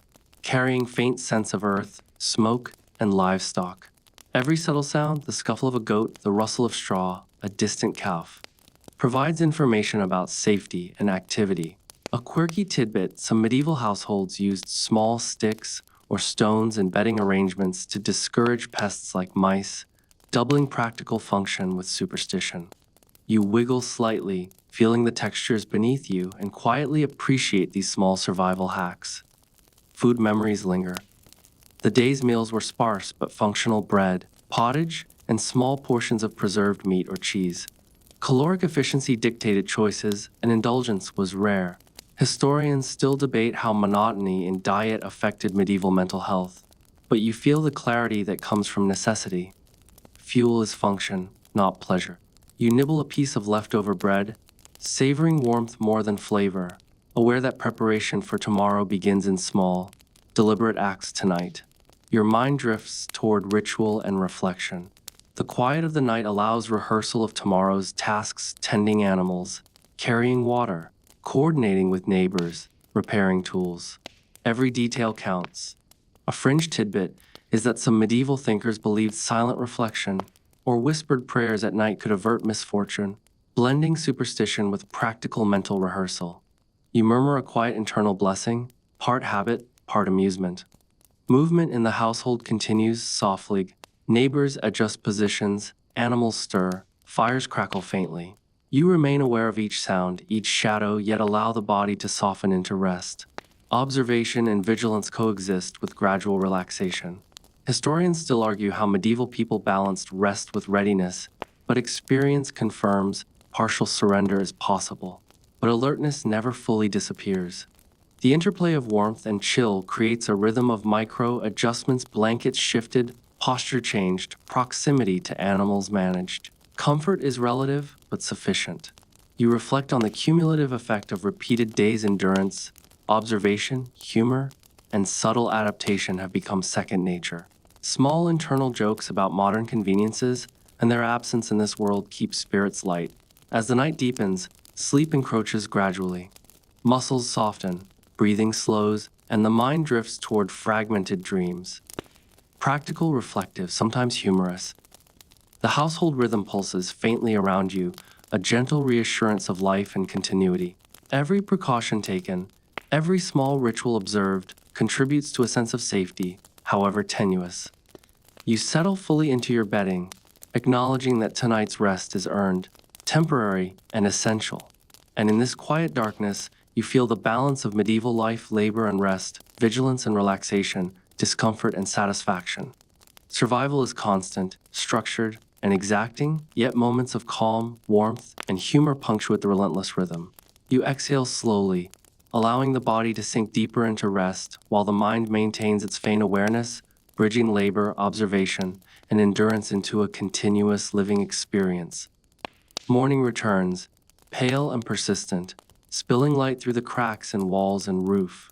carrying faint scents of earth, smoke, and livestock. Every subtle sound, the scuffle of a goat, the rustle of straw, a distant calf, provides information about safety and activity. A quirky tidbit: some medieval households used small sticks or stones in bedding arrangements to discourage pests like mice, doubling practical function with superstition. You wiggle slightly, feeling the textures beneath you, and quietly appreciate these small survival hacks. Food memories linger. The day's meals were sparse but functional: bread, pottage, and small portions of preserved meat or cheese. Caloric efficiency dictated choices, and indulgence was rare. Historians still debate how monotony in diet affected medieval mental health, but you feel the clarity that comes from necessity. Fuel is function, not pleasure. You nibble a piece of leftover bread, savoring warmth more than flavor, aware that preparation for tomorrow begins in small, deliberate acts tonight. Your mind drifts toward ritual and reflection. The quiet of the night allows rehearsal of tomorrow's tasks: tending animals, carrying water, coordinating with neighbors, repairing tools. Every detail counts. A fringe tidbit is that some medieval thinkers believed silent reflection or whispered prayers at night could avert misfortune, blending superstition with practical mental rehearsal. You murmur a quiet internal blessing, part habit, part amusement. Movement in the household continues softly. Neighbors adjust positions, animals stir, Fires crackle faintly. You remain aware of each sound, each shadow, yet allow the body to soften into rest. Observation and vigilance coexist with gradual relaxation. Historians still argue how medieval people balanced rest with readiness, but experience confirms partial surrender is possible. But alertness never fully disappears. The interplay of warmth and chill creates a rhythm of micro adjustments, blankets shifted, posture changed, proximity to animals managed. Comfort is relative, but sufficient. You reflect on the cumulative effect of repeated days' endurance, observation, humor, and subtle adaptation have become second nature. Small internal jokes about modern conveniences and their absence in this world keep spirits light. As the night deepens, sleep encroaches gradually. Muscles soften, breathing slows, and the mind drifts toward fragmented dreams. Practical, reflective, sometimes humorous. The household rhythm pulses faintly around you, a gentle reassurance of life and continuity. Every precaution taken, every small ritual observed, contributes to a sense of safety, however tenuous. You settle fully into your bedding, acknowledging that tonight's rest is earned, temporary, and essential. And in this quiet darkness, you feel the balance of medieval life, labor and rest, vigilance and relaxation, discomfort and satisfaction. Survival is constant, structured, and exacting, yet moments of calm, warmth, and humor punctuate the relentless rhythm. You exhale slowly, allowing the body to sink deeper into rest, while the mind maintains its faint awareness, bridging labor, observation, and endurance into a continuous living experience. Morning returns, pale and persistent, spilling light through the cracks in walls and roof.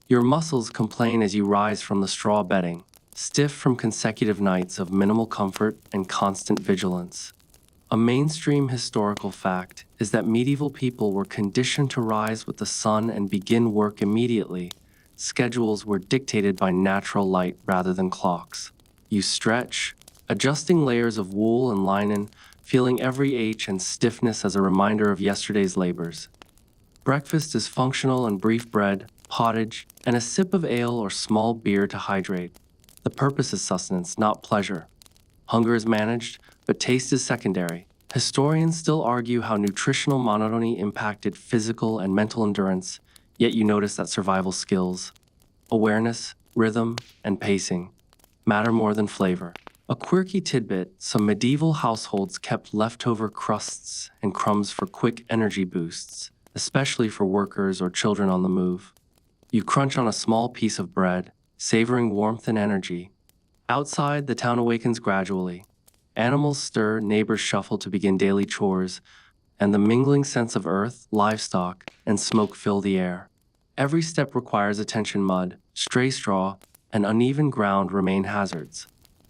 Your muscles complain as you rise from the straw bedding, stiff from consecutive nights of minimal comfort and constant vigilance. A mainstream historical fact is that medieval people were conditioned to rise with the sun and begin work immediately. Schedules were dictated by natural light rather than clocks. You stretch, adjusting layers of wool and linen, feeling every ache and stiffness as a reminder of yesterday's labors. Breakfast is functional and brief: bread, pottage, and a sip of ale or small beer to hydrate. The purpose is sustenance, not pleasure. Hunger is managed, but taste is secondary. Historians still argue how nutritional monotony impacted physical and mental endurance, yet you notice that survival skills, awareness, rhythm, and pacing matter more than flavor. A quirky tidbit: some medieval households kept leftover crusts and crumbs for quick energy boosts, especially for workers or children on the move. You crunch on a small piece of bread, savoring warmth and energy. Outside, the town awakens gradually. Animals stir, neighbors shuffle to begin daily chores, and the mingling scents of earth, livestock, and smoke fill the air. Every step requires attention: mud, stray straw, and uneven ground remain hazards.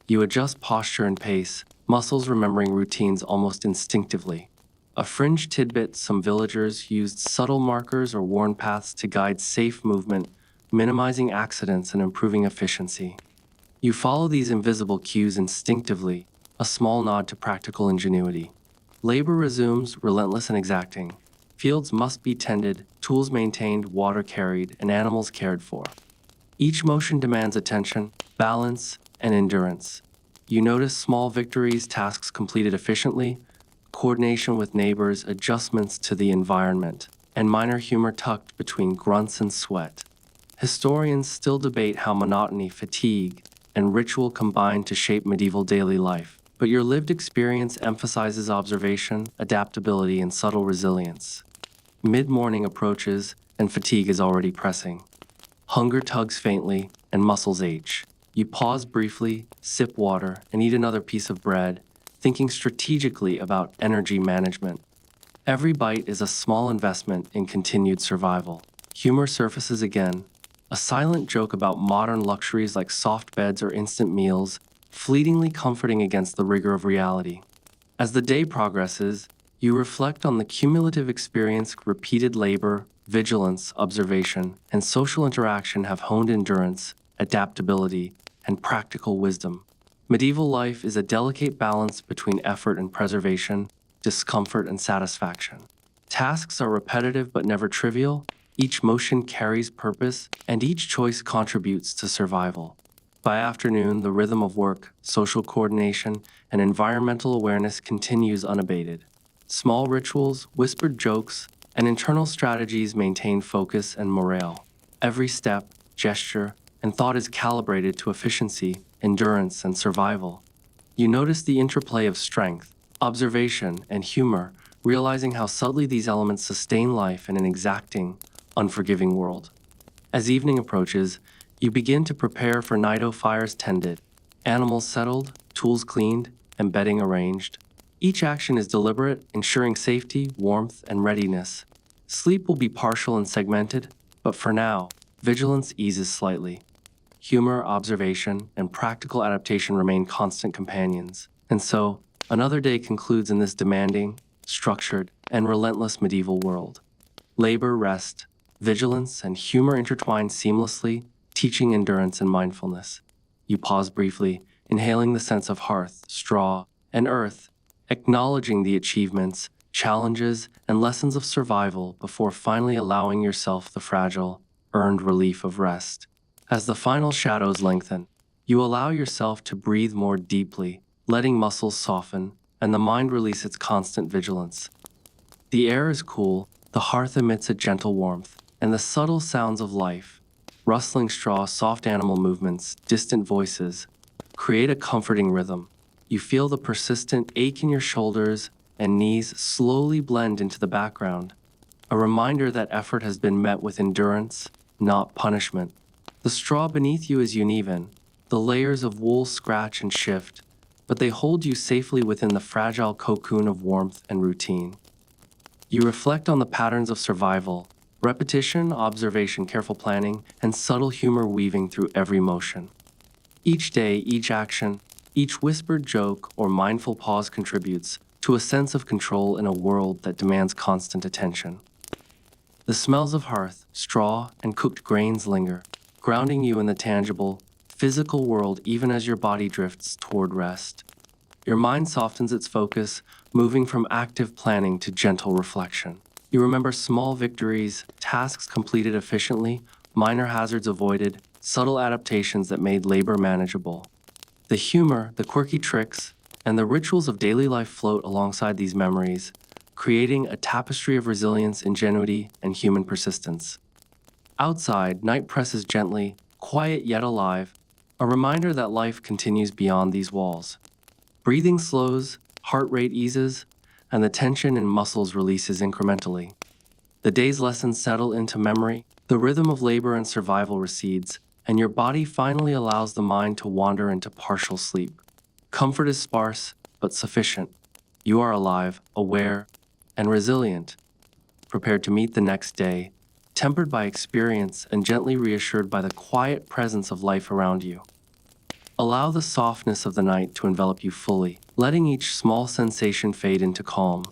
You adjust posture and pace, muscles remembering routines almost instinctively. A fringe tidbit: some villagers used subtle markers or worn paths to guide safe movement, minimizing accidents and improving efficiency. You follow these invisible cues instinctively, a small nod to practical ingenuity. Labor resumes, relentless and exacting. Fields must be tended, tools maintained, water carried, and animals cared for. Each motion demands attention, balance, and endurance. You notice small victories: tasks completed efficiently, coordination with neighbors, adjustments to the environment, and minor humor tucked between grunts and sweat. Historians still debate how monotony, fatigue, and ritual combined to shape medieval daily life, but your lived experience emphasizes observation, adaptability, and subtle resilience. Mid-morning approaches, and fatigue is already pressing. Hunger tugs faintly, and muscles ache. You pause briefly, sip water, and eat another piece of bread, thinking strategically about energy management. Every bite is a small investment in continued survival. Humor surfaces again, a silent joke about modern luxuries like soft beds or instant meals, fleetingly comforting against the rigor of reality. As the day progresses, you reflect on the cumulative experience: repeated labor, vigilance, observation, and social interaction have honed endurance, adaptability, and practical wisdom. Medieval life is a delicate balance between effort and preservation, discomfort and satisfaction. Tasks are repetitive but never trivial, each motion carries purpose, and each choice contributes to survival. By afternoon, the rhythm of work, social coordination, and environmental awareness continues unabated. Small rituals, whispered jokes, and internal strategies maintain focus and morale. Every step, gesture, and thought is calibrated to efficiency, endurance, and survival. You notice the interplay of strength, observation, and humor, realizing how subtly these elements sustain life in an exacting, unforgiving world. As evening approaches, you begin to prepare for night fires tended, animals settled, tools cleaned, and bedding arranged. Each action is deliberate, ensuring safety, warmth, and readiness. Sleep will be partial and segmented, but for now, vigilance eases slightly. Humor, observation, and practical adaptation remain constant companions. And so, another day concludes in this demanding, structured, and relentless medieval world. Labor, rest, vigilance, and humor intertwine seamlessly, teaching endurance and mindfulness. You pause briefly, inhaling the sense of hearth, straw, and earth, acknowledging the achievements, challenges, and lessons of survival before finally allowing yourself the fragile, earned relief of rest. As the final shadows lengthen, you allow yourself to breathe more deeply, letting muscles soften and the mind release its constant vigilance. The air is cool, the hearth emits a gentle warmth, and the subtle sounds of life, rustling straw, soft animal movements, distant voices, create a comforting rhythm. You feel the persistent ache in your shoulders and knees slowly blend into the background, a reminder that effort has been met with endurance, not punishment. The straw beneath you is uneven, the layers of wool scratch and shift, but they hold you safely within the fragile cocoon of warmth and routine. You reflect on the patterns of survival, repetition, observation, careful planning, and subtle humor weaving through every motion. Each day, each action, each whispered joke or mindful pause contributes to a sense of control in a world that demands constant attention. The smells of hearth, straw, and cooked grains linger, grounding you in the tangible, physical world even as your body drifts toward rest. Your mind softens its focus, moving from active planning to gentle reflection. You remember small victories, tasks completed efficiently, minor hazards avoided, subtle adaptations that made labor manageable. The humor, the quirky tricks, and the rituals of daily life float alongside these memories, creating a tapestry of resilience, ingenuity, and human persistence. Outside, night presses gently, quiet yet alive, a reminder that life continues beyond these walls. Breathing slows, heart rate eases, and the tension in muscles releases incrementally. The day's lessons settle into memory, the rhythm of labor and survival recedes, and your body finally allows the mind to wander into partial sleep. Comfort is sparse, but sufficient. You are alive, aware, and resilient, prepared to meet the next day, tempered by experience and gently reassured by the quiet presence of life around you. Allow the softness of the night to envelop you fully, letting each small sensation fade into calm.